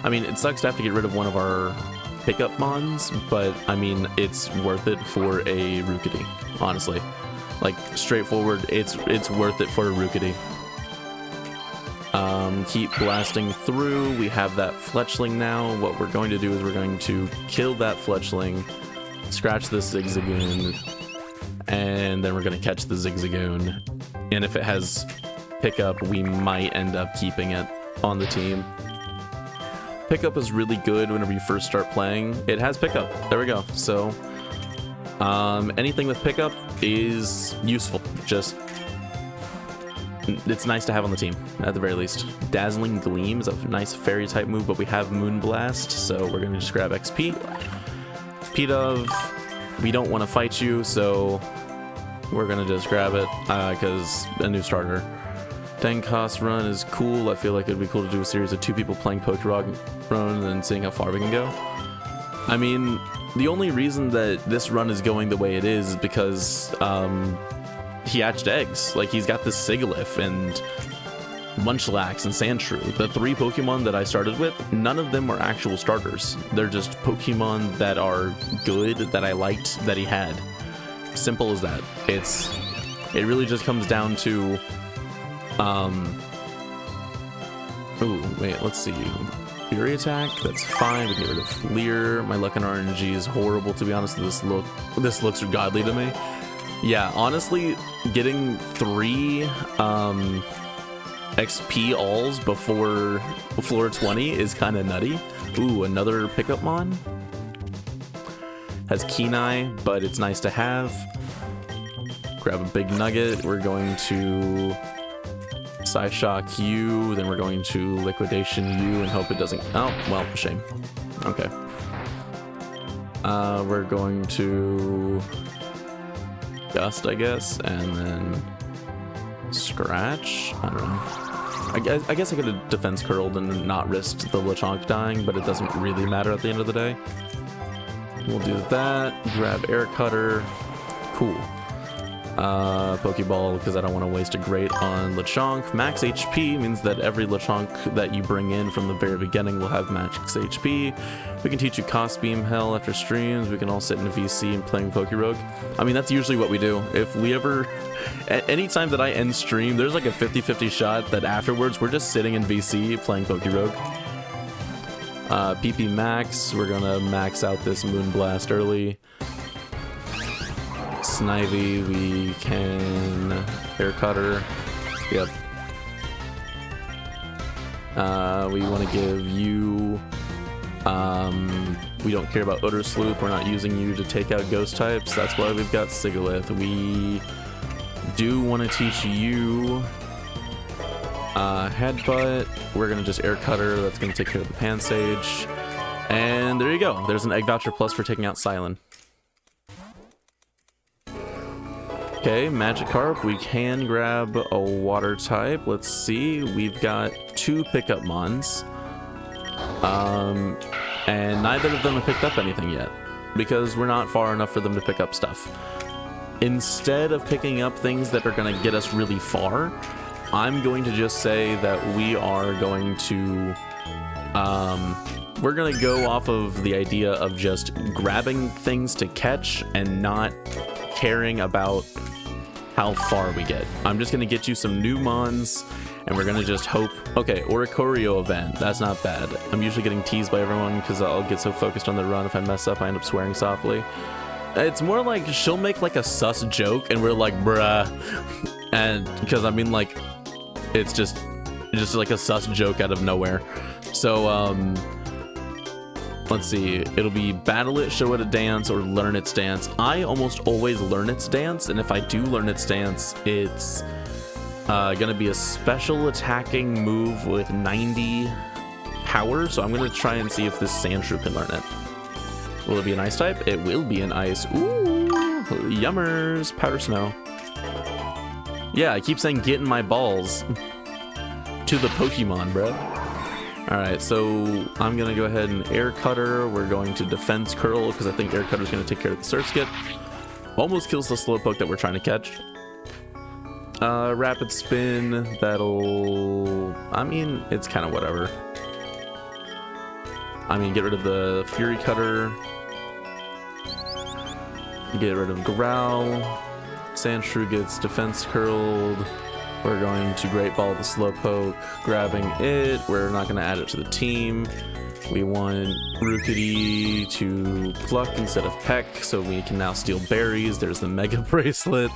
I mean, it sucks to have to get rid of one of our pickup mons, but I mean, it's worth it for a Rookity, honestly. Like, straightforward, it's worth it for a Rookity. Keep blasting through. We have that Fletchling now. What we're going to do is we're going to kill that Fletchling, scratch the Zigzagoon, and then we're going to catch the Zigzagoon. And if it has pickup, we might end up keeping it on the team. Pickup is really good whenever you first start playing. It has pickup. There we go. So anything with pickup is useful. Just, it's nice to have on the team, at the very least. Dazzling Gleam is a nice fairy type move, but we have Moonblast, so we're going to just grab XP. P-Dove, we don't want to fight you, so we're going to just grab it, because a new starter. Denkoss run is cool. I feel like it'd be cool to do a series of 2 people playing Pokerogue run and seeing how far we can go. I mean, the only reason that this run is going the way it is because he hatched eggs. Like, he's got this Sigilyph and Munchlax and Sandshrew. The 3 Pokemon that I started with, none of them are actual starters. They're just Pokemon that are good, that I liked, that he had. Simple as that. It really just comes down to ooh, wait, let's see. Fury attack, that's fine. We can get rid of Leer. My luck in RNG is horrible, to be honest. This looks godly to me. Yeah, honestly, getting 3 XP alls before floor 20 is kind of nutty. Ooh, another pickup mon. Has Kenai, but it's nice to have. Grab a big nugget. We're going to Psyshock you, then we're going to Liquidation you and hope it doesn't... Oh, well, shame. Okay. We're going to Gust, I guess, and then Scratch? I don't know. I guess I could have Defense Curled and not risked the Lechonk dying, but it doesn't really matter at the end of the day. We'll do that. Grab Air Cutter. Cool. Pokeball, because I don't want to waste a great on Lechonk. Max HP means that every Lechonk that you bring in from the very beginning will have max HP. We can teach you Cost Beam Hell after streams. We can all sit in a VC and playing Pokerogue. I mean, that's usually what we do. If we ever... Any time that I end stream, there's like a 50-50 shot that afterwards we're just sitting in VC playing Pokerogue. PP Max, we're gonna max out this Moonblast early. Snivy, we can Air Cutter. Yep. We want to give you... we don't care about Odor Sloop. We're not using you to take out ghost types. That's why we've got Sigilyph. We do want to teach you Headbutt. We're going to just Air Cutter. That's going to take care of the Pansage. And there you go. There's an Egg Voucher Plus for taking out Silent. Okay, Magikarp, we can grab a water type. Let's see, we've got 2 pickup mons. And neither of them have picked up anything yet, because we're not far enough for them to pick up stuff. Instead of picking up things that are going to get us really far, I'm going to just say that we are going to... we're going to go off of the idea of just grabbing things to catch and not caring about how far we get. I'm just gonna get you some new mons, and we're gonna just hope... Okay, or a Choreo event. That's not bad. I'm usually getting teased by everyone because I'll get so focused on the run. If I mess up, I end up swearing softly. It's more like she'll make like a sus joke, and we're like, bruh. And because I mean, like, it's just like a sus joke out of nowhere. So, let's see, it'll be Battle It, Show It a Dance, or Learn Its Dance. I almost always learn its dance, and if I do learn its dance, it's gonna be a special attacking move with 90 power, so I'm gonna try and see if this Sandshrew can learn it. Will it be an Ice type? It will be an Ice. Ooh, yummers. Powder Snow. Yeah, I keep saying get in my balls to the Pokemon, bro. Alright, so I'm going to go ahead and Air Cutter. We're going to Defense Curl because I think Air Cutter is going to take care of the Surf Skip. Almost kills the Slowpoke that we're trying to catch. Rapid Spin, that'll... I mean, it's kind of whatever. I mean, get rid of the Fury Cutter. Get rid of Growl. Sandshrew gets Defense Curled. We're going to Great Ball the Slowpoke, grabbing it. We're not going to add it to the team. We want Rookity to Pluck instead of Peck, so we can now steal berries. There's the Mega Bracelet.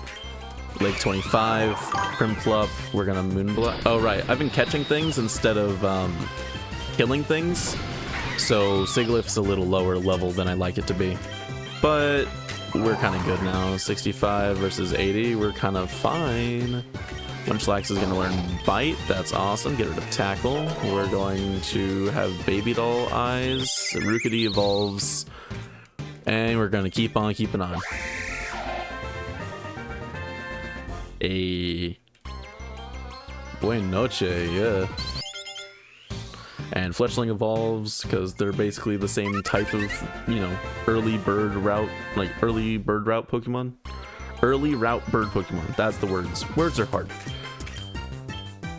Lake 25, Primplup. We're going to Moonblock. Oh, right. I've been catching things instead of killing things. So Sigilyph's a little lower level than I like it to be. But we're kind of good now. 65 versus 80. We're kind of fine. Munchlax is going to learn Bite. That's awesome. Get rid of Tackle. We're going to have Baby Doll Eyes. Rookity evolves. And we're going to keep on keeping on. A Buena noche, yeah. And Fletchling evolves because they're basically the same type of, you know, early bird route Pokemon. Early route bird Pokemon. That's the words. Words are hard.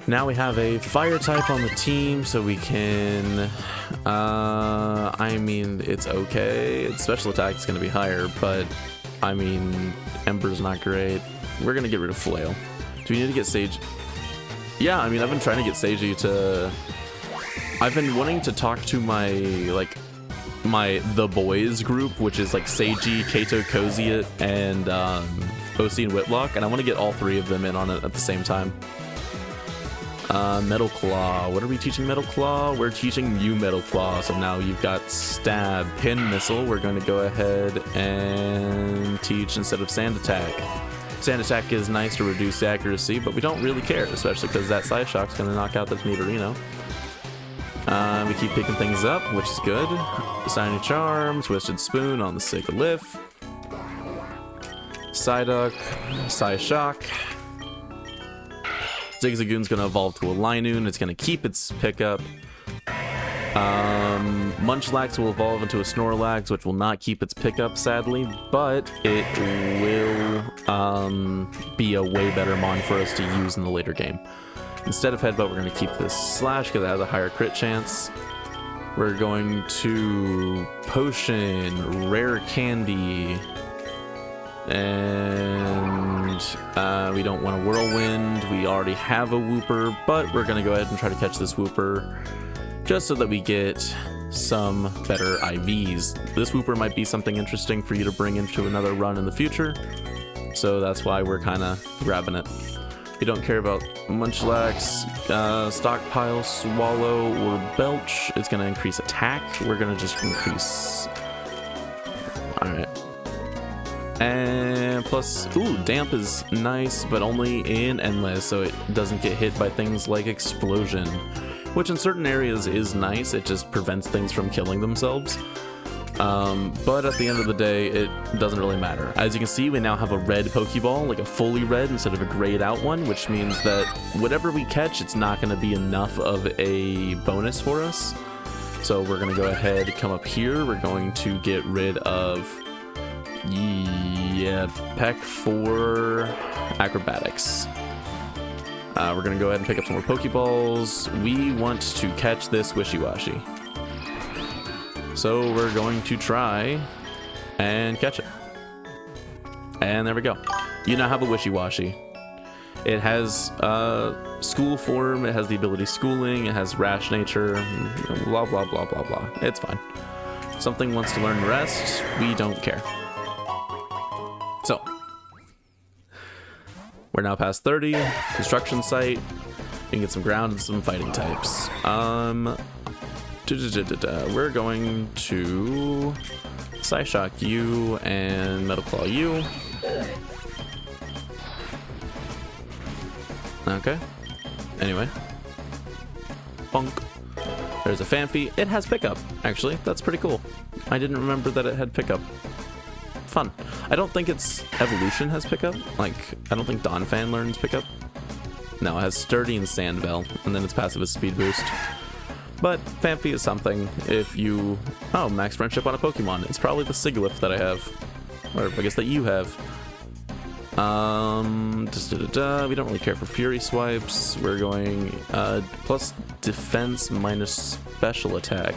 Now we have a fire type on the team, so we can, I mean, it's okay. Its special attack is going to be higher, but, I mean, Ember's not great. We're going to get rid of Flail. Do we need to get Sage? Yeah, I mean, I've been trying to get Seiji to... I've been wanting to talk to my, like, The Boys group, which is, like, Seiji, Kato, Koziet, and, OC and Whitlock, and I want to get all three of them in on it at the same time. Metal Claw. What are we teaching Metal Claw? We're teaching Mew Metal Claw. So now you've got Stab, Pin Missile. We're going to go ahead and teach instead of Sand Attack. Sand Attack is nice to reduce accuracy, but we don't really care, especially because that Side Shock's going to knock out this Nidorino. We keep picking things up, which is good. Shiny Charm, Twisted Spoon on the Sigilyph. Psyduck, Psyshock. Zigzagoon's going to evolve to a Linoon. It's going to keep its pickup. Munchlax will evolve into a Snorlax, which will not keep its pickup, sadly, but it will be a way better mon for us to use in the later game. Instead of Headbutt, we're going to keep this Slash because it has a higher crit chance. We're going to Potion, Rare Candy, and we don't want a Whirlwind. We already have a Wooper, but we're going to go ahead and try to catch this Wooper just so that we get some better IVs. This Wooper might be something interesting for you to bring into another run in the future, so that's why we're kind of grabbing it. We don't care about Munchlax, Stockpile, Swallow, or Belch. It's going to increase attack. We're going to just increase... Alright. And plus, ooh, Damp is nice, but only in Endless, so it doesn't get hit by things like Explosion, which in certain areas is nice. It just prevents things from killing themselves. But at the end of the day, it doesn't really matter. As you can see, we now have a red Pokeball, like a fully red instead of a grayed out one, which means that whatever we catch, it's not going to be enough of a bonus for us. So we're going to go ahead, come up here. We're going to get rid of, Peck for Acrobatics. We're going to go ahead and pick up some more Pokeballs. We want to catch this Wishy-Washy. So we're going to try and catch it. And there we go. You now have a Wishy-Washy. It has School form, it has the ability Schooling, it has Rash Nature, blah, blah, blah, blah, blah. It's fine. Something wants to learn Rest, we don't care. So, we're now past 30, Construction Site. We can get some ground and some fighting types. We're going to Psyshock you and Metal Claw you. Okay. Anyway. Bonk. There's a Phanpy. It has pickup, actually. That's pretty cool. I didn't remember that it had pickup. Fun. I don't think its evolution has pickup. Like, I don't think Donphan learns pickup. No, it has Sturdy and Sandbell, and then its passive is Speed Boost. But Phanpy is something if you... Oh, max friendship on a Pokemon. It's probably the Sigilyph that I have. Or I guess that you have. We don't really care for Fury Swipes. We're going plus defense minus special attack.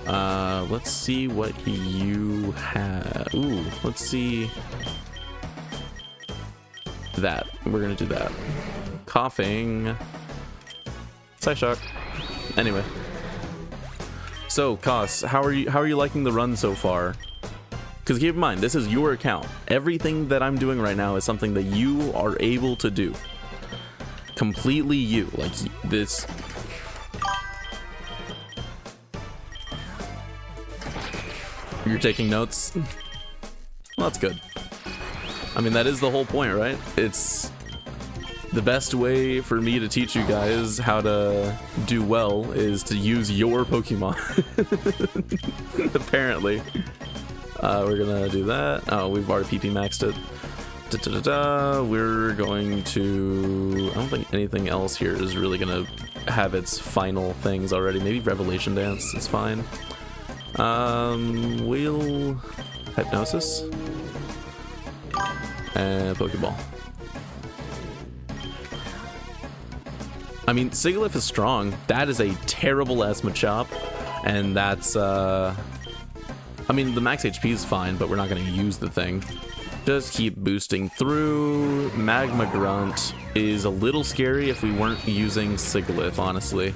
Let's see what you have. Ooh, let's see that. We're gonna do that. Coughing. Psyshock. Anyway. So, Kos, how are you liking the run so far? Because keep in mind, this is your account. Everything that I'm doing right now is something that you are able to do. Completely you. Like, this... You're taking notes? Well, that's good. I mean, that is the whole point, right? It's the best way for me to teach you guys how to do well is to use your Pokemon. Apparently. We're gonna do that. Oh, we've already PP maxed it. We're going to... I don't think anything else here is really gonna have its final things already. Maybe Revelation Dance is fine. We'll... Hypnosis. And Pokeball. I mean, Sigilyph is strong. That is a terrible ass Machop. And that's, I mean, the max HP is fine, but we're not going to use the thing. Just keep boosting through. Magma Grunt is a little scary if we weren't using Sigilyph, honestly.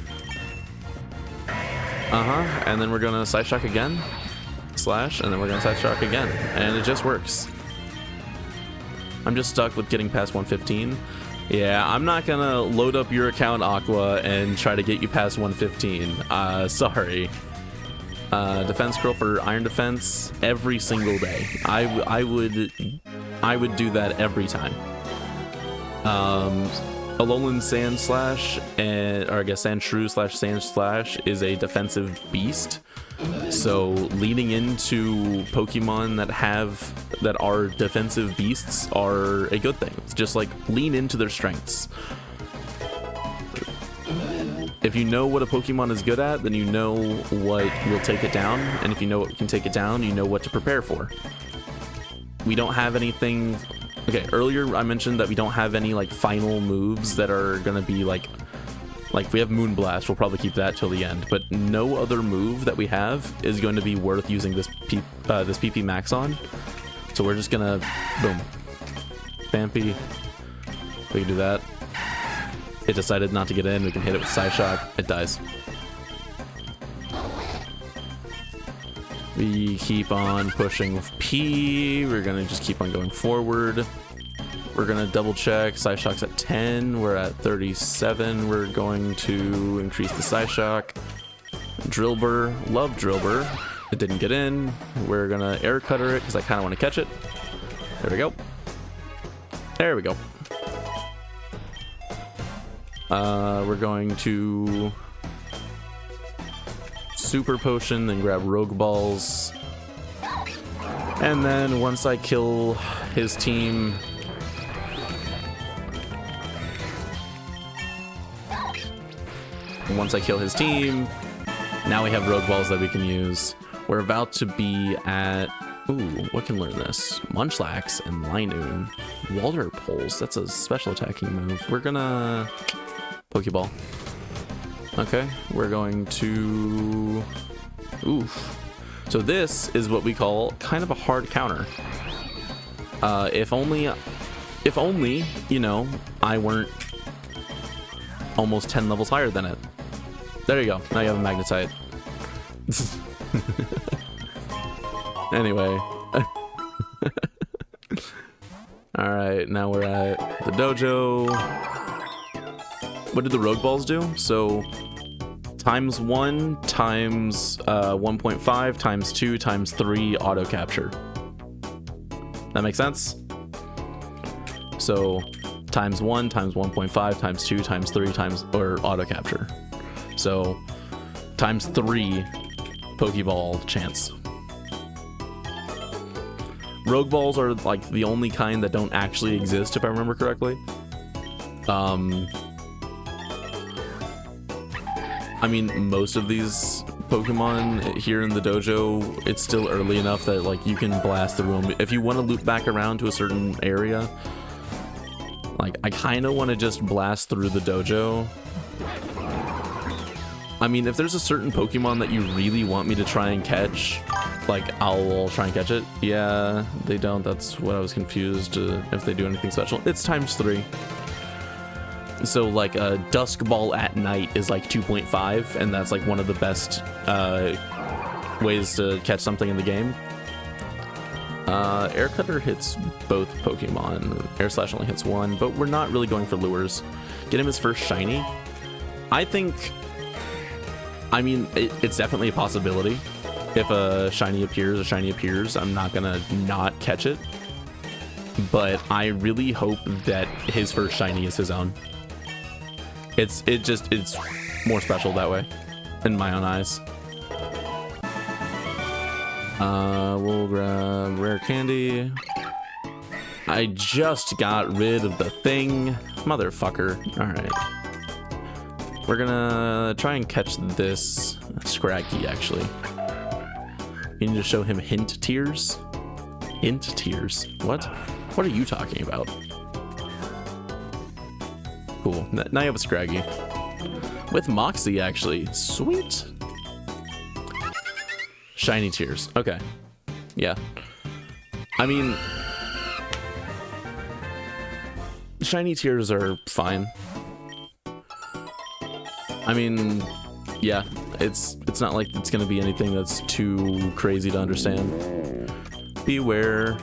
And then we're going to Psyshock again. Slash, and then we're going to Psyshock again. And it just works. I'm just stuck with getting past 115. Yeah, I'm not going to load up your account, Aqua, and try to get you past 115. Sorry. Defense Curl for Iron Defense every single day. I would do that every time. Alolan Sand Slash, or I guess Sandshrew slash Sand Slash is a defensive beast. So leaning into Pokemon that are defensive beasts are a good thing. It's just like lean into their strengths. If you know what a Pokemon is good at, then you know what will take it down. And if you know what can take it down, you know what to prepare for. We don't have anything... Okay, earlier I mentioned that we don't have any, like, final moves that are gonna be, like, we have Moonblast, we'll probably keep that till the end. But no other move that we have is going to be worth using this PP Max on. So we're just gonna... Boom. Vampy. We can do that. It decided not to get in. We can hit it with Psyshock. It dies. We keep on pushing with P. We're gonna just keep on going forward. We're gonna double check. Psyshock's at 10. We're at 37. We're going to increase the Psyshock. Drillbur. Love Drillbur. It didn't get in. We're gonna air cutter it because I kind of want to catch it. There we go. There we go. We're going to Super Potion, then grab Rogue Balls. And then once I kill his team... Once I kill his team, now we have Rogue Balls that we can use. We're about to be at... Ooh, what can learn this? Munchlax and Linoon. Water Pulse, that's a special attacking move. We're gonna... Pokeball. Okay, we're going to... Oof. So this is what we call kind of a hard counter. If only, you know, I weren't almost 10 levels higher than it. There you go. Now you have a Magnetite. Anyway. Alright, now we're at the dojo. What did the Rogue Balls do? So, times 1, times 1.5, times 2, times 3 auto capture. That makes sense? So, times 1, times 1.5, times 2, times 3, times, or auto capture. So, times 3 Pokeball chance. Rogue Balls are like the only kind that don't actually exist, if I remember correctly. I mean, most of these Pokemon here in the dojo, it's still early enough that like you can blast through them. If you want to loop back around to a certain area, like I kind of want to just blast through the dojo. I mean, if there's a certain Pokemon that you really want me to try and catch, like, I'll try and catch it. Yeah, they don't. That's what I was confused if they do anything special. It's ×3. So, like, a Dusk Ball at night is, like, 2.5, and that's, like, one of the best ways to catch something in the game. Air Cutter hits both Pokemon. Air Slash only hits one, but we're not really going for lures. Get him his first shiny. I think... I mean, it's definitely a possibility. If a shiny appears, I'm not gonna not catch it. But I really hope that his first shiny is his own. It's more special that way, in my own eyes. We'll grab rare candy. I just got rid of the thing, motherfucker. All right. We're gonna try and catch this Scraggy, actually. You need to show him hint tears. Hint tears. What? What are you talking about? Cool. Now you have a Scraggy. With Moxie, actually. Sweet. Shiny tears. Okay. Yeah. I mean... shiny tears are fine. I mean, yeah, it's not like it's gonna be anything that's too crazy to understand. Beware.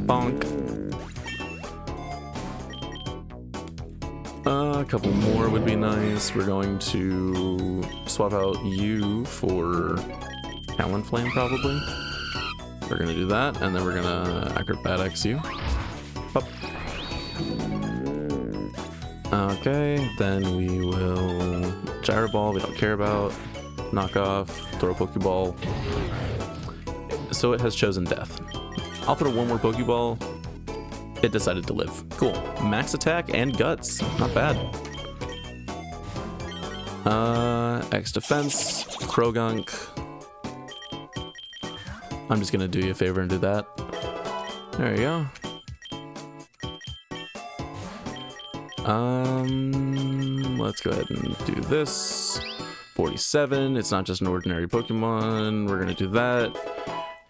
Bonk. A couple more would be nice. We're going to swap out you for Talonflame, probably. We're gonna do that, and then we're gonna Acrobatics you. Up. Okay, then we will Gyro Ball, we don't care about. Knock off, throw a Pokeball. So it has chosen death. I'll throw one more Pokeball. It decided to live. Cool. Max attack and guts. Not bad. X defense, Krogunk. I'm just gonna do you a favor and do that. There you go. Let's go ahead and do this. 47. It's not just an ordinary Pokemon. We're gonna do that.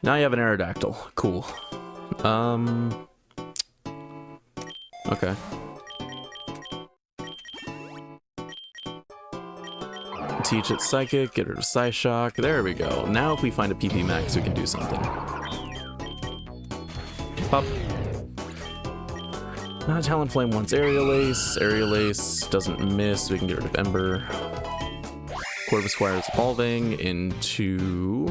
Now you have an Aerodactyl. Cool. Okay. Teach it Psychic, get rid of Psyshock. There we go. Now if we find a PP Max, we can do something. Pop. Talonflame wants Aerial Ace. Aerial Ace doesn't miss. We can get rid of Ember. Corvisquire is evolving into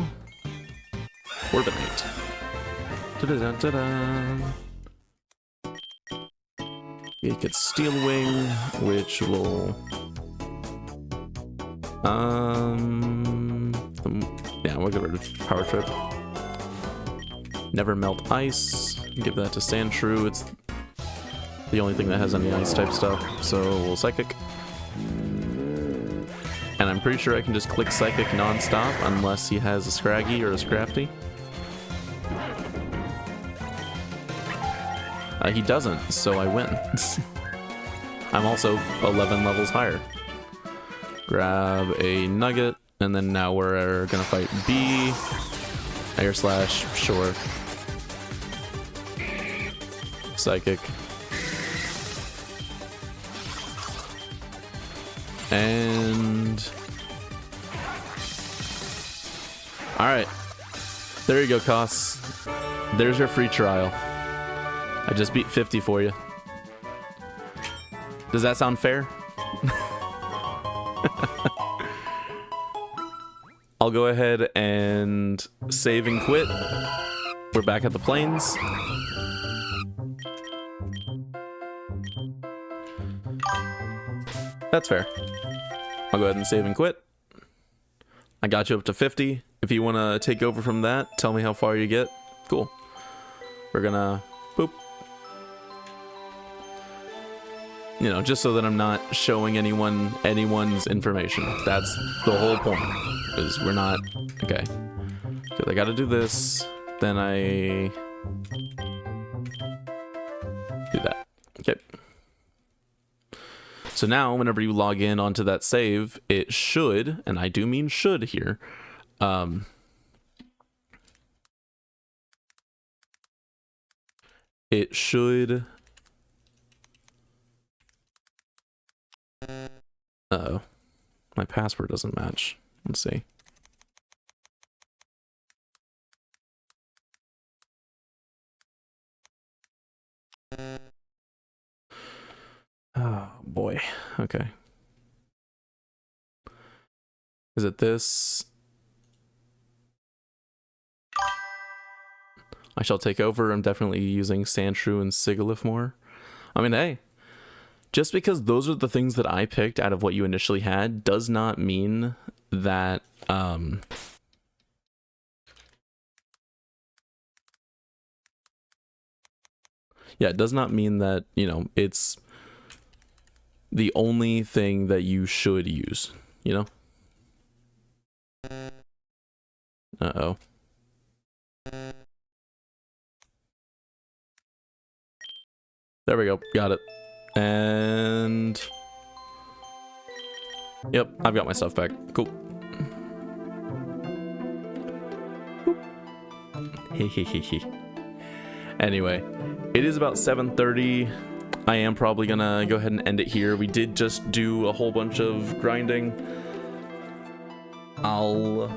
Orbinate. Da-da-da-da-da. It gets Steel Wing, which will... yeah, we'll get rid of Power Trip. Never Melt Ice. Give that to Sandshrew. It's the only thing that has any ice type stuff, so we'll Psychic. And I'm pretty sure I can just click Psychic non-stop unless he has a Scraggy or a Scrafty. He doesn't, so I win. I'm also 11 levels higher. Grab a Nugget, and then now we're gonna fight B. Air Slash, sure. Psychic. And... alright. There you go, Koss. There's your free trial. I just beat 50 for you. Does that sound fair? I'll go ahead and save and quit. We're back at the plains. That's fair. I'll go ahead and save and quit. I got you up to 50. If you want to take over from that, tell me how far you get. Cool. We're gonna boop. You know, just so that I'm not showing anyone's information. That's the whole point. Is we're not... okay. Because I gotta do this. Then I... do that. Okay. So now, whenever you log in onto that save, it should, and I do mean should here, it should... Uh-oh. My password doesn't match. Let's see. Oh, boy. Okay. Is it this? I shall take over. I'm definitely using Sandshrew and Sigalith more. I mean, hey. Just because those are the things that I picked out of what you initially had does not mean that, yeah, it does not mean that, you know, it's the only thing that you should use, you know? Uh-oh. There we go. Got it. And... Yep, I've got my stuff back. Cool. Anyway, it is about 7:30. I am probably gonna go ahead and end it here. We did just do a whole bunch of grinding. I'll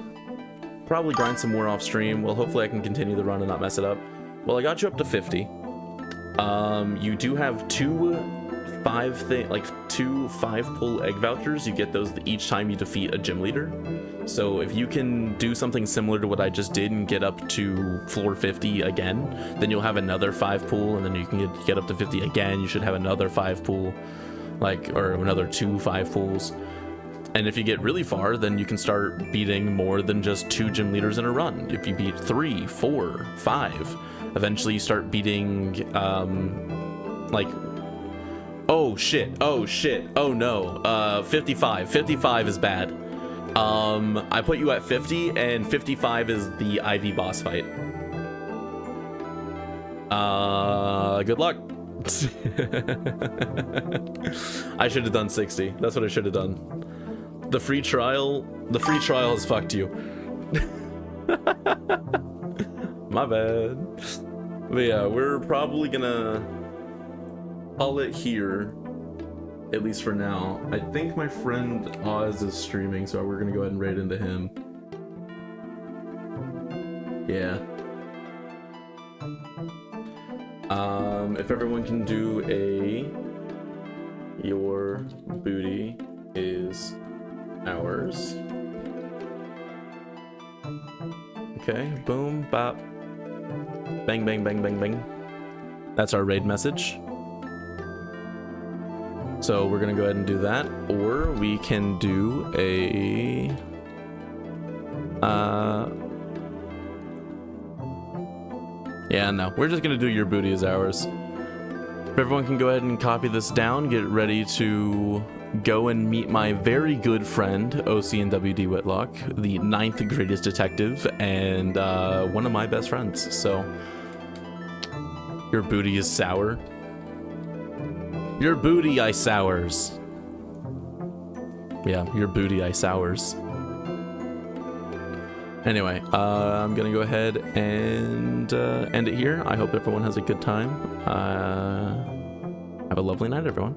probably grind some more off stream. Well, hopefully I can continue the run and not mess it up. Well, I got you up to 50. You do have two 5-pull egg vouchers. You get those each time you defeat a gym leader. So if you can do something similar to what I just did and get up to floor 50 again, then you'll have another 5-pull, and then you can get up to 50 again. You should have another 5-pull, or another 2 5-pulls. And if you get really far, then you can start beating more than just 2 gym leaders in a run. If you beat 3, 4, 5, eventually you start beating, oh shit, oh no, 55. 55 is bad. I put you at 50, and 55 is the IV boss fight. Good luck. I should have done 60. That's what I should have done. The free trial has fucked you. My bad. But yeah, we're probably gonna call it here, at least for now. I think my friend Oz is streaming, so we're gonna go ahead and raid into him. Yeah. If everyone can do your booty is ours. Okay, boom, bop. Bang, bang, bang, bang, bang. That's our raid message. So we're gonna go ahead and do that, or we can do yeah, no, we're just gonna do your booty is ours. If everyone can go ahead and copy this down, get ready to go and meet my very good friend, OCNWD Whitlock, the 9th greatest detective, and one of my best friends. So, your booty is sour. Your booty I sours. Yeah, your booty I sours. Anyway, I'm gonna go ahead and end it here. I hope everyone has a good time. Have a lovely night, everyone.